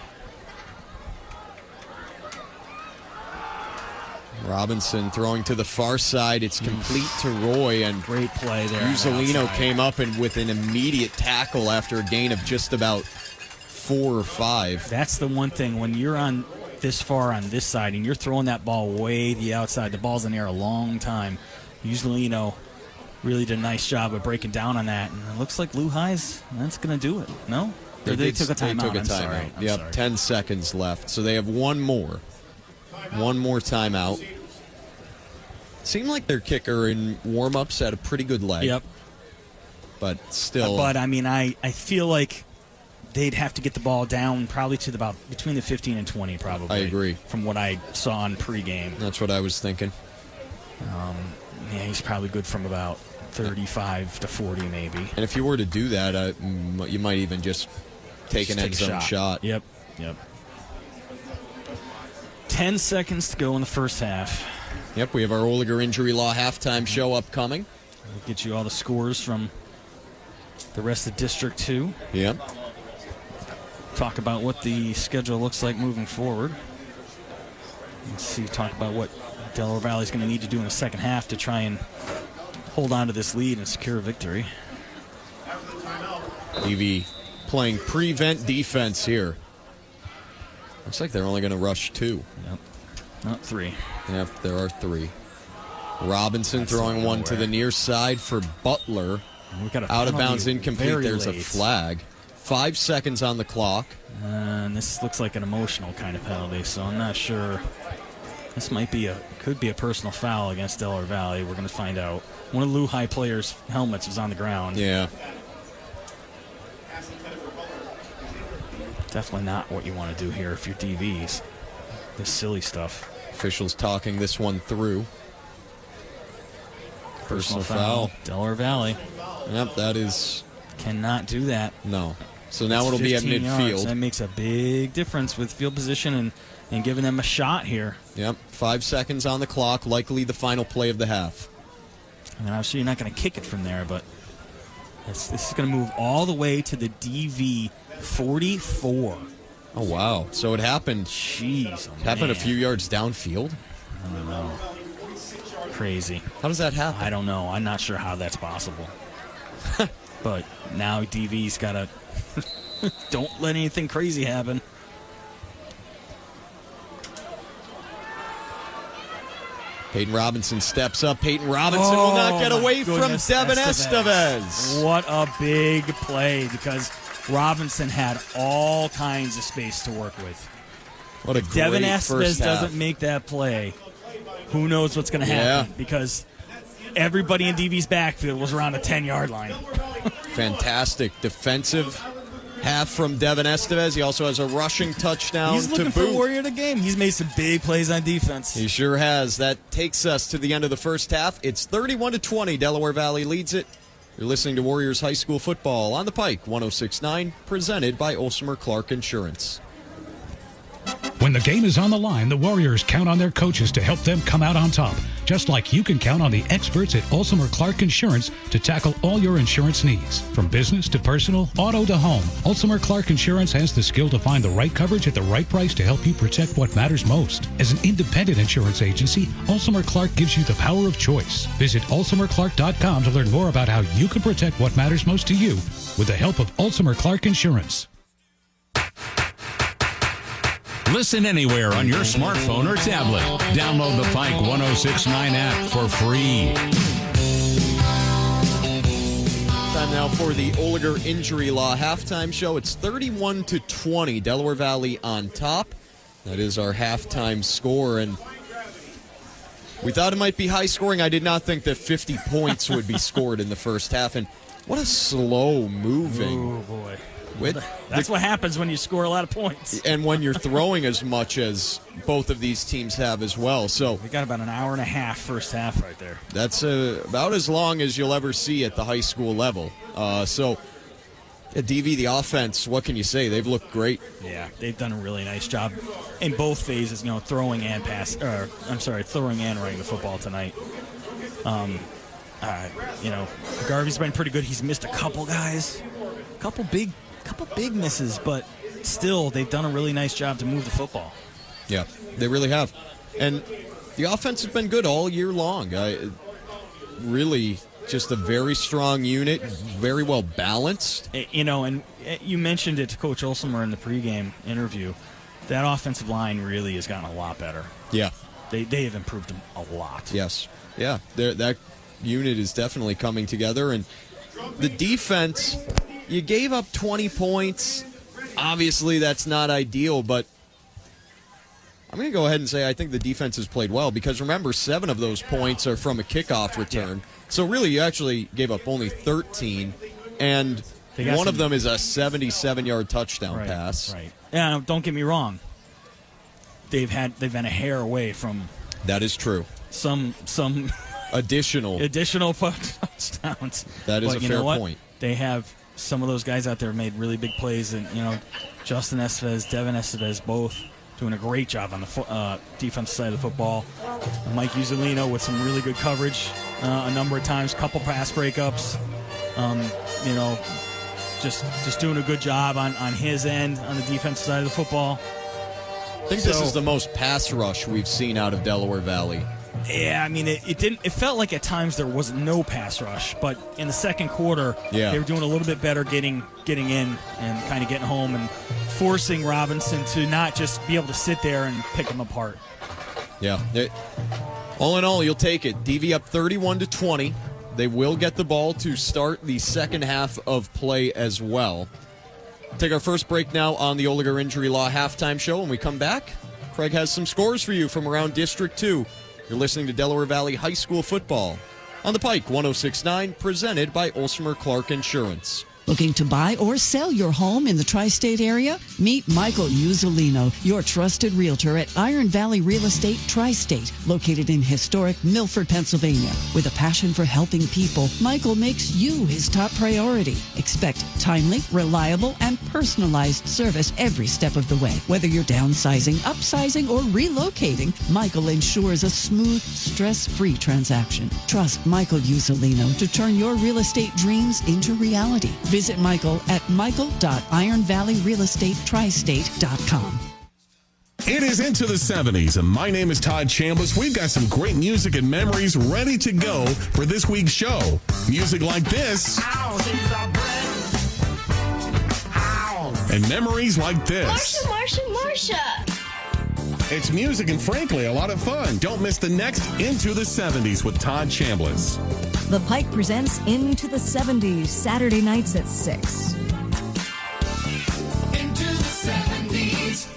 Robinson throwing to the far side. It's complete to Roy, and great play there. Uzzolino came up and with an immediate tackle after a gain of just about 4 or 5. That's the one thing when you're on this far on this side and you're throwing that ball way the outside. The ball's in the air a long time. Uzzolino really did a nice job of breaking down on that, and it looks like Lou High's that's going to do it. No, they took a timeout. I'm sorry. Yep, 10 seconds left, so they have one more timeout. Seemed like their kicker in warm-ups had a pretty good leg. Yep. But still. But, I mean, I feel like they'd have to get the ball down probably to about between the 15 and 20 probably. I agree. From what I saw on pregame. That's what I was thinking. Yeah, he's probably good from about 35 to 40 maybe. And if you were to do that, you might even just take an end zone shot. Yep. 10 seconds to go in the first half. Yep, we have our Oliger Injury Law halftime show upcoming. We'll get you all the scores from the rest of District 2. Yep. Talk about what the schedule looks like moving forward. Talk about what Delaware Valley's going to need to do in the second half to try and hold on to this lead and secure a victory. DV playing prevent defense here. Looks like they're only going to rush 2. Yep. Not 3. Yep, there are 3. Robinson throwing one to the near side for Butler. Out of bounds, incomplete. There's a flag. 5 seconds on the clock. And this looks like an emotional kind of penalty, so I'm not sure. This could be a personal foul against Delaware Valley. We're going to find out. One of the Lou High players' helmets is on the ground. Yeah. Definitely not what you want to do here if you're DVs. This silly stuff. Officials talking this one through. Personal foul. Delaware Valley. Yep, that is... Cannot do that. No. So now it'll be at midfield. Yards. That makes a big difference with field position and giving them a shot here. Yep, 5 seconds on the clock. Likely the final play of the half. I mean, obviously you're not going to kick it from there, but this is going to move all the way to the DV 44. Oh, wow. So it happened. Jeez. It happened a few yards downfield? I don't know. Crazy. How does that happen? I don't know. I'm not sure how that's possible. But now DV's got to don't let anything crazy happen. Peyton Robinson steps up. Peyton Robinson will not get away from Devin Estevez. What a big play, because Robinson had all kinds of space to work with. What a great Devin first Estevez half. doesn't make that play, who knows what's going to happen, because everybody in DV's backfield was around the 10-yard line. Fantastic defensive half from Devin Estevez. He also has a rushing touchdown He's looking to boot. for Warrior of the game. He's made some big plays on defense. He sure has. That takes us to the end of the first half. It's 31-20. Delaware Valley leads it. You're listening to Warriors High School Football on the Pike 106.9, presented by Olsmer Clark Insurance. When the game is on the line, the Warriors count on their coaches to help them come out on top. Just like you can count on the experts at Olsmer Clark Insurance to tackle all your insurance needs. From business to personal, auto to home, Olsmer Clark Insurance has the skill to find the right coverage at the right price to help you protect what matters most. As an independent insurance agency, Olsmer Clark gives you the power of choice. Visit olsmerclark.com to learn more about how you can protect what matters most to you with the help of Olsmer Clark Insurance. Listen anywhere on your smartphone or tablet. Download the Pike 106.9 app for free. Time now for the Oliger Injury Law halftime show. It's 31-20. Delaware Valley on top. That is our halftime score, and we thought it might be high scoring. I did not think that 50 points would be scored in the first half, and what a slow moving. Oh, boy. That's what happens when you score a lot of points. And when you're throwing as much as both of these teams have as well. So we got about an hour and a half first half right there. That's about as long as you'll ever see at the high school level. So at DV, the offense, what can you say? They've looked great. Yeah, they've done a really nice job in both phases, throwing and throwing and running the football tonight. Garvey's been pretty good. He's missed a couple guys, couple big misses, but still, they've done a really nice job to move the football. Yeah, they really have. And the offense has been good all year long. Really just a very strong unit, very well balanced. And you mentioned it to Coach Olsmer in the pregame interview. That offensive line really has gotten a lot better. Yeah. They have improved them a lot. Yes. Yeah, that unit is definitely coming together. And the defense, you gave up 20 points. Obviously, that's not ideal, but I'm going to go ahead and say I think the defense has played well, because remember, 7 of those points are from a kickoff return. So really, you actually gave up only 13, and one of them is a 77-yard touchdown pass. Right. Yeah, don't get me wrong. They've been a hair away from. That is true. Some additional touchdowns. That is a fair point. They have some of those guys out there made really big plays, and Justin Estevez, Devin Estevez, both doing a great job on the defensive side of the football. Mike Uzzolino with some really good coverage a number of times, couple pass breakups. Just doing a good job on his end on the defensive side of the football. I think this is the most pass rush we've seen out of Delaware Valley. Yeah, I mean, it felt like at times there was no pass rush, but in the second quarter, they were doing a little bit better getting in and kind of getting home and forcing Robinson to not just be able to sit there and pick them apart. Yeah. All in all, you'll take it. DV up 31-20. They will get the ball to start the second half of play as well. Take our first break now on the Oliger Injury Law halftime show. When we come back, Craig has some scores for you from around District 2. You're listening to Delaware Valley High School Football on the Pike 106.9, presented by Olsmer Clark Insurance. Looking to buy or sell your home in the tri-state area? Meet Michael Uzzolino, your trusted realtor at Iron Valley Real Estate Tri-State, located in historic Milford, Pennsylvania. With a passion for helping people, Michael makes you his top priority. Expect timely, reliable, and personalized service every step of the way. Whether you're downsizing, upsizing, or relocating, Michael ensures a smooth, stress-free transaction. Trust Michael Uzzolino to turn your real estate dreams into reality. Visit Michael at michael.ironvalleyrealestatetristate.com. It is into the 70s, and my name is Todd Chambliss. We've got some great music and memories ready to go for this week's show. Music like this. And memories like this. Marsha. It's music and, frankly, a lot of fun. Don't miss the next Into the 70s with Todd Chambliss. The Pike presents Into the 70s, Saturday nights at 6. Into the 70s.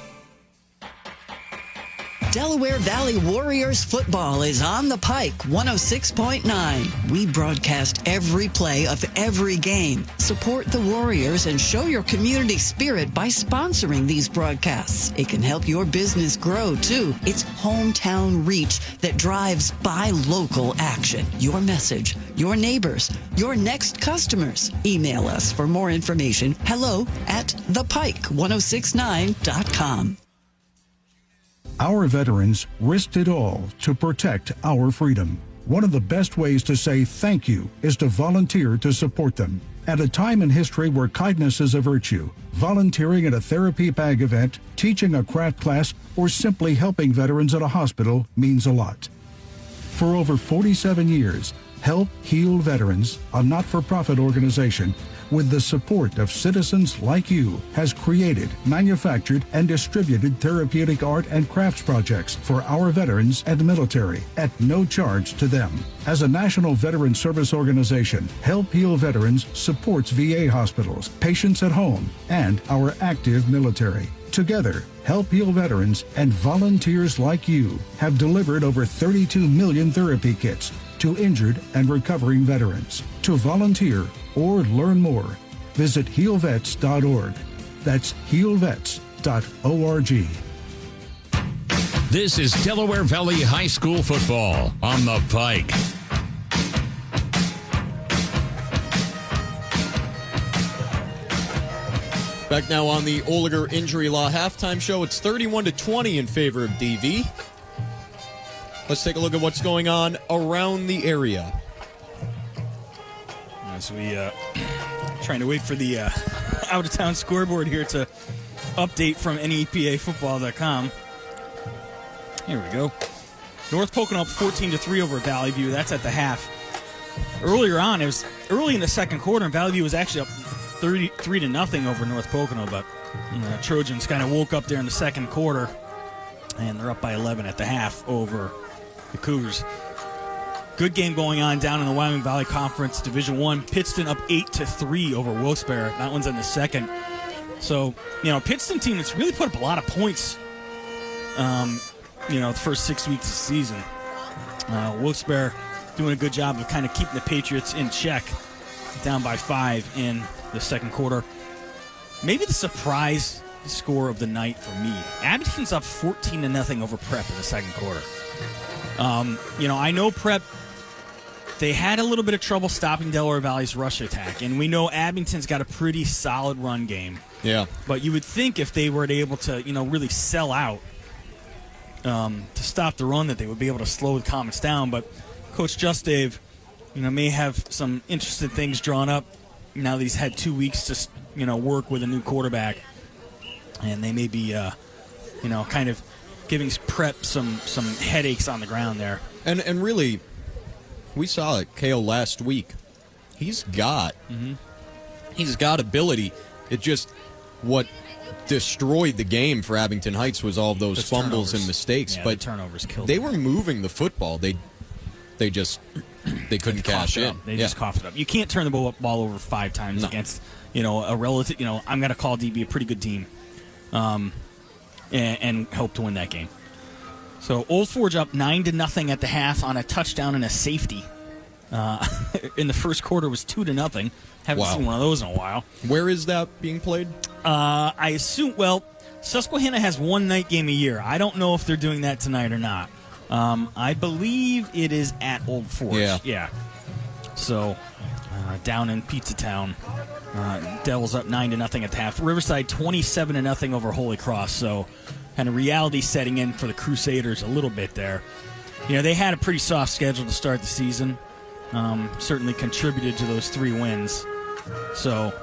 Delaware Valley Warriors football is on the Pike 106.9. We broadcast every play of every game. Support the Warriors and show your community spirit by sponsoring these broadcasts. It can help your business grow, too. It's hometown reach that drives buy local action. Your message, your neighbors, your next customers. Email us for more information. hello@thepike1069.com. Our veterans risked it all to protect our freedom. One of the best ways to say thank you is to volunteer to support them. At a time in history where kindness is a virtue, volunteering at a therapy bag event, teaching a craft class, or simply helping veterans at a hospital means a lot. For over 47 years, Help Heal Veterans, a not-for-profit organization, with the support of citizens like you, has created, manufactured, and distributed therapeutic art and crafts projects for our veterans and military at no charge to them. As a National Veteran Service Organization, Help Heal Veterans supports VA hospitals, patients at home, and our active military. Together, Help Heal Veterans and volunteers like you have delivered over 32 million therapy kits to injured and recovering veterans. To volunteer or learn more, visit healvets.org. That's healvets.org. This is Delaware Valley High School football on the Pike. Back now on the Oliger Injury Law halftime show. It's 31-20 in favor of DV. Let's take a look at what's going on around the area. As we trying to wait for the out-of-town scoreboard here to update from NEPAfootball.com. Here we go. North Pocono up 14-3 over Valley View. That's at the half. Earlier on, it was early in the second quarter, and Valley View was actually up 33-0 over North Pocono, but Trojans kind of woke up there in the second quarter, and they're up by 11 at the half over the Cougars. Good game going on down in the Wyoming Valley Conference Division I. Pittston up 8-3 over Wilkes-Barre. That one's in the second. So, Pittston team that's really put up a lot of points, the first 6 weeks of the season. Wilkes-Barre doing a good job of kind of keeping the Patriots in check, down by 5 in the second quarter. Maybe the surprise score of the night for me. Abington's up 14-0 over Prep in the second quarter. I know Prep, they had a little bit of trouble stopping Delaware Valley's rush attack, and we know Abington's got a pretty solid run game. Yeah. But you would think if they were able to, really sell out to stop the run, that they would be able to slow the Comets down. But Coach Justave, may have some interesting things drawn up now that he's had 2 weeks to, work with a new quarterback. And they may be, kind of giving Prep some headaches on the ground there. And really, we saw it, Kale, last week. He's got ability. It just, what destroyed the game for Abington Heights was all those fumbles and mistakes. Yeah, but the turnovers killed they them. were moving the football. They couldn't cash in. They just coughed it up. You can't turn the ball over 5 times against, a relative, I'm going to call DB a pretty good team. And hope to win that game. So Old Forge up 9-0 at the half on a touchdown and a safety in the first quarter was 2-0. Haven't seen one of those in a while. Where is that being played? I assume, Susquehanna has one night game a year. I don't know if they're doing that tonight or not. I believe it is at Old Forge. Yeah. So, down in Pizza Town. Devils up 9-0 at the half. Riverside 27-0 over Holy Cross. So, kind of reality setting in for the Crusaders a little bit there. They had a pretty soft schedule to start the season. Certainly contributed to those 3 wins. So,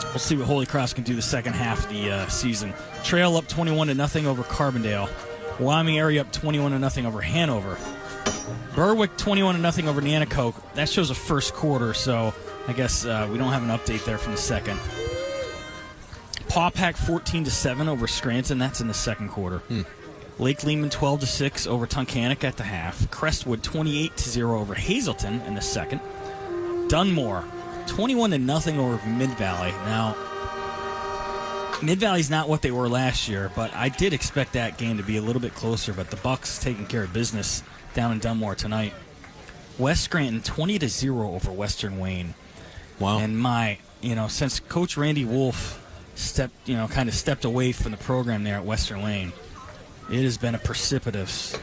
we'll see what Holy Cross can do the second half of the season. Trail up 21-0 over Carbondale. Wyoming area up 21-0 over Hanover. Berwick 21-0 over Nanticoke. That shows a first quarter, so I guess we don't have an update there from the second. Pawpack 14-7 over Scranton. That's in the second quarter. Lake Lehman 12-6 over Tunkhannock at the half. Crestwood 28-0 over Hazleton in the second. Dunmore 21-0 over Mid-Valley. Now, Mid-Valley's not what they were last year, but I did expect that game to be a little bit closer, but the Bucks taking care of business down in Dunmore tonight. West Scranton 20-0 over Western Wayne. Wow. And since Coach Randy Wolf stepped away from the program there at Western Wayne, it has been a precipitous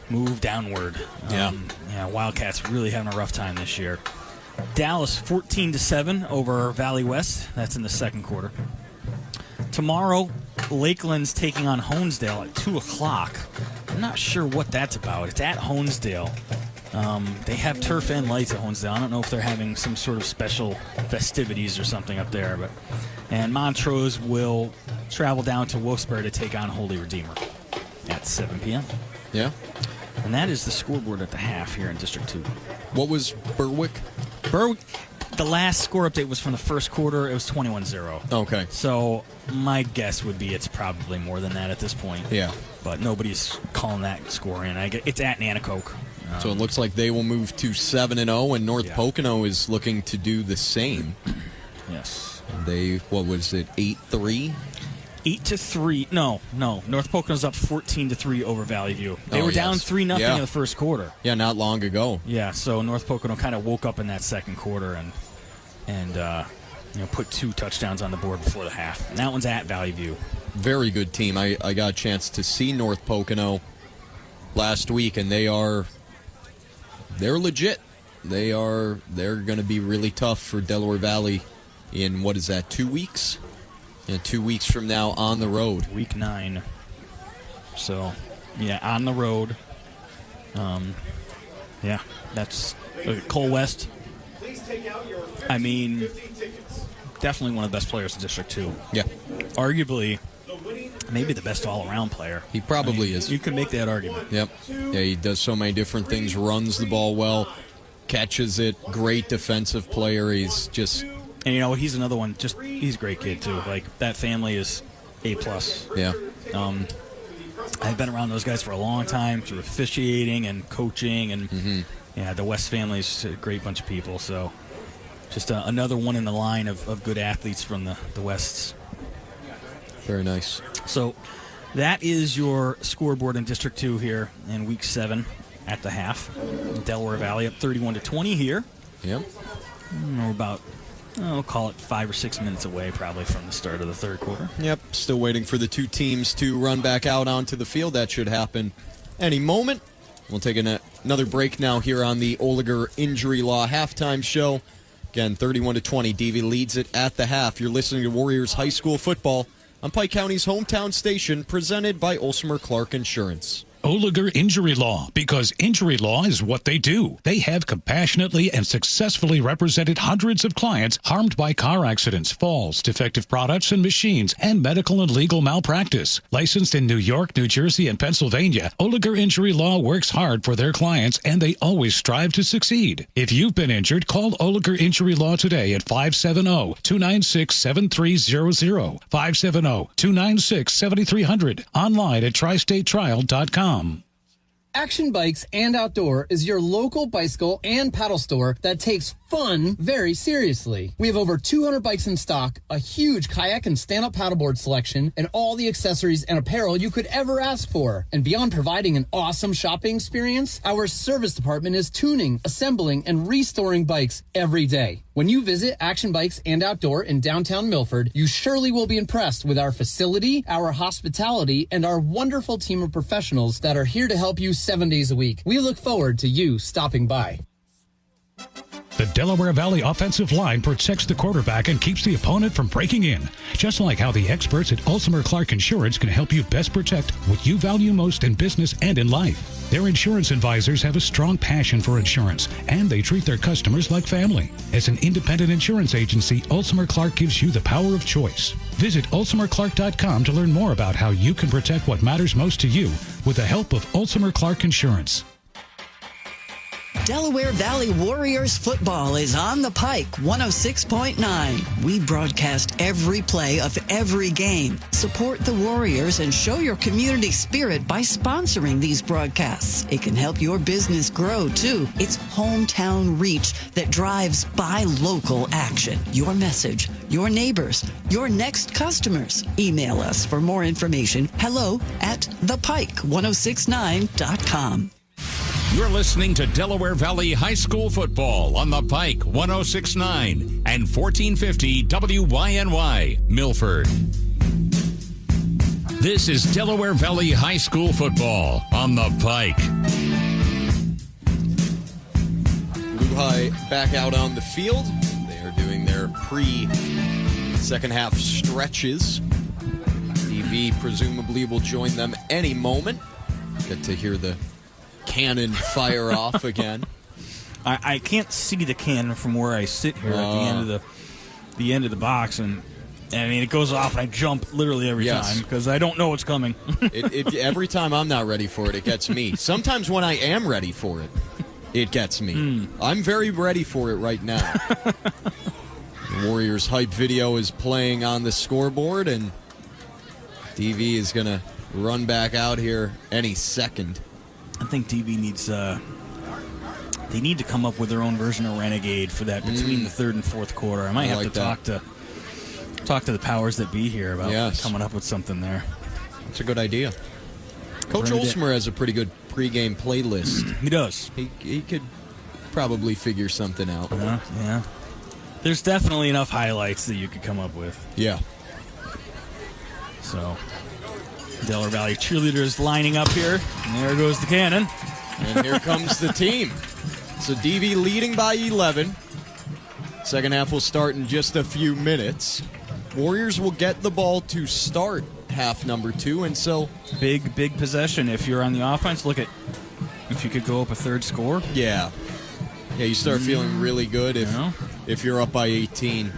move downward. Wildcats really having a rough time this year. Dallas 14-7 over Valley West. That's in the second quarter. Tomorrow, Lakeland's taking on Honesdale at 2 o'clock. I'm not sure what that's about. It's at Honesdale. They have turf and lights at Honesdale. I don't know if they're having some sort of special festivities or something up there. And Montrose will travel down to Wilkes-Barre to take on Holy Redeemer at 7 p.m. Yeah. And that is the scoreboard at the half here in District 2. What was Berwick? The last score update was from the first quarter. It was 21-0. Okay. So my guess would be it's probably more than that at this point. Yeah. But nobody's calling that score in. It's at Nanticoke. So it looks like they will move to 7-0, and North Pocono is looking to do the same. Yes. What was it, 8-3? 8-3. No. North Pocono's up 14-3 over Valley View. They were down 3-0 in the first quarter. Yeah, not long ago. Yeah, so North Pocono kind of woke up in that second quarter and put 2 touchdowns on the board before the half. And that one's at Valley View. Very good team. I got a chance to see North Pocono last week, and they're legit. They're going to be really tough for Delaware Valley in, 2 weeks? Yeah, 2 weeks from now on the road. Week 9. So, on the road. That's Cole West. I mean, definitely one of the best players in District 2. Yeah. Arguably, maybe the best all-around player. He probably is. You can make that argument. Yep. Yeah, he does so many different things, runs the ball well, catches it, great defensive player. He's just... And he's another one. He's a great kid too. Like, that family is A+. Yeah. I've been around those guys for a long time through officiating and coaching, and the West family is a great bunch of people. So, just another one in the line of good athletes from the Wests. Very nice. So, that is your scoreboard in District 2 here in Week 7 at the half. Delaware Valley up 31-20 here. Yep. We're about, we'll call it 5 or 6 minutes away probably from the start of the third quarter. Yep, still waiting for the 2 teams to run back out onto the field. That should happen any moment. We'll take another break now here on the Oliger Injury Law Halftime Show. Again, 31-20. DV leads it at the half. You're listening to Warriors High School Football on Pike County's hometown station, presented by Olsemer Clark Insurance. Oliger Injury Law, because injury law is what they do. They have compassionately and successfully represented hundreds of clients harmed by car accidents, falls, defective products and machines, and medical and legal malpractice. Licensed in New York, New Jersey, and Pennsylvania, Oliger Injury Law works hard for their clients, and they always strive to succeed. If you've been injured, call Oliger Injury Law today at 570-296-7300, 570-296-7300, online at tristatetrial.com. Action Bikes and Outdoor is your local bicycle and paddle store that takes fun very seriously. We have over 200 bikes in stock, a huge kayak and stand-up paddleboard selection, and all the accessories and apparel you could ever ask for. And beyond providing an awesome shopping experience, our service department is tuning, assembling, and restoring bikes every day. When you visit Action Bikes and Outdoor in downtown Milford, you surely will be impressed with our facility, our hospitality, and our wonderful team of professionals that are here to help you 7 days a week. We look forward to you stopping by. The Delaware Valley offensive line protects the quarterback and keeps the opponent from breaking in. Just like how the experts at Ultimer Clark Insurance can help you best protect what you value most in business and in life. Their insurance advisors have a strong passion for insurance, and they treat their customers like family. As an independent insurance agency, Ultimer Clark gives you the power of choice. Visit ultimerclark.com to learn more about how you can protect what matters most to you with the help of Ultimer Clark Insurance. Delaware Valley Warriors football is on the Pike 106.9. We broadcast every play of every game. Support the Warriors and show your community spirit by sponsoring these broadcasts. It can help your business grow, too. It's hometown reach that drives buy local action. Your message, your neighbors, your next customers. Email us for more information. hello@thepike1069.com. You're listening to Delaware Valley High School football on the Pike 106.9 and 1450 WYNY, Milford. This is Delaware Valley High School football on the Pike. Blue High back out on the field. They are doing their pre-second half stretches. DV presumably will join them any moment. Get to hear the cannon fire off again. I can't see the cannon from where I sit here at the end of the box, and I mean it goes off and I jump literally every time because I don't know what's coming. Every time I'm not ready for it, it gets me. Sometimes when I am ready for it, it gets me. I'm very ready for it right now. The Warriors hype video is playing on the scoreboard, and DV is going to run back out here any second. I think DV needs they need to come up with their own version of Renegade for that between the third and fourth quarter. I might have to talk to the powers that be here about coming up with something there. That's a good idea. Coach Olsmer has a pretty good pregame playlist. He does. He could probably figure something out. Yeah. There's definitely enough highlights that you could come up with. Yeah. So Delaware Valley cheerleaders lining up here. And there goes the cannon. And here comes the team. So DV leading by 11. Second half will start in just a few minutes. Warriors will get the ball to start half number 2. And so big possession. If you're on the offense, look at if you could go up a third score. Yeah, you start feeling really good if you're up by 18.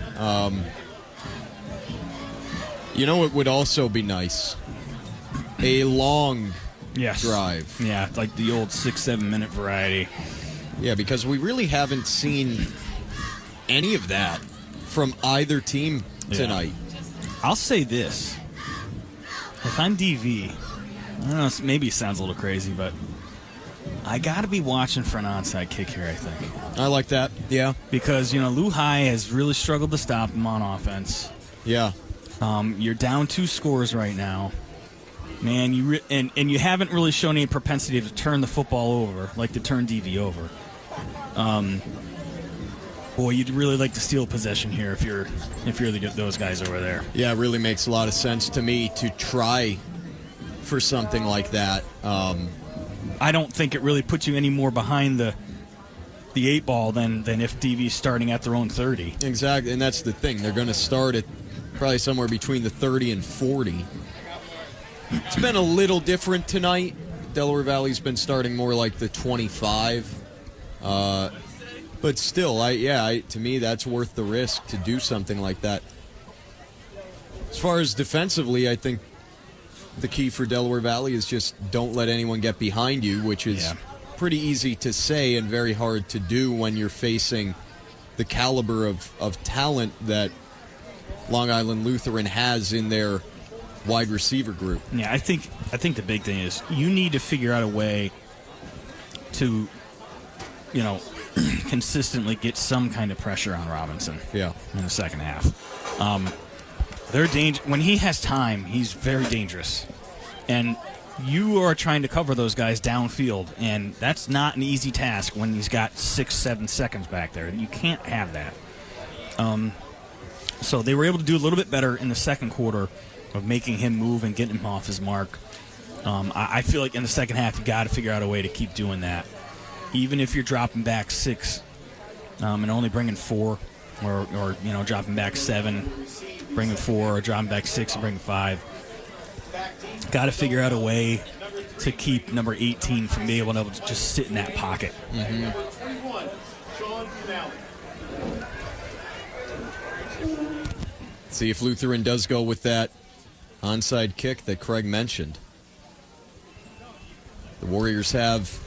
You know, it would also be nice. A long drive. Yeah, like the old 6-7 minute variety. Yeah, because we really haven't seen any of that from either team tonight. I'll say this. If I'm DV, I don't know, maybe it sounds a little crazy, but I got to be watching for an onside kick here, I think. I like that, yeah. Because, Lou High has really struggled to stop him on offense. Yeah. You're down 2 scores right now. Man, you haven't really shown any propensity to turn the football over, like to turn DV over. Boy, you'd really like to steal possession here if you're those guys over there. Yeah, it really makes a lot of sense to me to try for something like that. I don't think it really puts you any more behind the 8 ball than if DV's starting at their own 30. Exactly, and that's the thing. They're going to start at probably somewhere between the 30 and 40. It's been a little different tonight. Delaware Valley's been starting more like the 25. But still, to me, that's worth the risk to do something like that. As far as defensively, I think the key for Delaware Valley is just don't let anyone get behind you, which is pretty easy to say and very hard to do when you're facing the caliber of talent that Long Island Lutheran has in their wide receiver group. Yeah, I think the big thing is you need to figure out a way to, consistently get some kind of pressure on Robinson. Yeah. In the second half. When he has time, he's very dangerous. And you are trying to cover those guys downfield, and that's not an easy task when he's got 6-7 seconds back there. You can't have that. So they were able to do a little bit better in the second quarter of making him move and getting him off his mark. I feel like in the second half, you got to figure out a way to keep doing that. Even if you're dropping back 6 and only bringing 4, or dropping back 7, bringing 4, or dropping back 6 and bringing 5. Got to figure out a way to keep number 18 from being able to just sit in that pocket. Mm-hmm. See if Lutheran does go with that onside kick that Craig mentioned. The Warriors have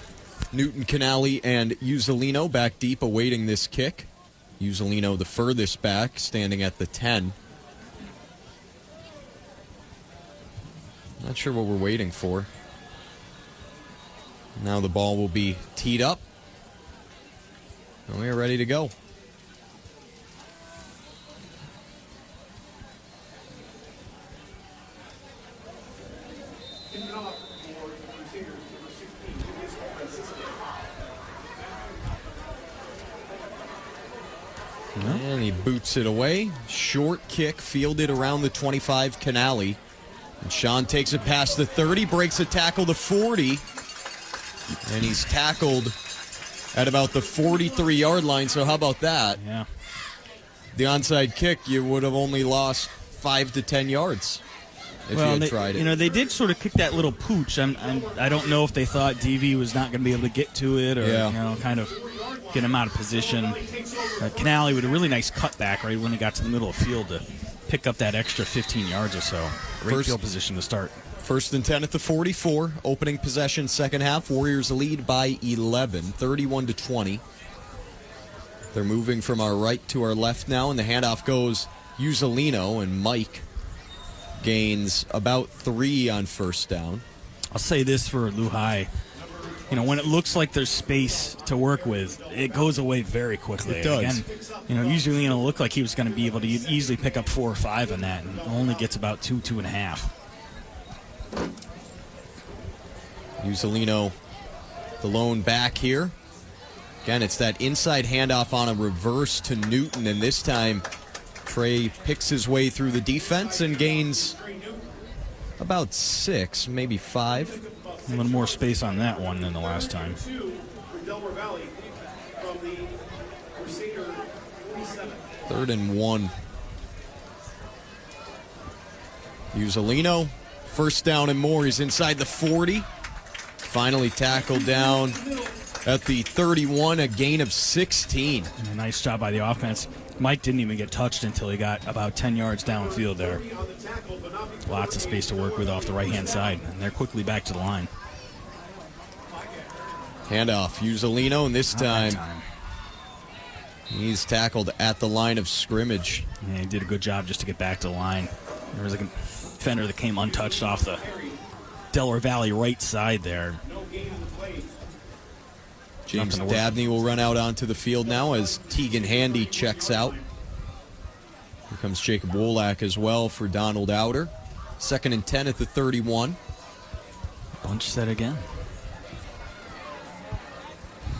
Newton, Canali, and Uzzolino back deep awaiting this kick. Uzzolino the furthest back, standing at the 10. Not sure what we're waiting for. Now the ball will be teed up. And we are ready to go. And he boots it away. Short kick fielded around the 25, Canali. And Sean takes it past the 30, breaks a tackle to 40. And he's tackled at about the 43-yard line. So how about that? Yeah. The onside kick, you would have only lost 5 to 10 yards if you had tried it. They did sort of kick that little pooch. I don't know if they thought DV was not going to be able to get to it or kind of get him out of position. Canali with a really nice cutback right when he got to the middle of the field to pick up that extra 15 yards or so. Great field position to start. 1st and 10 at the 44. Opening possession, second half. Warriors lead by 11, 31-20. They're moving from our right to our left now, and the handoff goes Uzzolino, and Mike gains about 3 on first down. I'll say this for Lehigh. When it looks like there's space to work with, it goes away very quickly. It does. Again, usually it looked like he was going to be able to easily pick up 4 or 5 on that, and only gets about 2.5. Uzzolino, the lone back here. Again, it's that inside handoff on a reverse to Newton, and this time Trey picks his way through the defense and gains about 6, maybe 5. A little more space on that one than the last time. 3rd and 1. Uzzolino, first down and more. He's inside the 40. Finally tackled down at the 31, a gain of 16. And a nice job by the offense. Mike didn't even get touched until he got about 10 yards downfield there. Lots of space to work with off the right-hand side, and they're quickly back to the line. Handoff, Uzzolino, and this time he's tackled at the line of scrimmage. Yeah, he did a good job just to get back to the line. There was a defender that came untouched off the Delaware Valley right side there. James Dabney will run out onto the field now as Tegan Handy checks out. Here comes Jacob Wolak as well for Donald Outer. 2nd and 10 at the 31. Bunch set again.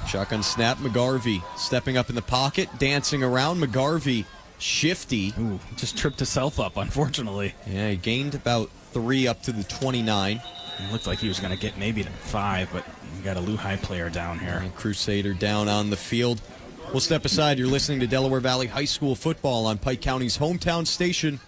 Shotgun snap, McGarvey stepping up in the pocket, dancing around. McGarvey shifty. Ooh, just tripped himself up, unfortunately. Yeah, he gained about 3 up to the 29. It looked like he was going to get maybe 5, but we got a Lehigh player down here. And Crusader down on the field. We'll step aside. You're listening to Delaware Valley High School football on Pike County's hometown station,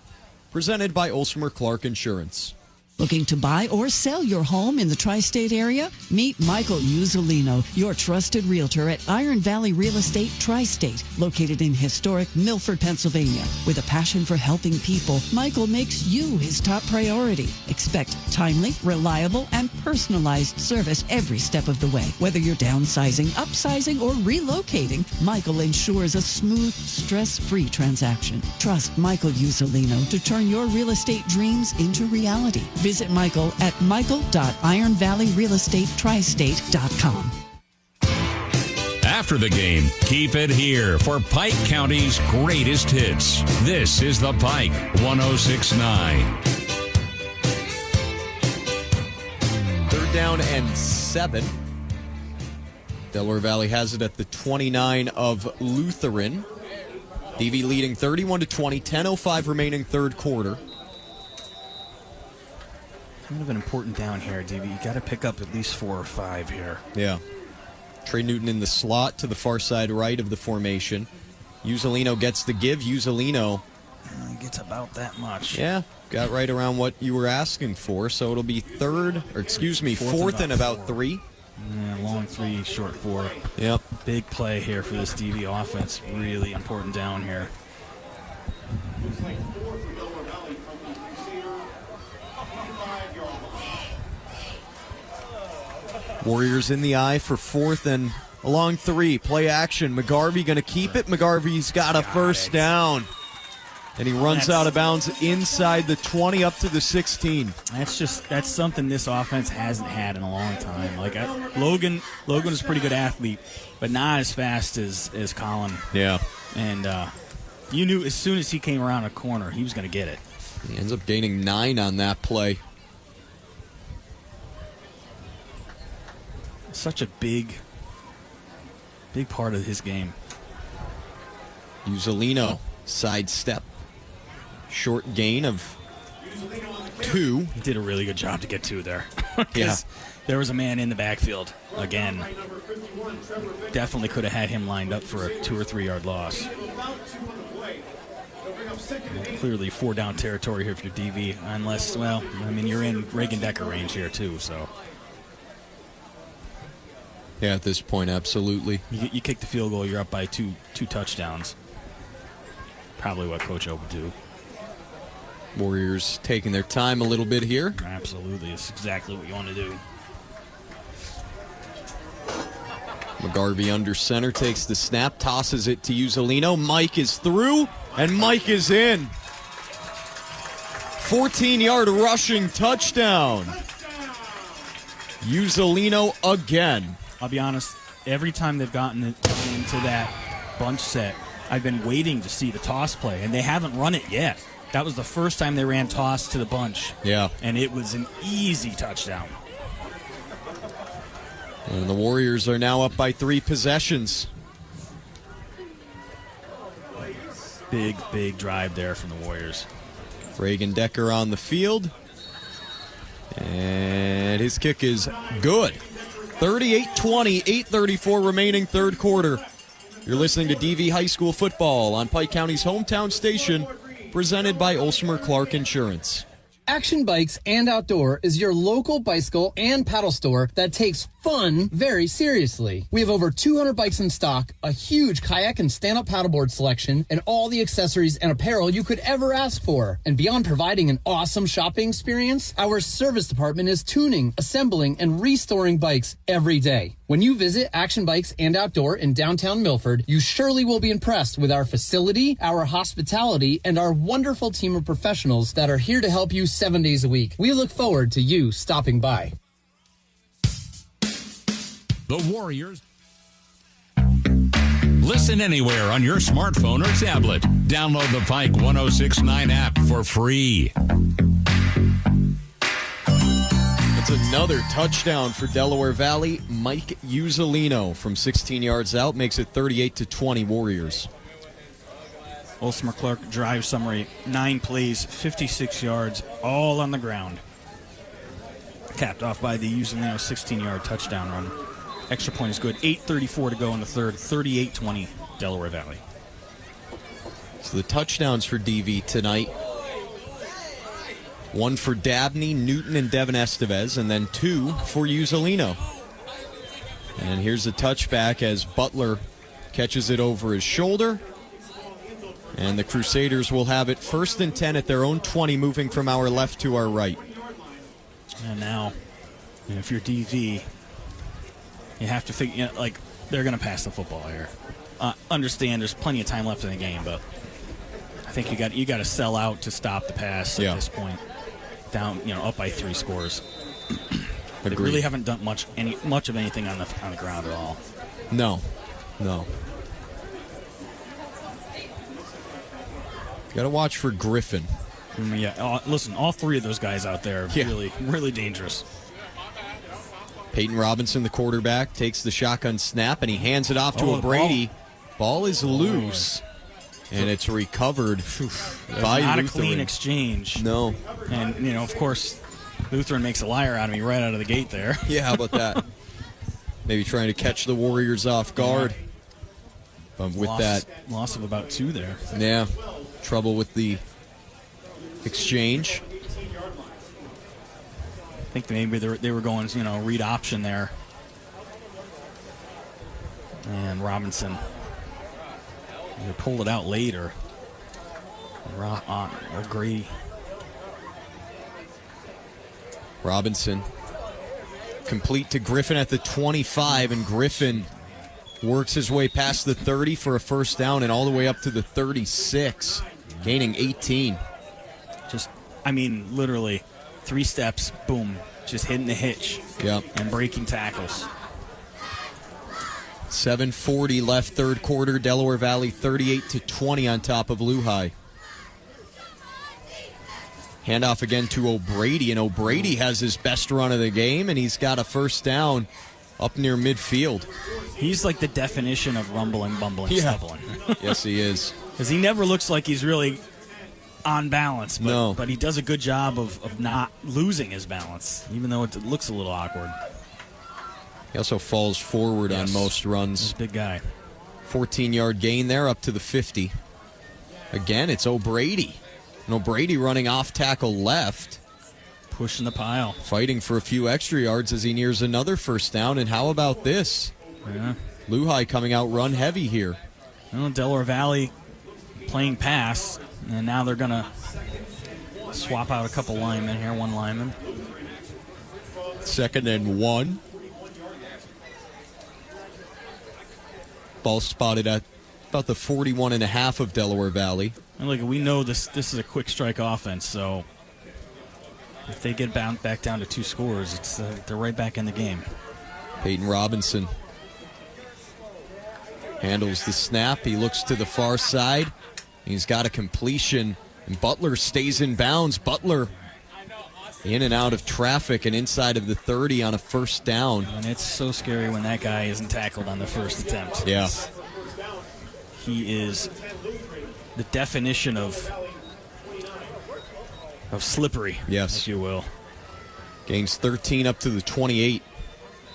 presented by Olsmer Clark Insurance. Looking to buy or sell your home in the tri-state area? Meet Michael Uzzolino, your trusted realtor at Iron Valley Real Estate Tri-State, located in historic Milford, Pennsylvania. With a passion for helping people, Michael makes you his top priority. Expect timely, reliable, and personalized service every step of the way. Whether you're downsizing, upsizing, or relocating, Michael ensures a smooth, stress-free transaction. Trust Michael Uzzolino to turn your real estate dreams into reality. Visit Michael at michael.ironvalleyrealestatetristate.com. after the game. Keep it here for Pike County's greatest hits. This is the Pike 106.9. Third down and 7. Delaware Valley has it at the 29 of Lutheran. DV leading 31-20, 10:05 remaining third quarter. Kind of an important down here, DV. You got to pick up at least 4 or 5 here. Yeah. Trey Newton in the slot to the far side right of the formation. Uzzolino gets the give. Uzzolino gets about that much. Yeah, got right around what you were asking for. So it'll be fourth and about 3. Yeah, long 3, short 4. Yep. Big play here for this DV offense. Really important down here. Warriors in the eye for 4th and a long 3. Play action. McGarvey going to keep it. McGarvey's got a first down. And he runs out of bounds inside the 20 up to the 16. That's something this offense hasn't had in a long time. Logan is a pretty good athlete, but not as fast as Colin. Yeah. And you knew as soon as he came around a corner, he was going to get it. He ends up gaining 9 on that play. Such a big part of his game. Uzzolino, sidestep. Short gain of 2. He did a really good job to get 2 there. Yeah. There was a man in the backfield again. Definitely could have had him lined up for a 2 or 3 yard loss. Clearly 4 down territory here for your DV, unless, you're in Reagan Decker range here too, so. Yeah, at this point, absolutely. You kick the field goal, you're up by two touchdowns. Probably what Coach O would do. Warriors taking their time a little bit here. Absolutely. It's exactly what you want to do. McGarvey under center takes the snap, tosses it to Uzzolino. Mike is through, and Mike is in. 14-yard rushing touchdown. Uzzolino again. I'll be honest, every time they've gotten into that bunch set, I've been waiting to see the toss play, and they haven't run it yet. That was the first time they ran toss to the bunch. Yeah. And it was an easy touchdown. And the Warriors are now up by 3 possessions. Big drive there from the Warriors. Reagan Decker on the field. And his kick is good. 38-20, 8:34 remaining third quarter. You're listening to DV High School football on Pike County's hometown station, presented by Olsmer Clark Insurance. Action Bikes and Outdoor is your local bicycle and paddle store that takes fun very seriously. We have over 200 bikes in stock, a huge kayak and stand-up paddleboard selection, and all the accessories and apparel you could ever ask for. And beyond providing an awesome shopping experience, our service department is tuning, assembling, and restoring bikes every day. When you visit Action Bikes and Outdoor in downtown Milford, you surely will be impressed with our facility, our hospitality, and our wonderful team of professionals that are here to help you 7 days a week. We look forward to you stopping by. The Warriors. Listen anywhere on your smartphone or tablet. Download the Pike 106.9 app for free. It's another touchdown for Delaware Valley. Mike Uzzolino from 16 yards out makes it 38-20 Warriors. Olsmer Clark drive summary, 9 plays, 56 yards, all on the ground. Capped off by the Uzzolino 16-yard touchdown run. Extra point is good. 8:34 to go in the third. 38-20 Delaware Valley. So the touchdowns for DV tonight. 1 for Dabney, Newton, and Devin Estevez, and then 2 for Uzzolino. And here's the touchback as Butler catches it over his shoulder. And the Crusaders will have it 1st and 10 at their own 20, moving from our left to our right. And now, if you're DV, you have to figure, they're going to pass the football here. Understand there's plenty of time left in the game, but I think you got to sell out to stop the pass at this point. Down, up by 3 scores. They really haven't done much of anything on the ground at all. No. No. Got to watch for Griffin. Yeah, listen, all three of those guys out there are really, really dangerous. Peyton Robinson, the quarterback, takes the shotgun snap, and he hands it off to O'Brady. Ball is loose, and it's recovered by not Lutheran. a clean exchange. No. And, of course, Lutheran makes a liar out of me right out of the gate there. Yeah, how about that? Maybe trying to catch the Warriors off guard. But with loss of about 2 there. Yeah, trouble with the exchange. I think maybe they were going, read option there. And Robinson either pulled it out later. O'Grady. Robinson complete to Griffin at the 25, and Griffin works his way past the 30 for a first down and all the way up to the 36, gaining 18. Literally 3 steps, boom, just hitting the hitch. Yep. And breaking tackles. 7:40 left, third quarter. Delaware Valley 38-20 on top of Lehigh. Handoff again to O'Brady, and O'Brady has his best run of the game, and he's got a first down up near midfield. He's like the definition of rumbling, bumbling, stumbling. Yes, he is. Because he never looks like he's really on balance, but he does a good job of not losing his balance, even though it looks a little awkward. He also falls forward on most runs. He's a big guy. 14-yard gain there up to the 50. Again, it's O'Brady. And O'Brady running off tackle left. Pushing the pile. Fighting for a few extra yards as he nears another first down. And how about this? Yeah. Lehigh coming out run heavy here. Well, Delaware Valley playing pass, and now they're going to swap out a couple linemen here, one lineman. 2nd and 1. Ball spotted at about the 41.5 of Delaware Valley. And look, we know this is a quick strike offense, so if they get back down to 2 scores, they're right back in the game. Peyton Robinson handles the snap. He looks to the far side. He's got a completion, and Butler stays in bounds. Butler in and out of traffic and inside of the 30 on a first down. And it's so scary when that guy isn't tackled on the first attempt. Yeah. He is the definition of slippery, yes, if you will. Gains 13 up to the 28.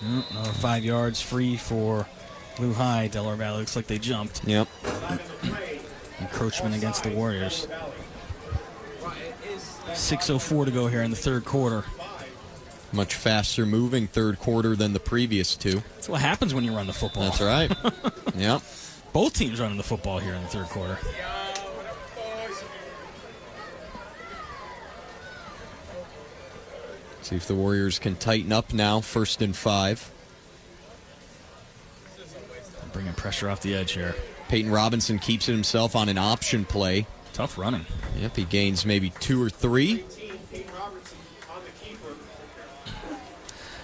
Another 5 yards free for Lehigh. Delaware Valley looks like they jumped. Yep. Encroachment against the Warriors. 6:04 to go here in the third quarter. Much faster moving third quarter than the previous 2. That's what happens when you run the football. That's right. Yep. Both teams running the football here in the third quarter. See if the Warriors can tighten up now. 1st and 5. Bringing pressure off the edge here. Peyton Robinson keeps it himself on an option play. Tough running. Yep, he gains maybe 2 or 3.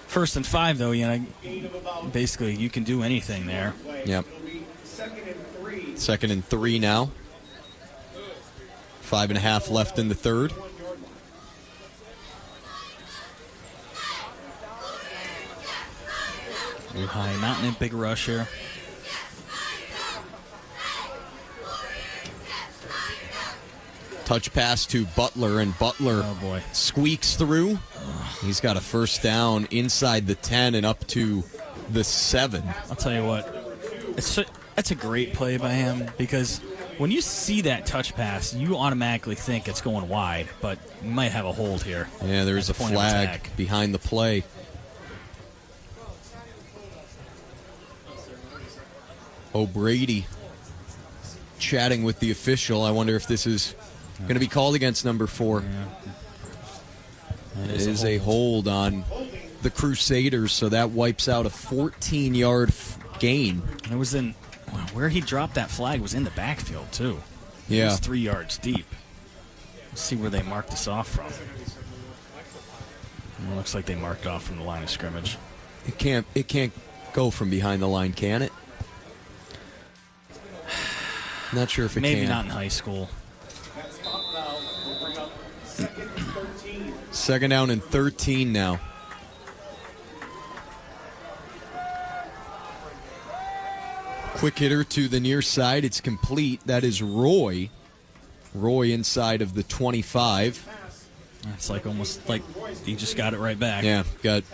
1st and 5, though, basically you can do anything there. Yep. 2nd and 3 now. 5.5 left in the third. Lehigh not in a big rush here. Touch pass to Butler, and Butler squeaks through. He's got a first down inside the 10 and up to the 7. I'll tell you what, that's a great play by him, because when you see that touch pass, you automatically think it's going wide, but you might have a hold here. Yeah, there is a flag behind the play. O'Brady chatting with the official. I wonder if this is going to be called against number 4. Yeah. It is a hold on the Crusaders, so that wipes out a 14-yard gain. And it was where he dropped that flag was in the backfield, too. Yeah. It was 3 yards deep. Let's see where they marked us off from. It looks like they marked off from the line of scrimmage. It can't go from behind the line, can it? Not sure if it Maybe can. not in high school. Second down and 13 now. Quick hitter to the near side. It's complete. That is Roy. Roy inside of the 25. It's like almost like he just got it right back. Yeah, got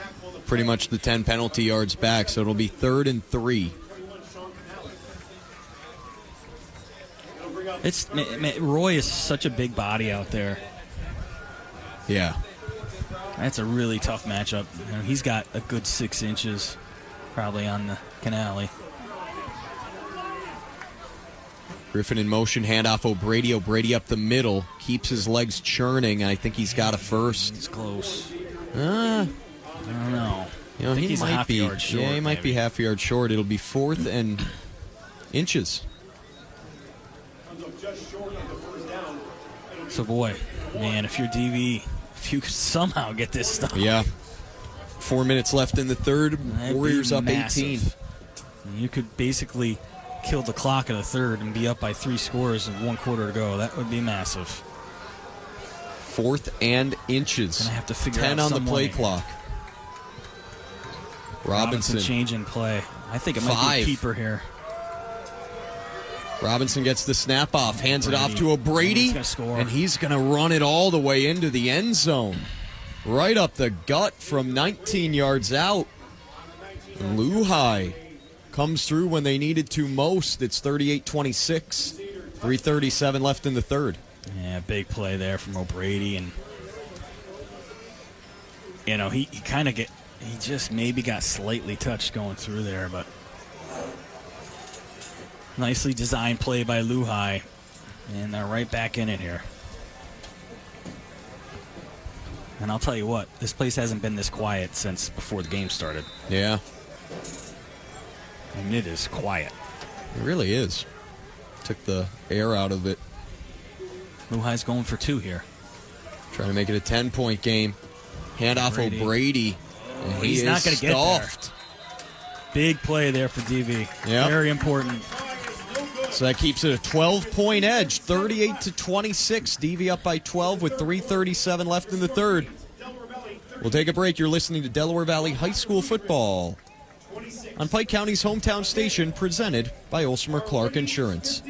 pretty much the 10 penalty yards back, so it'll be 3rd and 3. Roy is such a big body out there. Yeah. That's a really tough matchup. You know, he's got a good 6 inches probably on the canale. Griffin in motion, handoff O'Brady. O'Brady up the middle, keeps his legs churning. I think he's got a first. It's close. I don't know. You know, I think he he's might a half be. yard short. Yeah, he might be half a yard short. It'll be 4th and inches. So boy, man, if you're DV, if you could somehow get this stuff. Yeah. 4 minutes left in the third. That'd Warriors be up massive. 18. You could basically kill the clock in the third and be up by 3 scores and 1 quarter to go. That would be massive. 4th and inches. Gonna have to figure 10 out on the some play way. clock. Robinson changing play. I think it might 5. be a keeper here. Robinson gets the snap off, hands it off to O'Brady, He's gonna score. and he's going to run it all the way into the end zone. Right up the gut from 19 yards out. Luhai comes through when they needed to most. It's 38-26. 3:37 left in the third. Yeah, big play there from O'Brady, and you know he just maybe got slightly touched going through there, but nicely designed play by Luhai, and they're right back in it here. And I'll tell you what, this place hasn't been this quiet since before the game started. Yeah. I mean, it is quiet. It really is. Took the air out of it. Luhai's going for 2 here. Trying to make it a 10-point game. Hand off O'Brady. And He's not going to get stuffed. there. Big play there for DV. Yep. Very important. So that keeps it a 12-point edge, 38-26. DV up by 12 with 3:37 left in the third. We'll take a break. You're listening to Delaware Valley High School football on Pike County's hometown station, presented by Olsmer Clark Insurance.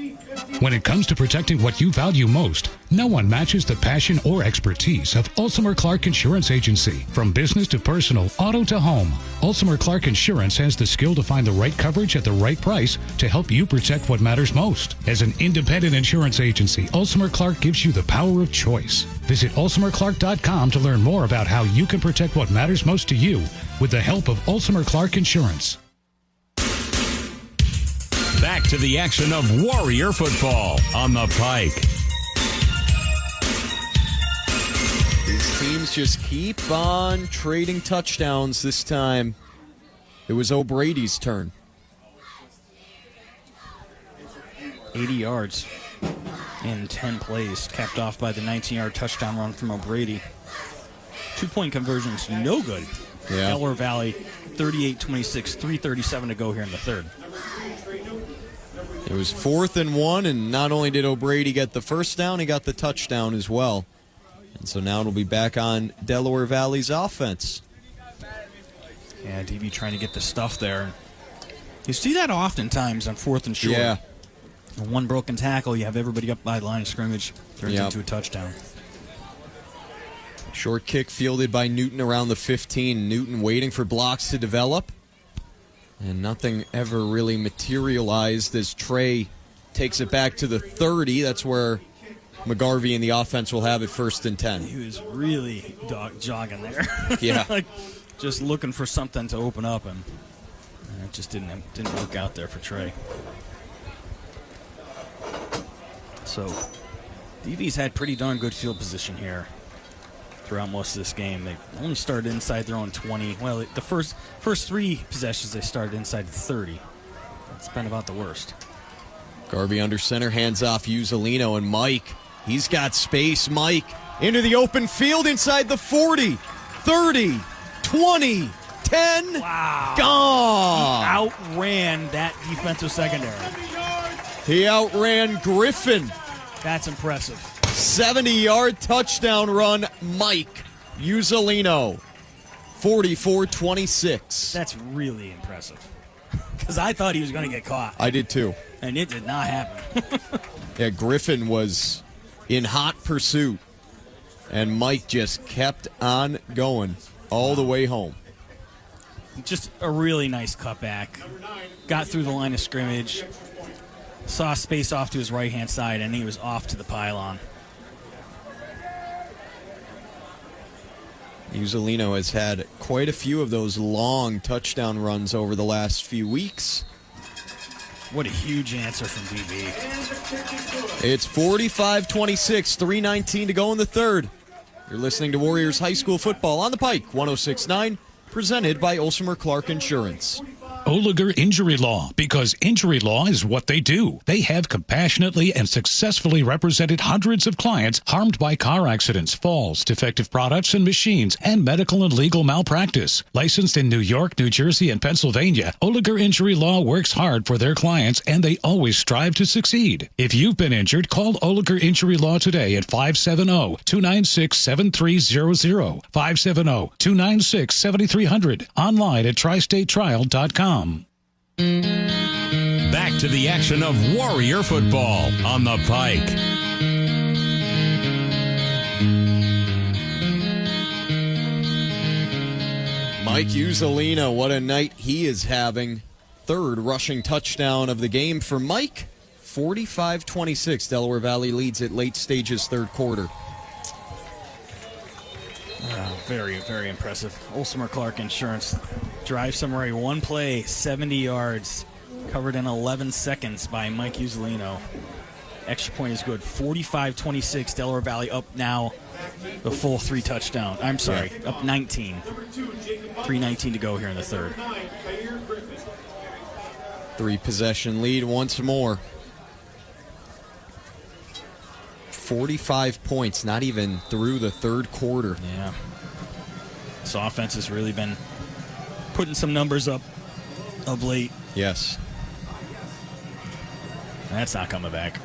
When it comes to protecting what you value most, no one matches the passion or expertise of Olsmer Clark Insurance Agency. From business to personal, auto to home, Olsmer Clark Insurance has the skill to find the right coverage at the right price to help you protect what matters most. As an independent insurance agency, Olsmer Clark gives you the power of choice. Visit olsmerclark.com to learn more about how you can protect what matters most to you with the help of Olsmer Clark Insurance. Back to the action of Warrior football on the Pike. These teams just keep on trading touchdowns. This time, it was O'Brady's turn. 80 yards in 10 plays, capped off by the 19-yard touchdown run from O'Brady. 2-point conversions, no good. Yeah. Delaware Valley, 38-26, 3:37 to go here in the third. It was 4th and 1, and not only did O'Brady get the first down, he got the touchdown as well. And so now it'll be back on Delaware Valley's offense. Yeah, DB trying to get the stuff there. You see that oftentimes on 4th and short. Yeah. One broken tackle, you have everybody up by the line of scrimmage. Turns Yep. into a touchdown. Short kick fielded by Newton around the 15. Newton waiting for blocks to develop. And nothing ever really materialized as Trey takes it back to the 30. That's where McGarvey and the offense will have it 1st and 10. He was really jogging there. Yeah. Like just looking for something to open up, and it just didn't work out there for Trey. So DV's had pretty darn good field position here throughout most of this game. They only started inside their own 20. Well, the first 3 possessions they started inside the 30. It's been about the worst. Garvey under center, hands off Uzzolino, and Mike. He's got space. Mike into the open field inside the 40, 30, 20, 10. Wow. Gone. He outran that defensive secondary. He outran Griffin. That's impressive. 70-yard touchdown run, Mike Uzzolino. 44-26. That's really impressive. Because I thought he was going to get caught. I did too. And it did not happen. Yeah, Griffin was in hot pursuit. And Mike just kept on going all the way home. Just a really nice cutback. Got through the line of scrimmage. Saw space off to his right-hand side, and he was off to the pylon. Uzzolino has had quite a few of those long touchdown runs over the last few weeks. What a huge answer from DB. It's 45-26, 3:19 to go in the third. You're listening to Warriors High School Football on the Pike, 106.9, presented by Olsemer Clark Insurance. Oliger Injury Law, because injury law is what they do. They have compassionately and successfully represented hundreds of clients harmed by car accidents, falls, defective products and machines, and medical and legal malpractice. Licensed in New York, New Jersey, and Pennsylvania, Oliger Injury Law works hard for their clients, and they always strive to succeed. If you've been injured, call Oliger Injury Law today at 570-296-7300, 570-296-7300, online at tristatetrial.com. Back to the action of Warrior football on the Pike. Mike Uzzolino, what a night he is having. Third rushing touchdown of the game for Mike. 45-26. Delaware Valley leads at late stages, third quarter. Very, very impressive. Olsemer Clark Insurance. Drive summary, one play, 70 yards, covered in 11 seconds by Mike Uzzolino. Extra point is good. 45-26. Delaware Valley up now the full 3 touchdown. I'm sorry, up 19. 3:19 to go here in the third. 3 possession lead once more. 45 points, not even through the third quarter. Yeah. This offense has really been putting some numbers up of late. Yes. That's not coming back.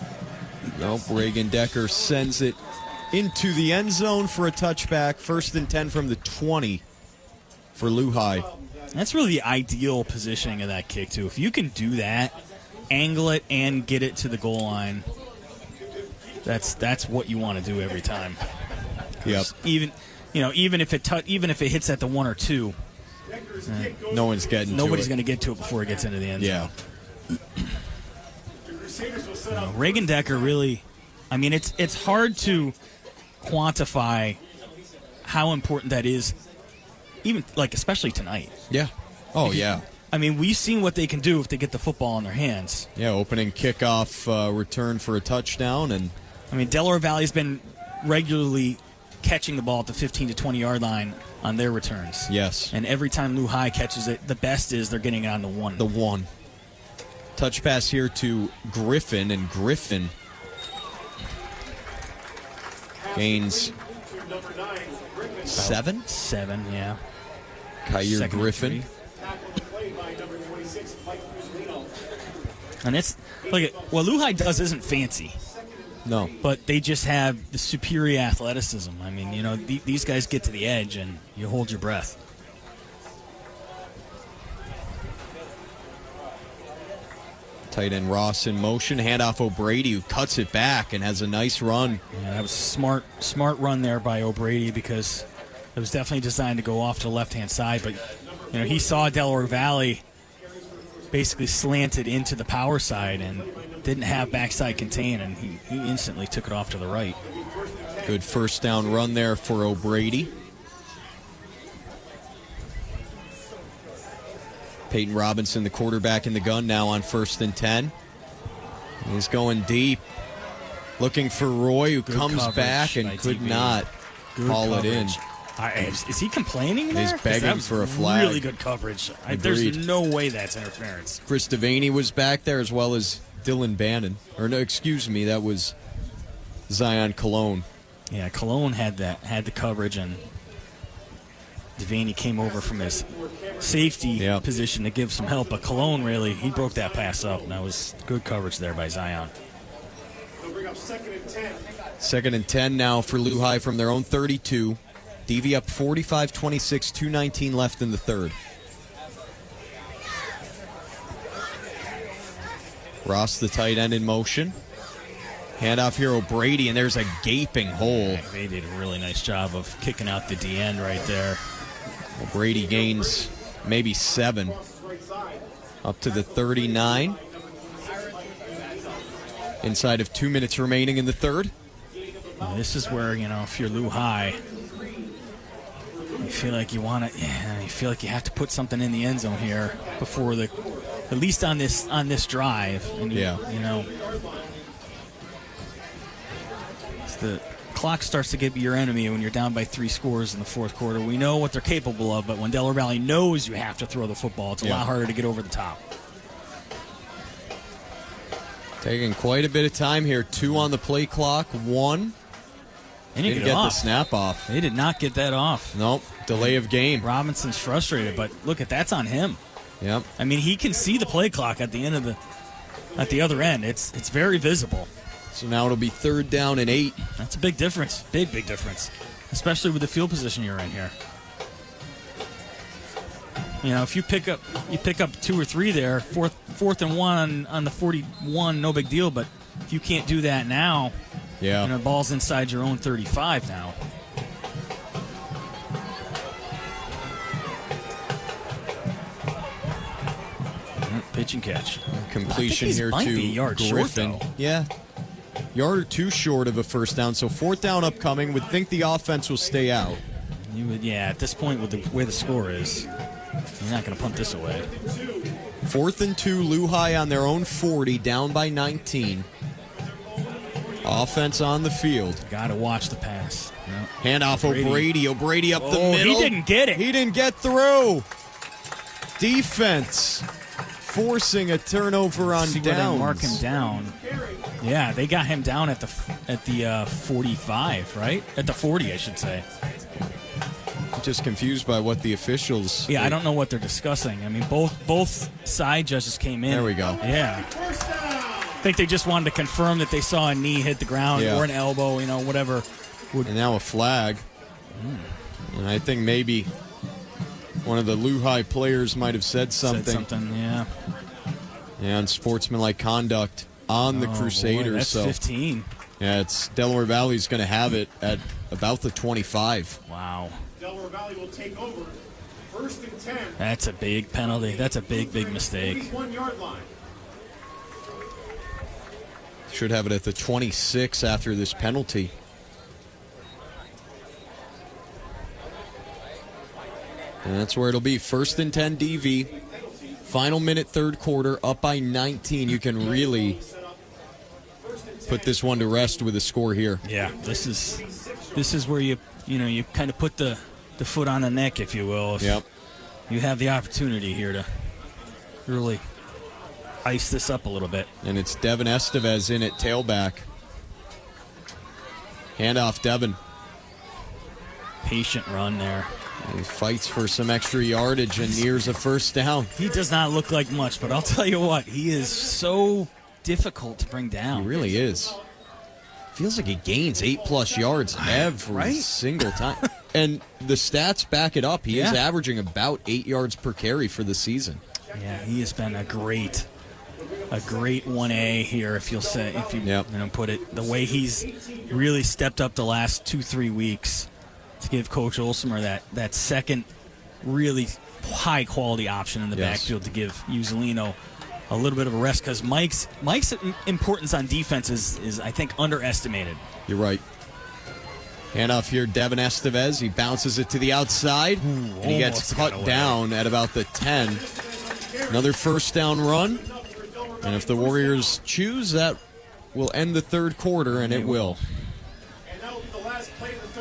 Nope. Reagan Decker sends it into the end zone for a touchback. 1st and 10 from the 20 for Lehigh. That's really the ideal positioning of that kick, too. If you can do that, angle it, and get it to the goal line, that's what you want to do every time. Yep. Even if it hits at the 1 or 2, no one's getting nobody's going to get to it before it gets into the end zone. Reagan Decker really, I mean, it's hard to quantify how important that is, even especially tonight. Yeah. Oh, yeah. I mean, we've seen what they can do if they get the football in their hands. Yeah, opening kickoff return for a touchdown. And I mean, Delaware Valley's been regularly catching the ball at the 15 to 20-yard line on their returns. Yes. And every time Lehigh catches it, the best is they're getting it on the 1. The 1. Touch pass here to Griffin, and Griffin gains 7? 7, yeah. Kyer Griffin. And it's what Lehigh does isn't fancy. No. But they just have the superior athleticism. I mean, these guys get to the edge and you hold your breath. Tight end Ross in motion. Handoff O'Brady, who cuts it back and has a nice run. Yeah, that was smart run there by O'Brady, because it was definitely designed to go off to the left-hand side. But, he saw Delaware Valley basically slanted into the power side and didn't have backside contain, and he instantly took it off to the right. Good first down run there for O'Brady. Peyton Robinson, the quarterback in the gun, now on 1st and 10. He's going deep, looking for Roy, who comes back and could not haul it in. Is he complaining there? He's begging for a flag. Really good coverage. There's no way that's interference. Chris Devaney was back there, as well as Dylan Bannon. Or no, excuse me, that was Zion Cologne. Yeah, Cologne had the coverage, and Devaney came over from his safety position to give some help, but Cologne he broke that pass up, and that was good coverage there by Zion. They'll bring up 2nd and 10. 2nd and 10 now for Lehigh from their own 32. DV up 45-26, 2:19 left in the third. Ross, the tight end, in motion. Handoff here, O'Brady, and there's a gaping hole. They did a really nice job of kicking out the D end right there. O'Brady gains maybe 7. Up to the 39. Inside of 2 minutes remaining in the third. And this is where, if you're Lehigh, you feel like you want to. You feel like you have to put something in the end zone here before at least on this drive. And the clock starts to get your enemy when you're down by 3 scores in the fourth quarter. We know what they're capable of, but when Delaware Valley knows you have to throw the football, it's a lot harder to get over the top. Taking quite a bit of time here. 2 on the play clock. 1. Didn't get the snap off. They did not get that off. Nope. Delay of game. Robinson's frustrated, but look, that's on him. Yep. I mean, he can see the play clock at the end at the other end. It's very visible. So now it'll be 3rd down and 8. That's a big difference. Big difference. Especially with the field position you're in here. If you pick up 2 or 3 there, fourth and 1 on the 41, no big deal. But if you can't do that now, the ball's inside your own 35 now. Pitch and catch. Completion here to Griffin. Yard or 2 short of a first down. So 4th down upcoming. Would think the offense will stay out. You would, at this point with the way the score is. You're not going to punt this away. 4th and 2, Lehigh on their own 40, down by 19. Offense on the field. Got to watch the pass. Handoff O'Brady. O'Brady up the middle. He didn't get it. He didn't get through. Defense forcing a turnover on downs. Mark him down. Yeah, they got him down at the 45, right? At the 40, I should say. Just confused by what the officials. I don't know what they're discussing. I mean, both side judges came in. There we go. Yeah. I think they just wanted to confirm that they saw a knee hit the ground or an elbow, whatever. And now a flag. And I think maybe one of the Lehigh players might have said something. Yeah, unsportsmanlike conduct on the Crusaders. Boy, that's 15. Yeah, it's Delaware Valley's going to have it at about the 25. Wow. Delaware Valley will take over. 1st and 10. That's a big penalty. That's a big mistake. 1-yard line. Should have it at the 26 after this penalty. And that's where it'll be. 1st and 10 DV. Final minute, 3rd quarter, up by 19. You can really put this one to rest with a score here. Yeah, this is where you kind of put the foot on the neck, if you will. If you have the opportunity here to really ice this up a little bit. And it's Devin Estevez in at tailback. Handoff Devin. Patient run there. He fights for some extra yardage and nears a first down. He does not look like much, but I'll tell you what, he is so difficult to bring down. He really is. Feels like he gains 8+ yards every single time. And the stats back it up. He is averaging about 8 yards per carry for the season. Yeah, he has been a great 1A here, if you'll say, if you put it the way he's really stepped up the last 2-3 weeks to give Coach Olsemer that second really high quality option in the backfield to give Uzzolino a little bit of a rest, because Mike's importance on defense is I think underestimated. You're right. Handoff here, Devin Estevez. He bounces it to the outside, and he gets cut down at about the 10. Another first down run, and if the Warriors choose, that will end the 3rd quarter, and it will.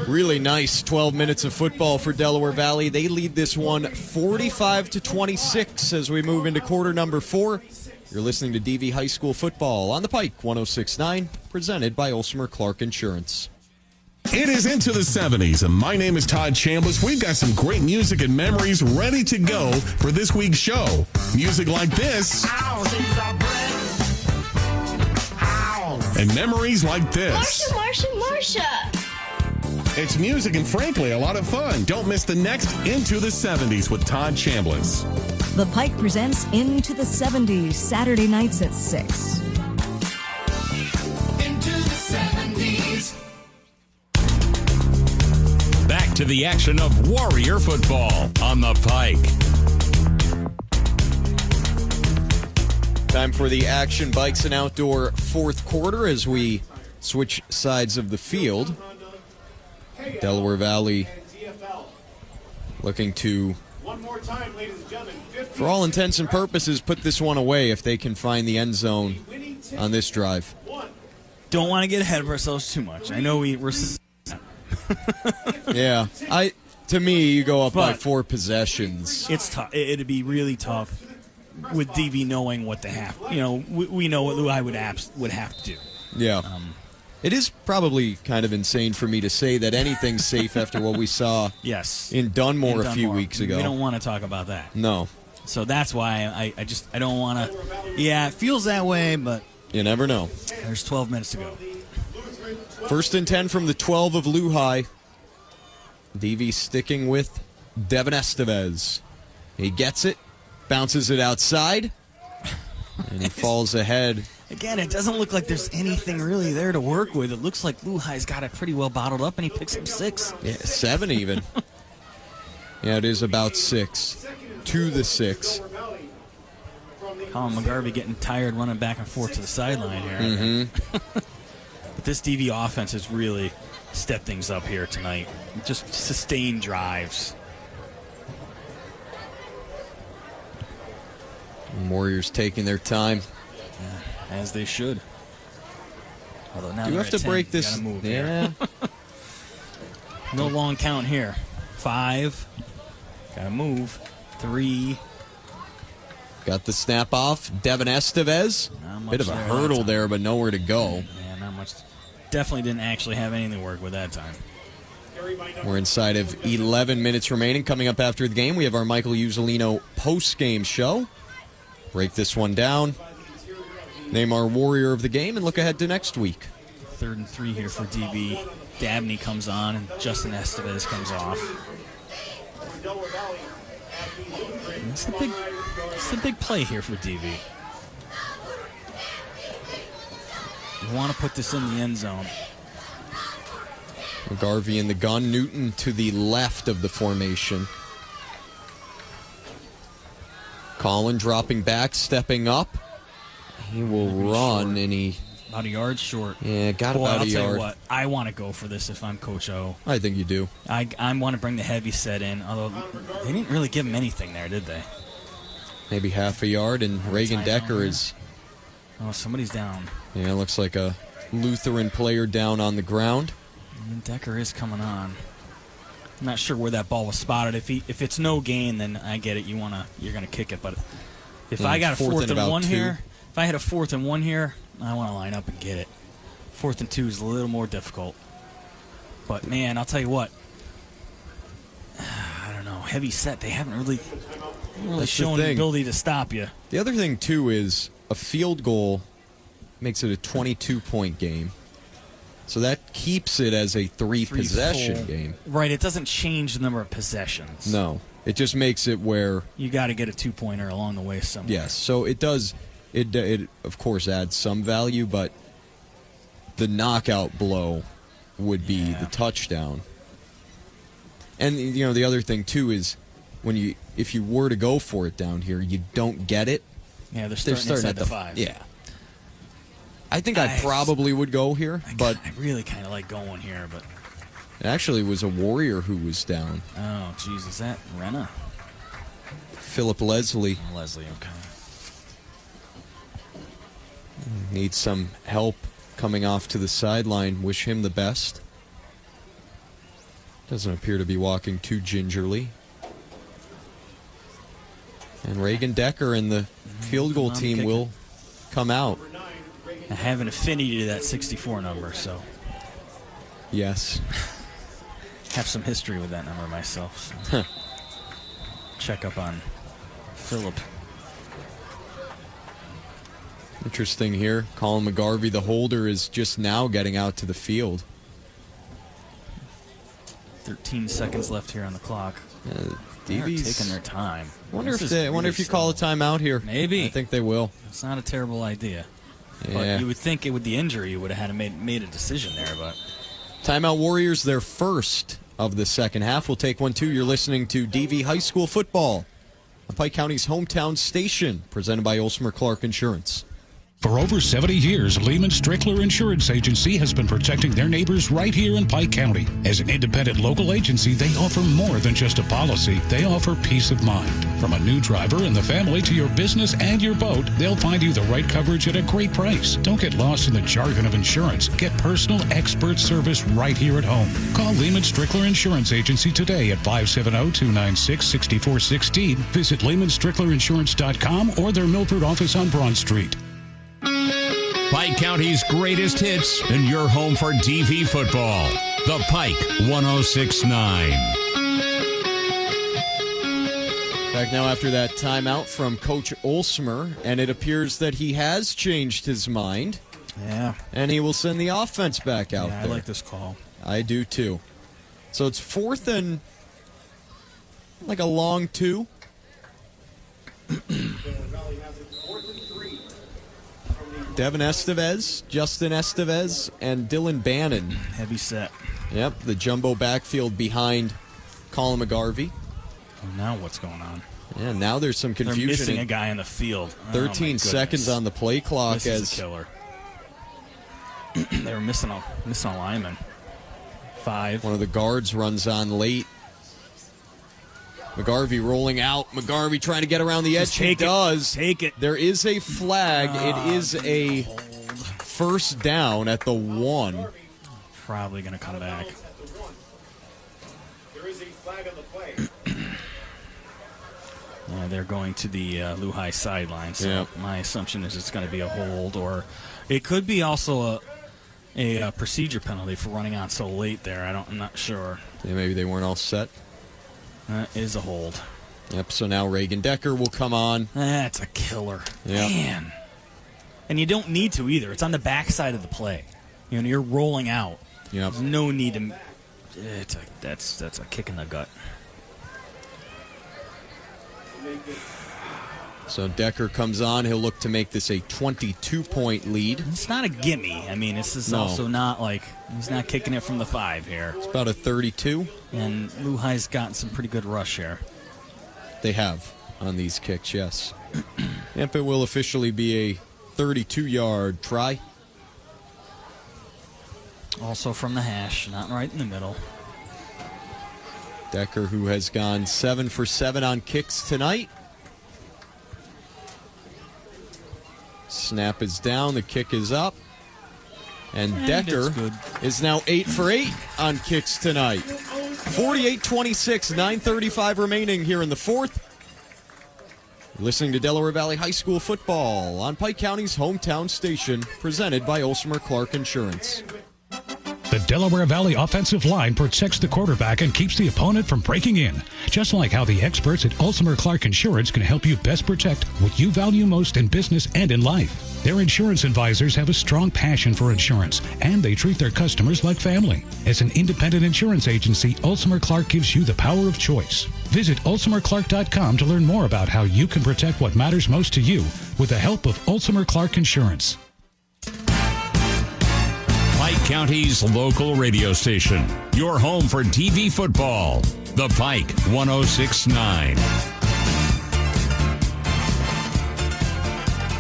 Really nice 12 minutes of football for Delaware Valley. They lead this one 45-26 as we move into quarter number 4. You're listening to DV High School football on the Pike 106.9, presented by Olsemer Clark Insurance. It is into the 70s, and my name is Todd Chambliss. We've got some great music and memories ready to go for this week's show. Music like this. And memories like this. Marsha. It's music and, frankly, a lot of fun. Don't miss the next Into the 70s with Todd Chambliss. The Pike presents Into the 70s, Saturday nights at 6. Into the 70s. Back to the action of Warrior football on the Pike. Time for the Action Bikes and Outdoor fourth quarter as we switch sides of the field. Delaware Valley looking to, for all intents and purposes, put this one away if they can find the end zone on this drive. Don't want to get ahead of ourselves too much. I know we're Yeah, to me, you go up by 4 possessions. It's tough. It'd be really tough with DV knowing what they have. You know, we know what Lehigh would have to do. Yeah. It is probably kind of insane for me to say that anything's safe after what we saw in Dunmore a few weeks ago. We don't want to talk about that. No. So that's why I don't want to. Yeah, it feels that way, but you never know. There's 12 minutes to go. 1st and 10 from the 12 of Lehigh. DV sticking with Devin Estevez. He gets it, bounces it outside, and he falls ahead. Again, it doesn't look like there's anything really there to work with. It looks like Lehigh's got it pretty well bottled up, and he picks up 6. Yeah, 7 even. Yeah, it is about 6. To the 6. Colin McGarvey getting tired running back and forth to the sideline here. But this DV offense has really stepped things up here tonight. Just sustained drives. Warriors taking their time. As they should. Although now you have to 10, break this. Gotta move here. No long count here. 5. Gotta move. 3. Got the snap off. Devin Estevez. Bit of a hurdle there, but nowhere to go. Yeah, not much. Definitely didn't actually have anything to work with that time. We're inside of 11 minutes remaining. Coming up after the game, we have our Michael Uzzolino post-game show. Break this one down. Name our Warrior of the game and look ahead to next week. 3rd and 3 here for DB. Dabney comes on and Justin Estevez comes off. It's a big play here for DB. You want to put this in the end zone. Garvey in the gun. Newton to the left of the formation. Colin dropping back, stepping up. He will run, and he... About a yard short. Yeah, got about a yard. I'll tell you what, I want to go for this if I'm Coach O. I think you do. I want to bring the heavy set in, although they didn't really give him anything there, did they? Maybe half a yard, and Reagan Decker is... Oh, somebody's down. Yeah, looks like a Lutheran player down on the ground. And Decker is coming on. I'm not sure where that ball was spotted. If it's no gain, then I get it. You're gonna kick it. But if I got a 4th and 1 here, if I had a 4th and 1 here, I want to line up and get it. 4th and 2 is a little more difficult. But man, I'll tell you what. I don't know. Heavy set. They haven't really shown the ability to stop you. The other thing too is a field goal makes it a 22-point game. So that keeps it as a 3-possession game. Right, it doesn't change the number of possessions. No, it just makes it where... You got to get a 2-pointer along the way somewhere. Yes, so it does, it of course adds some value, but the knockout blow would be the touchdown. And, you know, the other thing, too, is if you were to go for it down here, you don't get it. Yeah, they're starting at the 5. Yeah. I think I probably would go here, but I really kind of like going here, but it actually was a Warrior who was down. Oh, geez, is that Renna? Philip Leslie. Leslie, okay. Needs some help coming off to the sideline. Wish him the best. Doesn't appear to be walking too gingerly. And Reagan Decker and the field goal team will come out. I have an affinity to that 64 number, so Yes. Have some history with that number myself. So. Check up on Phillip. Interesting here. Colin McGarvey, the holder, is just now getting out to the field. 13 seconds left here on the clock. They're taking their time. Wonder if you call a timeout here. Maybe. I think they will. It's not a terrible idea. Yeah. But you would think with the injury, you would have had made a decision there. But Timeout Warriors, their first of the second half. We'll take one, too. You're listening to DV High School Football on Pike County's hometown station, presented by Olsmer Clark Insurance. For over 70 years, Lehman Strickler Insurance Agency has been protecting their neighbors right here in Pike County. As an independent local agency, they offer more than just a policy. They offer peace of mind. From a new driver and the family to your business and your boat, they'll find you the right coverage at a great price. Don't get lost in the jargon of insurance. Get personal expert service right here at home. Call Lehman Strickler Insurance Agency today at 570-296-6416. Visit LehmanStricklerInsurance.com or their Milford office on Broad Street. Pike County's greatest hits and your home for DV football. The Pike 106.9. Back now after that timeout from Coach Olsmer, and it appears that he has changed his mind. Yeah. And he will send the offense back out there. I like this call. I do too. So it's 4th and like a long 2. Devin Estevez, Justin Estevez, and Dylan Bannon. Heavy set. Yep, the jumbo backfield behind Colin McGarvey. Well, now what's going on? Yeah, now there's some confusion. They're missing a guy in the field. 13 seconds on the play clock. This is a killer. They were missing a lineman. 5. One of the guards runs on late. McGarvey rolling out. McGarvey trying to get around the edge. He does. Take it. There is a flag. It is a first down at the 1. Probably going to come back. There is a flag on the play. They're going to the Lehigh sideline. So my assumption is it's going to be a hold, or it could be also a procedure penalty for running on so late there. I'm not sure. Yeah, maybe they weren't all set. That is a hold. Yep, so now Reagan Decker will come on. That's a killer. Yep. Man. And you don't need to either. It's on the backside of the play. You're rolling out. Yep. There's no need to. That's a kick in the gut. So Decker comes on. He'll look to make this a 22-point lead. It's not a gimme. I mean, this is also not like he's not kicking it from the 5 here. It's about a 32. And Lehigh's gotten some pretty good rush here. They have on these kicks, yes. Yep, it will officially be a 32-yard try. Also from the hash, not right in the middle. Decker, who has gone 7 for 7 on kicks tonight. Snap is down, the kick is up. And Decker is now 8 for 8 on kicks tonight. 48-26, 9:35 remaining here in the 4th. Listening to Delaware Valley High School football on Pike County's hometown station, presented by Olsmer Clark Insurance. The Delaware Valley offensive line protects the quarterback and keeps the opponent from breaking in. Just like how the experts at Olsmer Clark Insurance can help you best protect what you value most in business and in life. Their insurance advisors have a strong passion for insurance, and they treat their customers like family. As an independent insurance agency, Olsmer Clark gives you the power of choice. Visit olsmerclark.com to learn more about how you can protect what matters most to you with the help of Olsmer Clark Insurance. Pike County's local radio station. Your home for DV football. The Pike 106.9.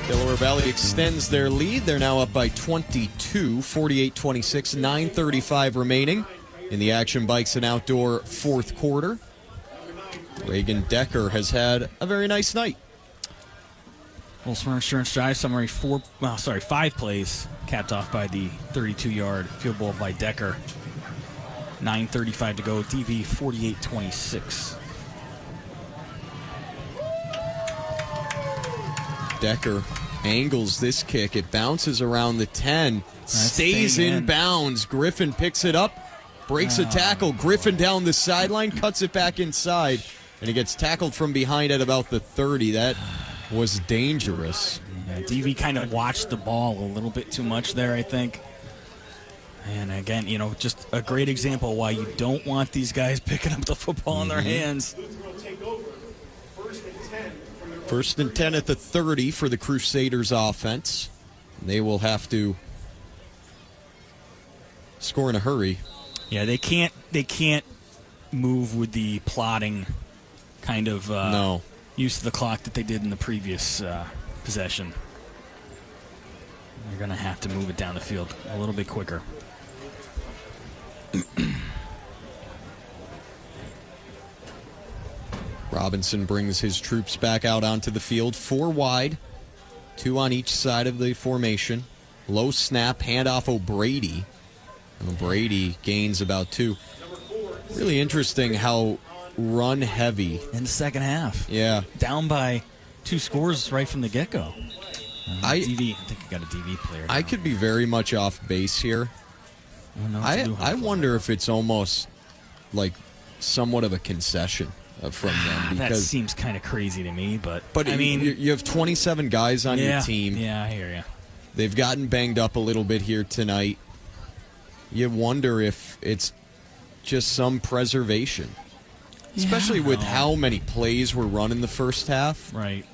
Delaware Valley extends their lead. They're now up by 22, 48-26, 9:35 remaining in the Action Bikes and Outdoor 4th quarter. Reagan Decker has had a very nice night. Olsmer Insurance Drive summary 5 plays, capped off by the 32-yard field goal by Decker. 9:35 to go. DV 48-26. Decker angles this kick. It bounces around the 10, stays in bounds. Griffin picks it up, breaks a tackle. Griffin down the sideline, cuts it back inside, and he gets tackled from behind at about the 30. That was dangerous. Yeah, DV kind of watched the ball a little bit too much there, I think. And again, just a great example why you don't want these guys picking up the football in their hands. First and 10 at the 30 for the Crusaders offense. They will have to score in a hurry. Yeah, they can't move with the plodding kind of use of the clock that they did in the previous possession. They're going to have to move it down the field a little bit quicker. Robinson brings his troops back out onto the field. 4 wide, 2 on each side of the formation. Low snap, handoff O'Brady. O'Brady gains about 2. Really interesting how run heavy. In the second half. Yeah. Down by 2 scores right from the get-go. DV, I think you got a DV player now. I could be very much off base here. I wonder if it's almost like somewhat of a concession from them. That Because seems kind of crazy to me, but I mean, you have 27 guys on your team. Yeah, I hear you. They've gotten banged up a little bit here tonight. You wonder if it's just some preservation, especially with how many plays were run in the first half. Right.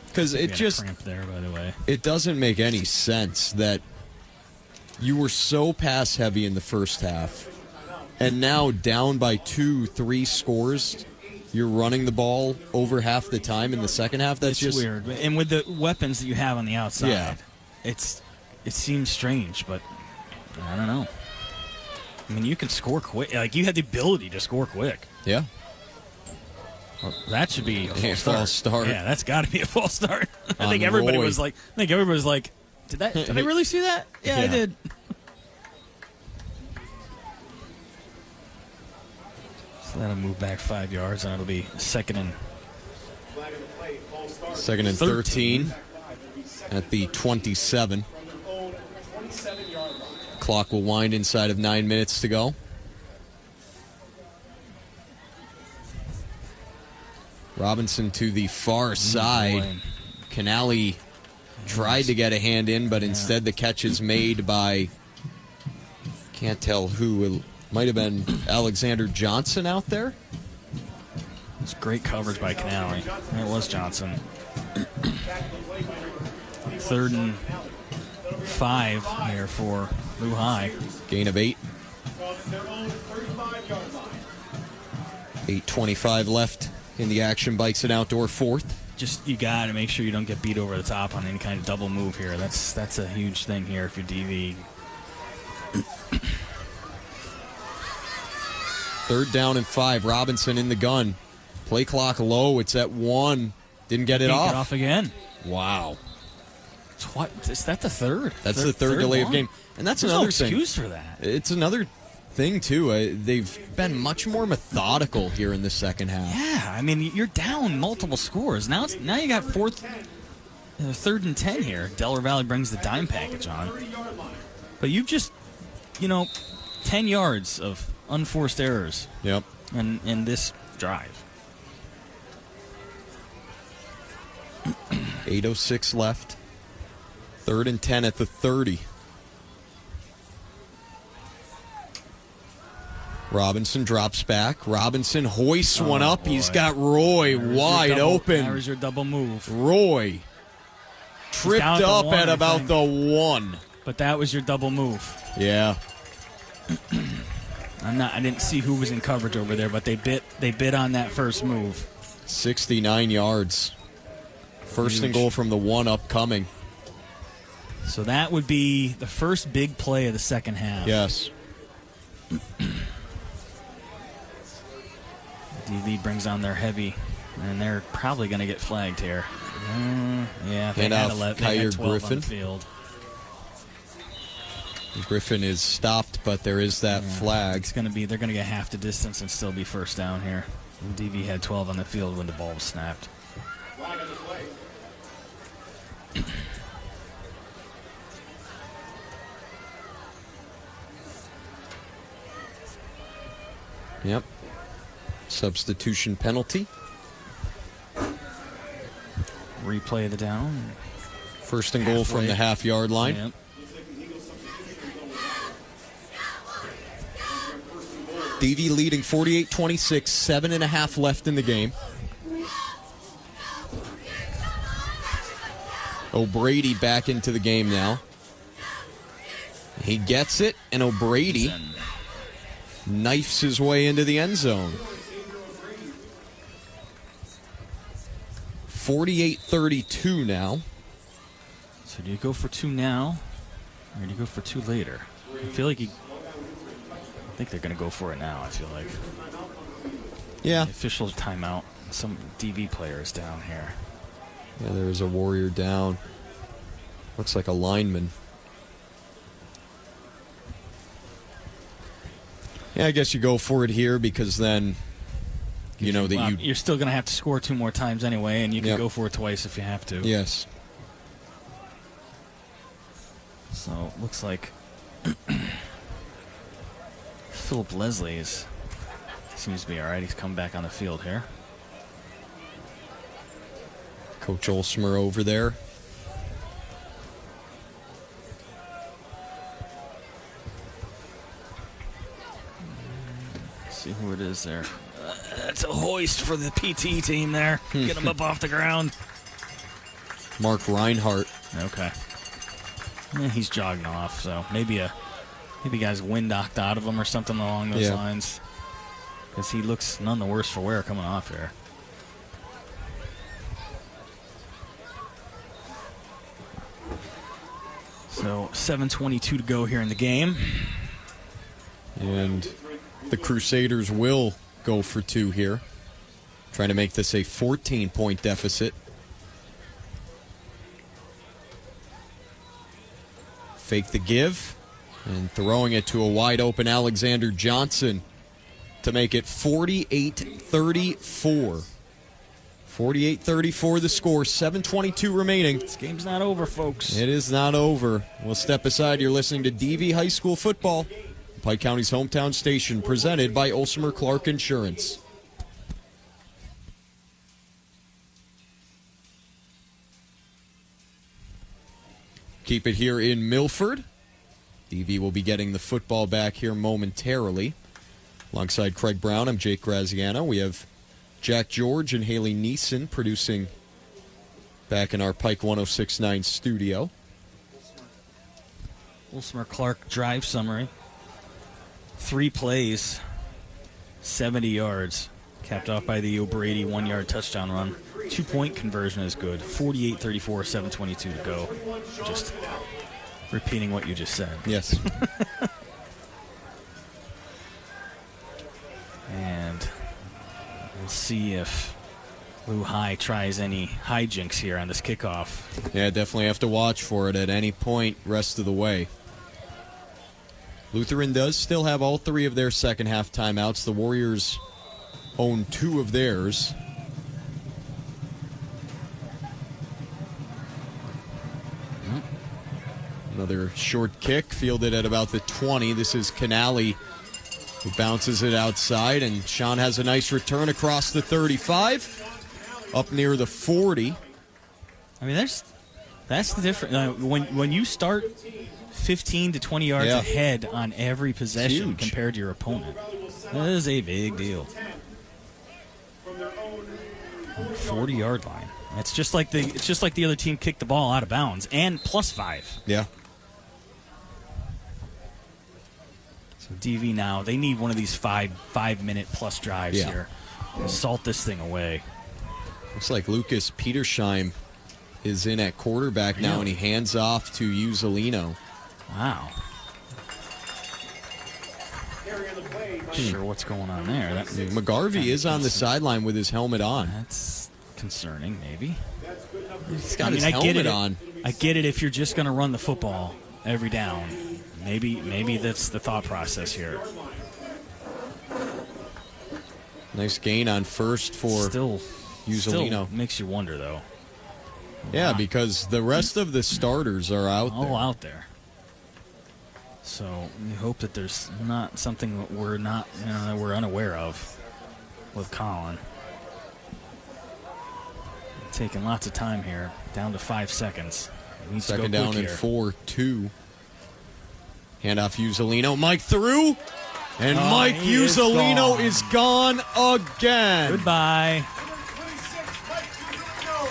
Because it just cramp there, by the way. It doesn't make any sense that you were so pass heavy in the first half, and now down by 2-3 scores, you're running the ball over half the time in the second half. That's It's just weird. And with the weapons that you have on the outside, Yeah. it seems strange, but I don't know. I mean, you can score quick. Like, you had the ability to score quick. Yeah. Well, that should be a false start. Yeah, that's got to be a false start. I On think everybody Roy. was like, did I really see that? Yeah, I Yeah. did. So that'll move back 5 yards, and it'll be second and 13 at the 27. Clock will wind inside of 9 minutes to go. Robinson to the far side. Canali tried to get a hand in, but instead the catch is made by, can't tell who. It might have been Alexander Johnson out there. It's great coverage by Canali. It was Johnson. 3rd and 5 here for Lou High. Gain of 8. 8:25 left in the action. Bikes and Outdoor 4th. Just, you got to make sure you don't get beat over the top on any kind of double move here. That's a huge thing here if you're DV. 3rd down and 5. Robinson in the gun. Play clock low. It's at 1. Didn't get it Can't off. get off again. Wow. Is that the third? That's the third delay of long? game. And that's There's another no thing. excuse for that. It's another thing, too. They've been much more methodical here in the second half. Yeah, I mean, you're down multiple scores. Now you got 3rd and 10 here. Delaware Valley brings the dime package on. But you've just, 10 yards of unforced errors. Yep. In this drive. 8:06 left. 3rd and 10 at the 30. Robinson drops back. Robinson hoists one up. Boy. He's got Roy wide open. There's your double move. Roy tripped down at the up 1, at I about think. the 1. But that was your double move. Yeah. I didn't see who was in coverage over there, but they bit on that first move. 69 yards. First and goal from the 1 upcoming. So that would be the first big play of the second half. Yes. DV brings on their heavy, and they're probably going to get flagged here. Yeah, they Hand had off 11, Kyer they had 12 Griffin. on the field. Griffin is stopped, but there is that flag. It's going to be, they're going to get half the distance and still be first down here. And DV had 12 on the field when the ball was snapped. Yep. Substitution penalty. Replay of the down. First and goal from the half-yard line. Yep. DV leading 48-26, 7.5 left in the game. O'Brady back into the game now. He gets it, and O'Brady knifes his way into the end zone. 48-32 now. So do you go for 2 now, or do you go for 2 later? I feel like I think they're going to go for it now, I feel like. Yeah. The official timeout. Some DV players down here. Yeah, there's a Warrior down. Looks like a lineman. Yeah, I guess you go for it here because then you know that you're still going to have to score 2 more times anyway, and you can go for it twice if you have to. Yes. So it looks like Philip Leslie seems to be all right. He's come back on the field here. Coach Olsmer over there. Let's see who it is there. That's a hoist for the PT team there. Get him up off the ground. Mark Reinhardt. Okay. He's jogging off, so maybe guys wind knocked out of him or something along those lines. Because he looks none the worse for wear coming off here. So 7:22 to go here in the game. And the Crusaders will go for 2 here. Trying to make this a 14-point deficit. Fake the give. And throwing it to a wide-open Alexander Johnson to make it 48-34. 48-34 the score, 7:22 remaining. This game's not over, folks. It is not over. We'll step aside. You're listening to DV High School Football, Pike County's hometown station, presented by Olsmer Clark Insurance. Keep it here in Milford. DV will be getting the football back here momentarily. Alongside Craig Brown, I'm Jake Graziano. We have Jack George and Haley Neeson producing back in our Pike 106.9 studio. Olsmer Clark drive summary. 3 plays, 70 yards, capped off by the O'Brady 1-yard touchdown run. 2-point conversion is good. 48-34, 7:22 to go. Just repeating what you just said. Yes. And we'll see if Lou High tries any hijinks here on this kickoff. Yeah, definitely have to watch for it at any point rest of the way. Lutheran does still have all 3 of their second half timeouts. The Warriors own 2 of theirs. Another short kick fielded at about the 20. This is Canali who bounces it outside, and Sean has a nice return across the 35, up near the 40. I mean, that's the difference. When you start 15 to 20 yards ahead on every possession compared to your opponent, that is a big deal. 40-yard line. It's just like the other team kicked the ball out of bounds and +5. Yeah. So DV now, they need one of these 5-minute plus drives here. Salt this thing away. Looks like Lucas Petersheim is in at quarterback now, and he hands off to Uzzolino. Wow. Sure what's going on there. McGarvey is on the sideline with his helmet on. That's concerning, maybe. He's got his helmet on. I get it if you're just going to run the football every down. Maybe that's the thought process here. Nice gain on first for Uzzolino. Still makes you wonder, though. Yeah, because the rest of the starters are out there. All out there. So we hope that there's not something that we're unaware of with Colin. Taking lots of time here, down to 5 seconds. Needs Second to go down quick and here. 4-2. Handoff Uzzolino. Mike through. And Mike he is Uzzolino gone. is gone again. Goodbye.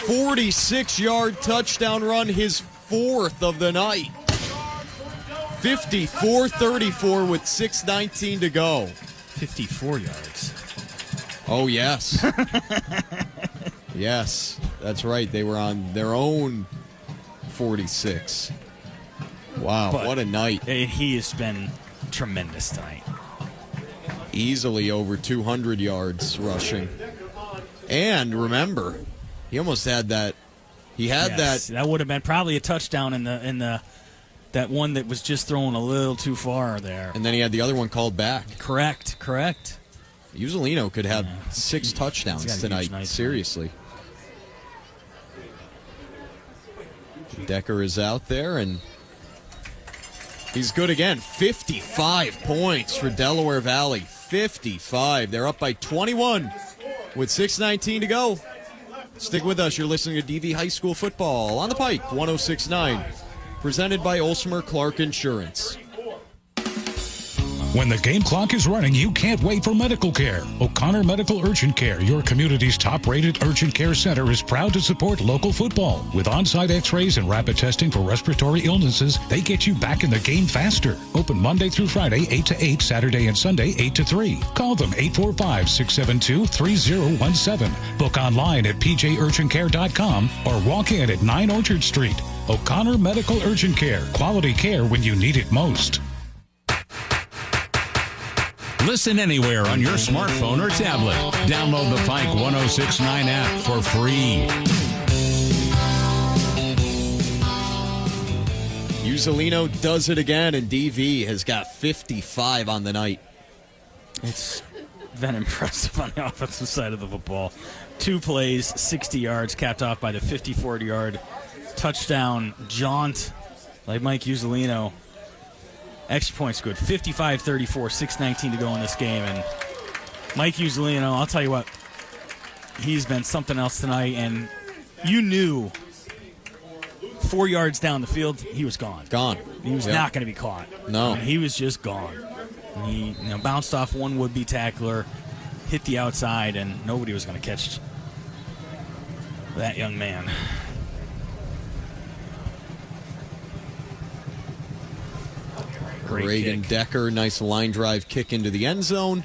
46-yard touchdown run, his 4th of the night. 54-34 with 6:19 to go. 54 yards. Oh, yes. Yes, that's right. They were on their own 46. Wow, But what a night. He has been tremendous tonight. Easily over 200 yards rushing. And remember, he almost had that. He had That would have been probably a touchdown in the that one that was just thrown a little too far there. And then he had the other one called back. Correct. Uzzolino could have 6 touchdowns He's got a tonight. huge night Seriously. Decker is out there, and he's good again. 55 points for Delaware Valley. 55. They're up by 21 with 6:19 to go. Stick with us. You're listening to DV High School Football on the Pike, 106.9. Presented by Olsmer Clark Insurance. When the game clock is running, you can't wait for medical care. O'Connor Medical Urgent Care, your community's top-rated urgent care center, is proud to support local football. With on-site x-rays and rapid testing for respiratory illnesses, they get you back in the game faster. Open Monday through Friday, 8 to 8, Saturday and Sunday, 8 to 3. Call them 845-672-3017. Book online at pjurgentcare.com or walk in at 9 Orchard Street. O'Connor Medical Urgent Care. Quality care when you need it most. Listen anywhere on your smartphone or tablet. Download the Pike 106.9 app for free. Uzzolino does it again, and DV has got 55 on the night. It's been impressive on the offensive side of the football. 2 plays, 60 yards, capped off by the 54-yard touchdown jaunt like Mike Uzzolino. Extra points good. 55-34, 6:19 to go in this game. And Mike Uzzolino, I'll tell you what, he's been something else tonight. And you knew 4 yards down the field, he was gone. He was not going to be caught. No. I mean, he was just gone. And he bounced off one would-be tackler, hit the outside, and nobody was going to catch that young man. Great Reagan kick. Decker, nice line drive kick into the end zone.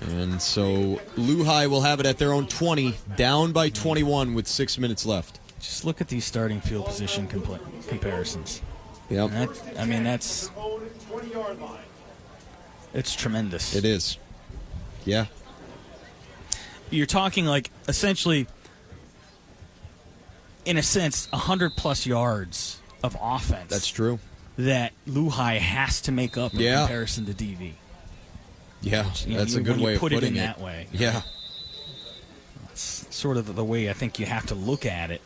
And so Lehigh will have it at their own 20, down by 21 with 6 minutes left. Just look at these starting field position comparisons. Yep. It's tremendous. It is. Yeah. You're talking like essentially, in a sense, 100-plus yards of offense. That's true. That Lehigh has to make up in comparison to DV. Yeah, that's a good when you way of put putting it. it. That way. Yeah. It's sort of the way I think you have to look at it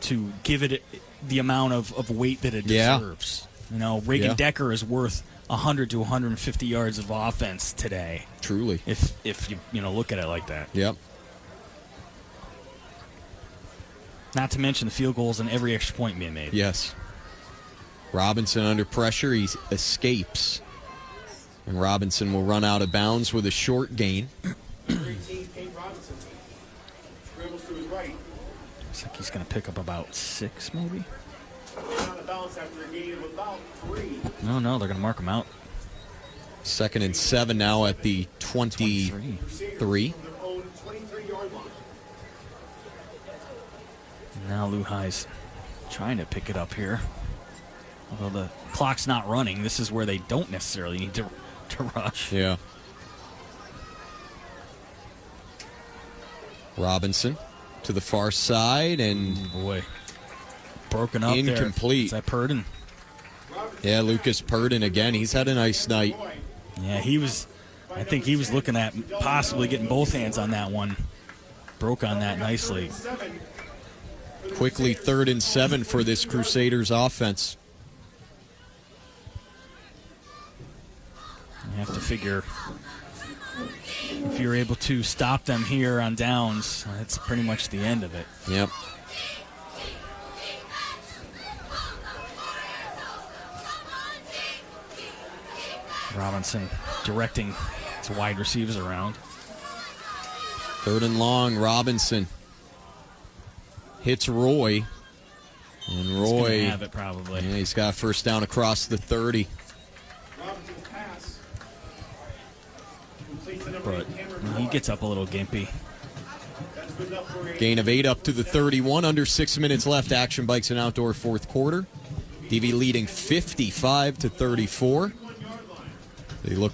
to give it the amount of weight that it deserves. Reagan Decker is worth 100 to 150 yards of offense today. Truly. If you look at it like that. Yep. Not to mention the field goals and every extra point being made. Yes. Robinson under pressure. He escapes. And Robinson will run out of bounds with a short gain. Looks like he's going to pick up about 6, maybe. No, they're going to mark him out. 2nd and 7 now at the 23. Now Lehigh's trying to pick it up here. Although the clock's not running, this is where they don't necessarily need to rush. Yeah. Robinson to the far side, and broken up incomplete. There. Is that Purdon? Yeah, Lucas Purdon again. He's had a nice night. Yeah, I think he was looking at possibly getting both hands on that one. Broke on that nicely. Quickly 3rd and 7 for this Crusaders offense. You have to figure if you're able to stop them here on downs, that's pretty much the end of it. Yep. Robinson directing his wide receivers around. 3rd and long, Robinson hits Roy. And Roy, he's gonna have it probably. Yeah, he's got first down across the 30. But he gets up a little gimpy. Gain of 8 up to the 31. Under 6 minutes left. Action Bikes and Outdoor fourth quarter. DV leading 55-34. They look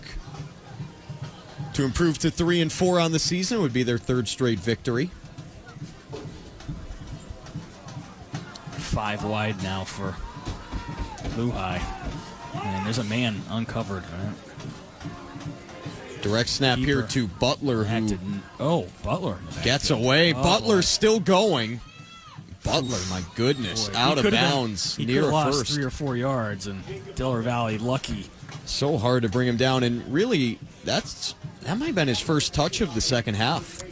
to improve to 3-4 on the season. It would be their 3rd straight victory. 5 wide now for Lehigh. And there's a man uncovered. Right? Direct snap Keeper. here to Butler, who Butler gets away. Oh, Butler's boy. still going. Butler, my goodness, Boy, out of bounds He near could have lost first. 3 or 4 yards, and Delaware Valley lucky. So hard to bring him down, and really, that might have been his first touch of the second half.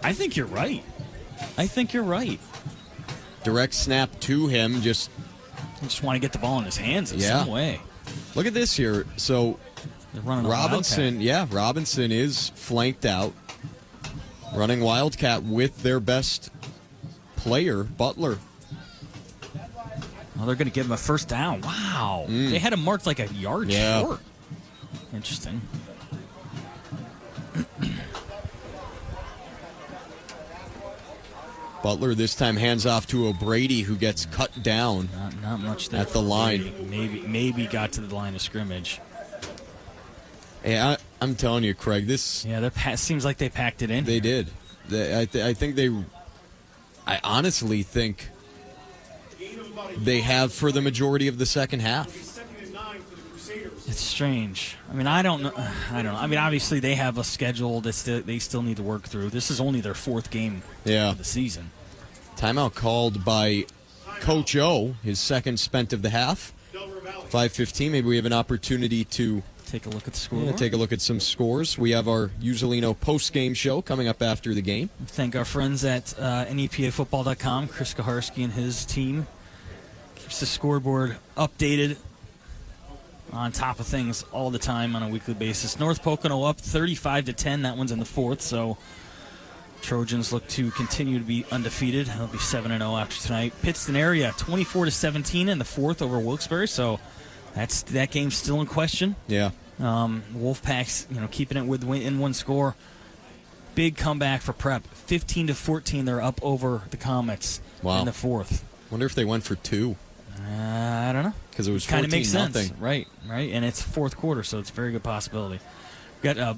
I think you're right. Direct snap to him, just want to get the ball in his hands in some way. Look at this here. So they're running Robinson, Robinson is flanked out, running Wildcat with their best player, Butler. Well, they're going to give him a first down. Wow. They had him marked like a yard short. Interesting. Butler this time hands off to O'Brady, who gets cut down. Not much there at the line. Maybe got to the line of scrimmage. Hey, I'm telling you, Craig, this... Yeah, seems like they packed it in. They did. I honestly think they have for the majority of the second half. It's strange. I mean, I don't know. I mean, obviously they have a schedule that they still need to work through. This is only their 4th game of the season. Timeout called by Coach O, his second spent of the half. 5:15. Maybe we have an opportunity to take a look at the score. Yeah, take a look at some scores. We have our Usolino post-game show coming up after the game. Thank our friends at NEPAfootball.com. Chris Kaharski and his team keeps the scoreboard updated, on top of things all the time on a weekly basis. North Pocono up 35-10. That one's in the 4th, so Trojans look to continue to be undefeated. They'll be 7-0 after tonight. Pittston area 24-17 in the 4th over Wilkes-Barre, so that game's still in question. Yeah. Wolfpack's keeping it in one score. Big comeback for Prep. 15-14. They're up over the Comets in the 4th. Wonder if they went for 2. I don't know. Because it was 14-0. Kind of makes sense. Right. And it's 4th quarter, so it's a very good possibility. We've got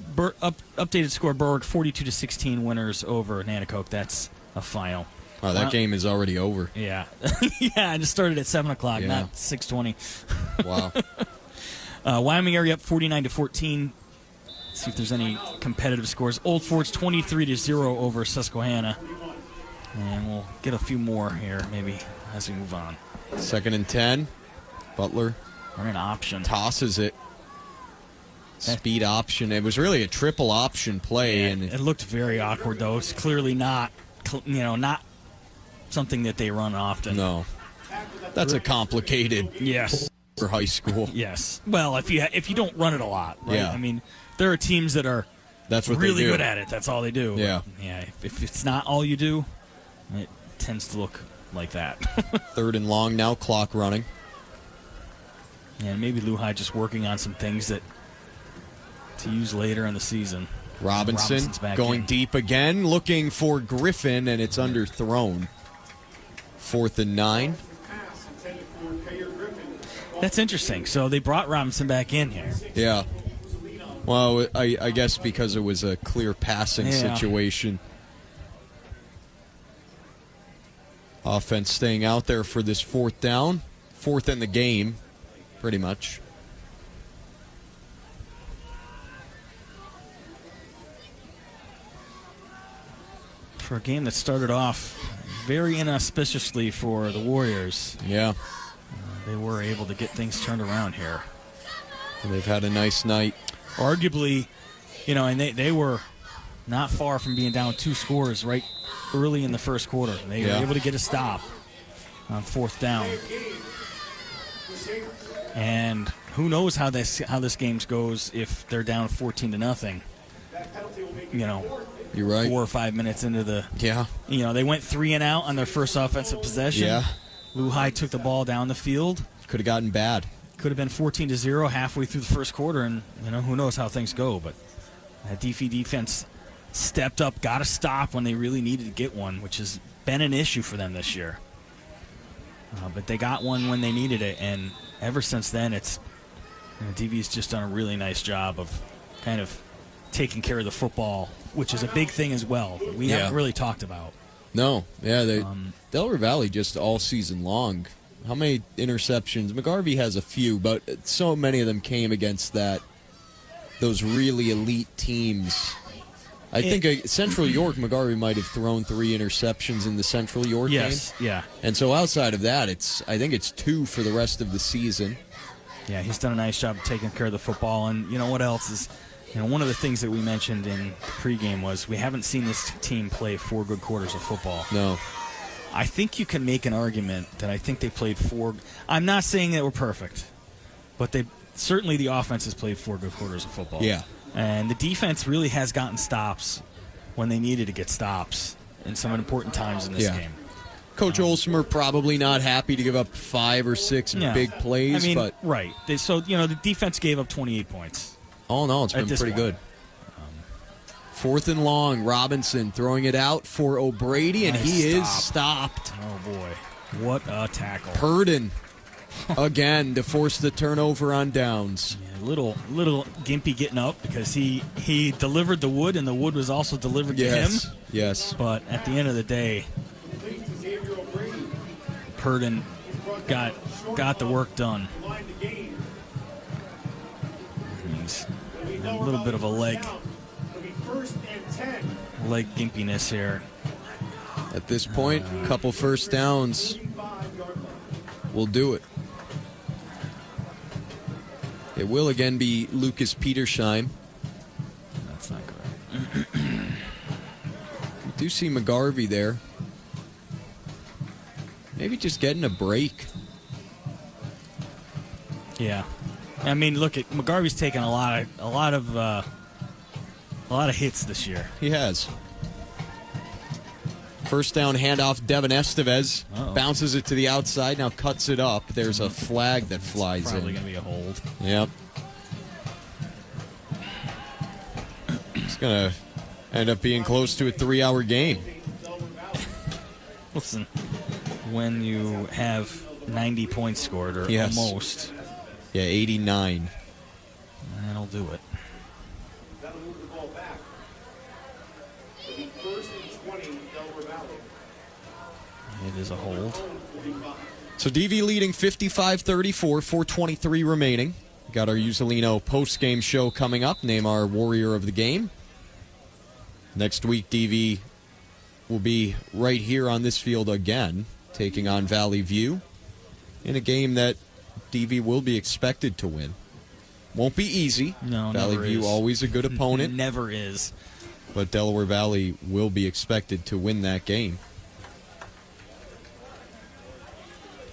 updated score, Berwick 42-16 winners over Nanticoke. That's a final. Oh, that game is already over. Yeah. Yeah, it just started at 7 o'clock, not 6:20. Wow. Wyoming area up 49-14. See if there's any competitive scores. Old Fort's 23-0 over Susquehanna. And we'll get a few more here, maybe, as we move on. 2nd and 10. Butler running option. Tosses it. Speed option. It was really a triple option play. Yeah, and it looked very awkward, though. It's clearly not something that they run often. No. That's a complicated for high school. Yes. Well, if you don't run it a lot, right? Yeah. I mean, there are teams that are That's what really they do. good at it. That's all they do. Yeah. But, yeah. If it's not all you do, it tends to look like that. 3rd and long now, clock running. And maybe Lehigh just working on some things that to use later in the season. Robinson going deep again, looking for Griffin, and it's underthrown. 4th and 9. That's interesting. So they brought Robinson back in here. Yeah. Well, I guess because it was a clear passing situation. Offense staying out there for this 4th down. 4th in the game, pretty much. For a game that started off very inauspiciously for the Warriors. Yeah. They were able to get things turned around here. And they've had a nice night. arguably, and they were not far from being down 2 scores right early in the first quarter. They were able to get a stop on 4th down. And who knows how this game goes if they're down 14-0. You're right. 4 or 5 minutes into the they went 3 and out on their first offensive possession. Yeah. Lehigh took the ball down the field. Could have gotten bad. Could have been 14-0 halfway through the first quarter, and who knows how things go. But that defense stepped up, got a stop when they really needed to get one, which has been an issue for them this year. But they got one when they needed it, and ever since then, it's DV's just done a really nice job of kind of taking care of the football, which is a big thing as well that we haven't really talked about. No, Delaware Valley just all season long. How many interceptions? McGarvey has a few, but so many of them came against those really elite teams. I think Central York, McGarvey might have thrown 3 interceptions in the Central York game. Yeah. And so outside of that, I think it's 2 for the rest of the season. Yeah, he's done a nice job of taking care of the football. And what else is, one of the things that we mentioned in the pregame was we haven't seen this team play 4 good quarters of football. No. I think you can make an argument that I think they played 4. I'm not saying that we're perfect, but certainly the offense has played 4 good quarters of football. Yeah. And the defense really has gotten stops when they needed to get stops in some important times in this game. Coach Olsmer probably not happy to give up 5 or 6 big plays. But right. The defense gave up 28 points. All in all, it's been pretty good. 4th and long, Robinson throwing it out for O'Brady, and he is stopped. Oh, boy. What a tackle. Purdon again to force the turnover on downs. Yeah, little gimpy getting up because he delivered the wood, and the wood was also delivered to him. Yes. But at the end of the day, Purdon got the work done. He's a little bit of a leg gimpiness here. At this point, a couple first downs will do it. It will again be Lucas Petersheim. That's not correct. We do see McGarvey there. Maybe just getting a break. Yeah. I mean, look, McGarvey's taken a lot of hits this year. He has. First down handoff, Devin Estevez bounces it to the outside, now cuts it up. There's a flag that flies Probably in. going to be a hold. Yep. It's going to end up being close to a 3-hour game. Listen, when you have 90 points scored, or almost. Yeah, 89. That'll do it. It is a hold. So DV leading 55-34, 4:23 remaining. Got our Usolino post-game show coming up. Name our Warrior of the Game. Next week, DV will be right here on this field again, taking on Valley View in a game that DV will be expected to win. Won't be easy. No, Valley View is. Always a good opponent. Never is. But Delaware Valley will be expected to win that game.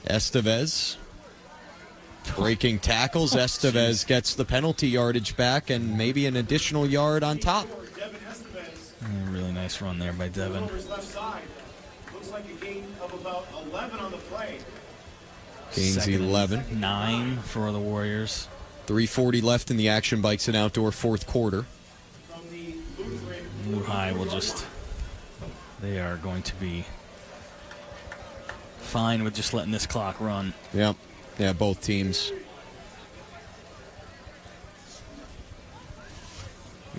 Estevez breaking tackles. Estevez gets the penalty yardage back and maybe an additional yard on top. Really nice run there by Devin. Looks like a gain of about 11 on the play. Gains 11. 9 for the Warriors. 3:40 left in the Action Bikes and Outdoor fourth quarter. Lehigh will they are going to be fine with just letting this clock run. Yep. Yeah, both teams.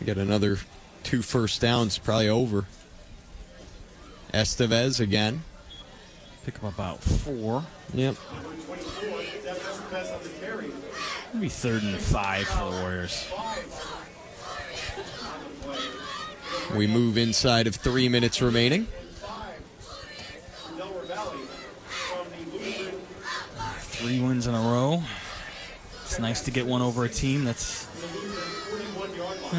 We get another 2 first downs, probably over. Estevez again. Pick up about 4. Yep. Maybe 3rd and 5 for the Warriors. We move inside of 3 minutes remaining. 3 wins in a row. It's nice to get one over a team that's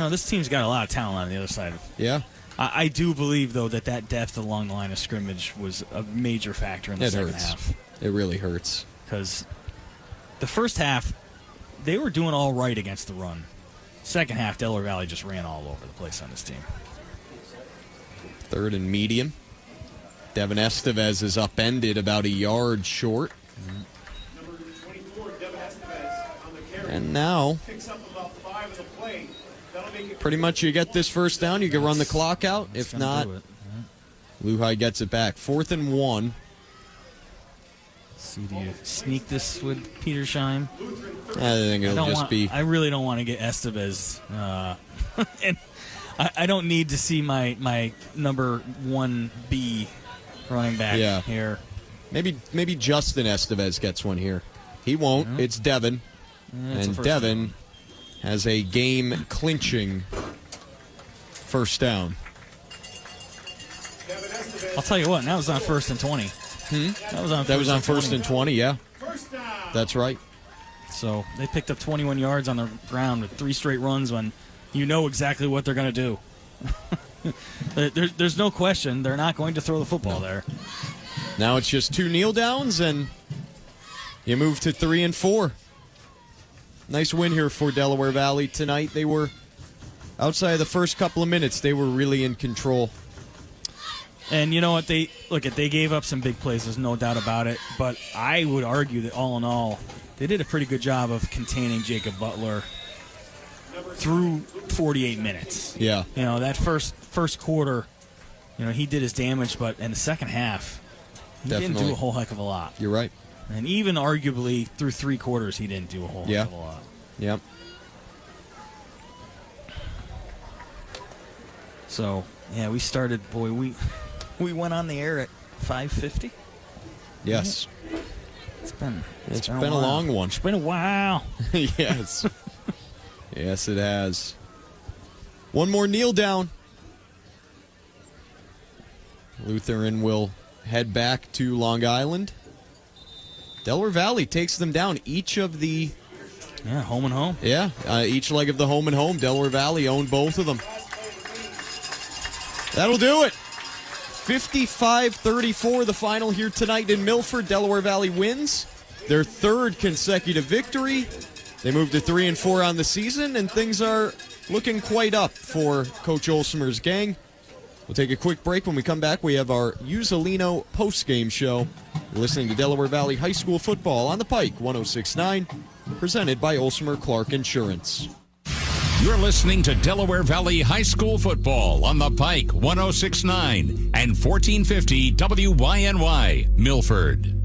this team's got a lot of talent on the other side. Yeah. I do believe, though, that depth along the line of scrimmage was a major factor in the second half. It really hurts. Because the first half, they were doing all right against the run. Second half, Delaware Valley just ran all over the place on this team. 3rd and medium. Devin Estevez is upended about a yard short. Number 24, Devin Estevez on the carry. And now, Picks up about 5 of the play. That'll make it pretty much you get this first down, you can run the clock out. If not, Lehigh gets it back. 4th and 1. See, do you sneak this with Petersheim? I think it'll just be... I really don't want to get Estevez. And I don't need to see my number 1B running back here. Maybe Justin Estevez gets one here. He won't. Yeah. It's Devin. And Devin has a game-clinching first down. I'll tell you what, now it's on 1st and 20. That was on 1st and 20, yeah. That's right. So they picked up 21 yards on the ground with 3 straight runs when you know exactly what they're going to do. There's no question they're not going to throw the football there. Now it's just 2 kneel downs, and you move to 3 and 4. Nice win here for Delaware Valley tonight. They were, outside of the first couple of minutes, they were really in control. And you know what? They gave up some big plays. There's no doubt about it. But I would argue that all in all, they did a pretty good job of containing Jacob Butler through 48 minutes. Yeah. That first quarter, he did his damage, but in the second half, he didn't do a whole heck of a lot. You're right. And even arguably through 3 quarters, he didn't do a whole heck of a lot. Yep. So, we started, we went on the air at 5:50. Yes. It's been a long one. It's been a while. Yes. Yes, it has. One more kneel down. Lutheran will head back to Long Island. Delaware Valley takes them down. Each of the... home and home. Yeah, each leg of the home and home. Delaware Valley owned both of them. That'll do it. 55-34, the final here tonight in Milford. Delaware Valley wins their 3rd consecutive victory. They moved to 3 and 4 on the season, and things are looking quite up for Coach Olsmer's gang. We'll take a quick break. When we come back, we have our Uzzolino post-game show. You're listening to Delaware Valley High School football on the Pike 106.9, presented by Olsmer Clark Insurance. You're listening to Delaware Valley High School football on the Pike 106.9 and 1450 WYNY, Milford.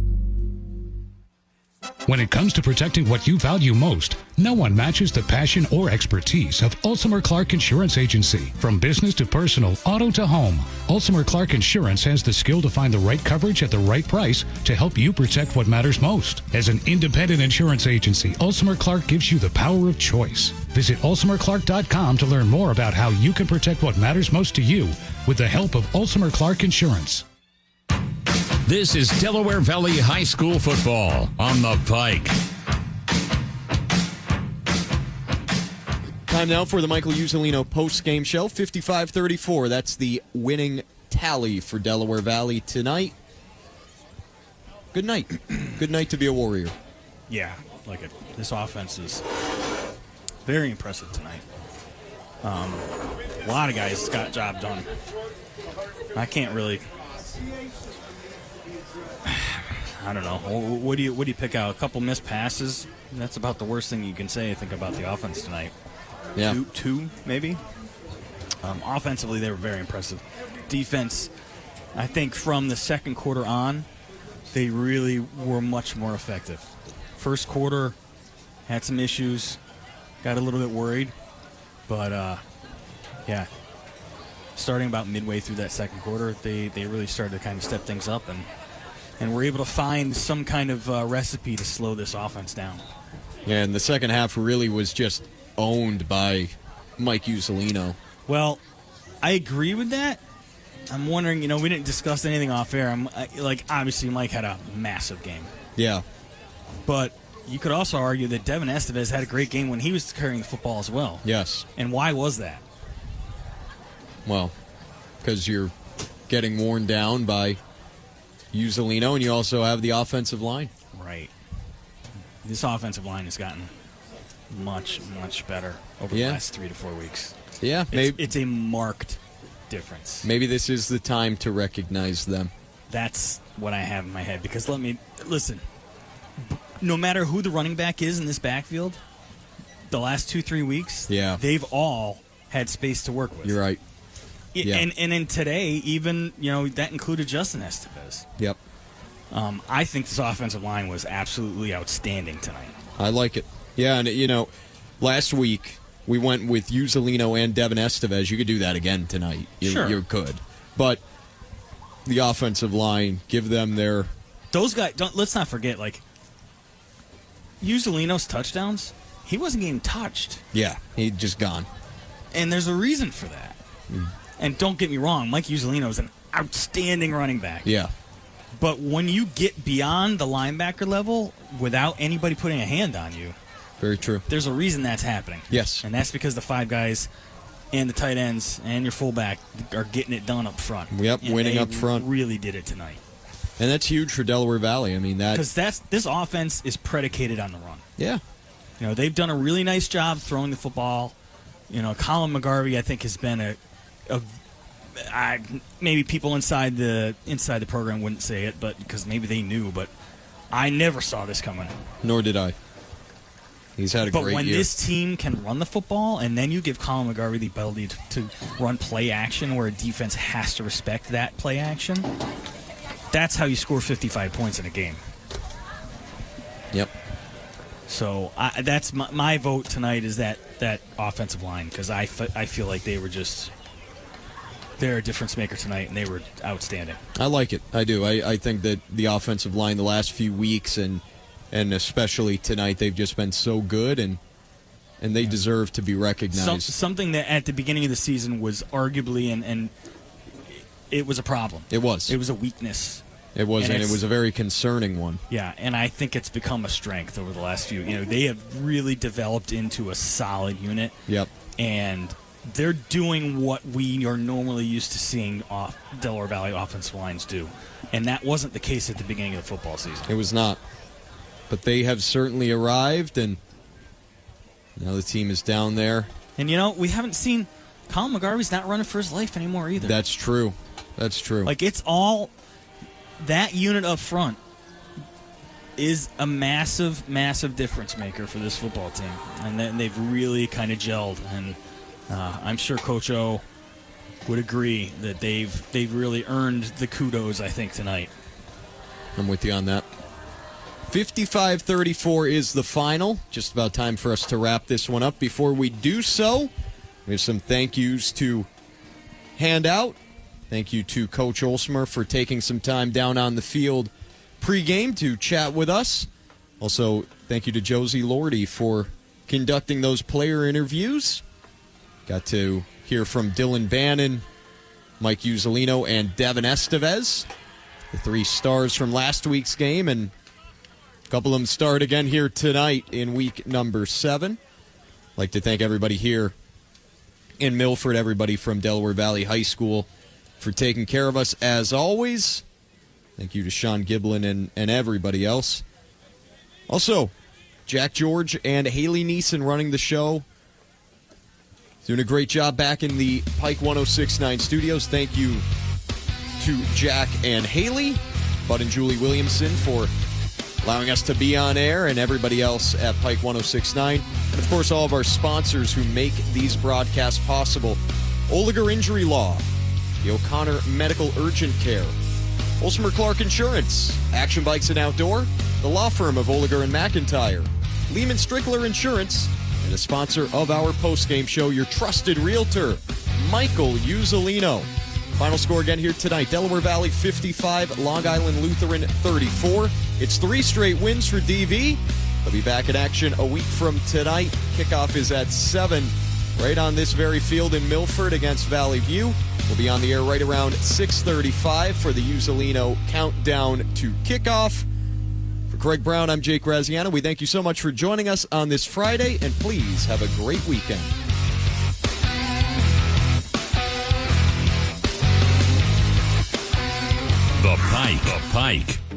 When it comes to protecting what you value most, no one matches the passion or expertise of Olsmer Clark Insurance Agency. From business to personal, auto to home, Olsmer Clark Insurance has the skill to find the right coverage at the right price to help you protect what matters most. As an independent insurance agency, Olsmer Clark gives you the power of choice. Visit olsmerclark.com to learn more about how you can protect what matters most to you with the help of Olsmer Clark Insurance. This is Delaware Valley High School football on the Pike. Time now for the Michael Uzzolino post-game show. 55-34. That's the winning tally for Delaware Valley tonight. Good night. Good night to be a Warrior. Yeah, like it. This offense is very impressive tonight. A lot of guys got job done. I can't really... I don't know. What do you pick out? A couple missed passes? That's about the worst thing you can say, I think, about the offense tonight. Yeah. Two maybe? Offensively, they were very impressive. Defense, I think from the second quarter on, they really were much more effective. First quarter, had some issues, got a little bit worried. But, starting about midway through that second quarter, they really started to kind of step things up and were able to find some kind of recipe to slow this offense down. Yeah, and the second half really was just owned by Mike Uzzolino. Well, I agree with that. I'm wondering, we didn't discuss anything off air. Obviously Mike had a massive game. Yeah. But you could also argue that Devin Estevez had a great game when he was carrying the football as well. Yes. And why was that? Well, because you're getting worn down by Uzzolino, and you also have the offensive line. Right. This offensive line has gotten much, much better over the last 3 to 4 weeks. Yeah, it's a marked difference. Maybe this is the time to recognize them. That's what I have in my head. Because listen, no matter who the running back is in this backfield, the last 2-3 weeks, they've all had space to work with. You're right. Yeah. And then today, even, that included Justin Estevez. Yep. I think this offensive line was absolutely outstanding tonight. I like it. Yeah, and, last week we went with Uzzolino and Devin Estevez. You could do that again tonight. You could. But the offensive line, give them their... Those guys, let's not forget, Uzzolino's touchdowns, he wasn't getting touched. Yeah, he'd just gone. And there's a reason for that. And don't get me wrong, Mike Uzzolino is an outstanding running back. Yeah. But when you get beyond the linebacker level without anybody putting a hand on you, very true. There's a reason that's happening. Yes. And that's because the 5 guys and the tight ends and your fullback are getting it done up front. Yep, and winning up front. Really did it tonight. And that's huge for Delaware Valley. I mean, because this offense is predicated on the run. Yeah. They've done a really nice job throwing the football. Colin McGarvey, I think, has been maybe people inside the program wouldn't say it, but because maybe they knew, but I never saw this coming. Nor did I. He's had a great year. But when this team can run the football, and then you give Colin McGarvey the ability to run play action where a defense has to respect that play action, that's how you score 55 points in a game. Yep. So that's my vote tonight is that offensive line, because I feel like they're a difference maker tonight, and they were outstanding. I like it. I do. I think that the offensive line the last few weeks and especially tonight, they've just been so good, and they deserve to be recognized. Something that at the beginning of the season was arguably, and it was a problem. It was. It was a weakness. It was, and it was a very concerning one. Yeah, and I think it's become a strength over the last few. They have really developed into a solid unit. Yep. And they're doing what we are normally used to seeing Delaware Valley offensive lines do. And that wasn't the case at the beginning of the football season. It was not. But they have certainly arrived, and now the team is down there. And, we haven't seen Colin McGarvey's not running for his life anymore either. That's true. That's true. It's all that unit up front is a massive, massive difference maker for this football team. And then they've really kind of gelled. And I'm sure Coach O would agree that they've really earned the kudos, I think, tonight. I'm with you on that. 55-34 is the final. Just about time for us to wrap this one up. Before we do so, we have some thank yous to hand out. Thank you to Coach Olsmer for taking some time down on the field pregame to chat with us. Also, thank you to Josie Lordy for conducting those player interviews. Got to hear from Dylan Bannon, Mike Uzzolino, and Devin Estevez, the 3 stars from last week's game, and a couple of them start again here tonight in week number 7. I'd like to thank everybody here in Milford, everybody from Delaware Valley High School for taking care of us as always. Thank you to Sean Giblin and everybody else. Also, Jack George and Haley Neeson running the show. Doing a great job back in the Pike 106.9 studios. Thank you to Jack and Haley, Bud and Julie Williamson for allowing us to be on air, and everybody else at Pike 106.9. And, of course, all of our sponsors who make these broadcasts possible. Oliger Injury Law, the O'Connor Medical Urgent Care, Olsmer Clark Insurance, Action Bikes and Outdoor, the law firm of Oliger and McIntyre, Lehman Strickler Insurance, and a sponsor of our postgame show, your trusted realtor, Michael Uzzolino. Final score again here tonight, Delaware Valley 55, Long Island Lutheran 34. It's 3 straight wins for DV. They'll be back in action a week from tonight. Kickoff is at 7, right on this very field in Milford against Valley View. We'll be on the air right around 6:35 for the Uzzolino countdown to kickoff. For For Craig Brown, I'm Jake Graziano. We thank you so much for joining us on this Friday, and please have a great weekend. The Pike.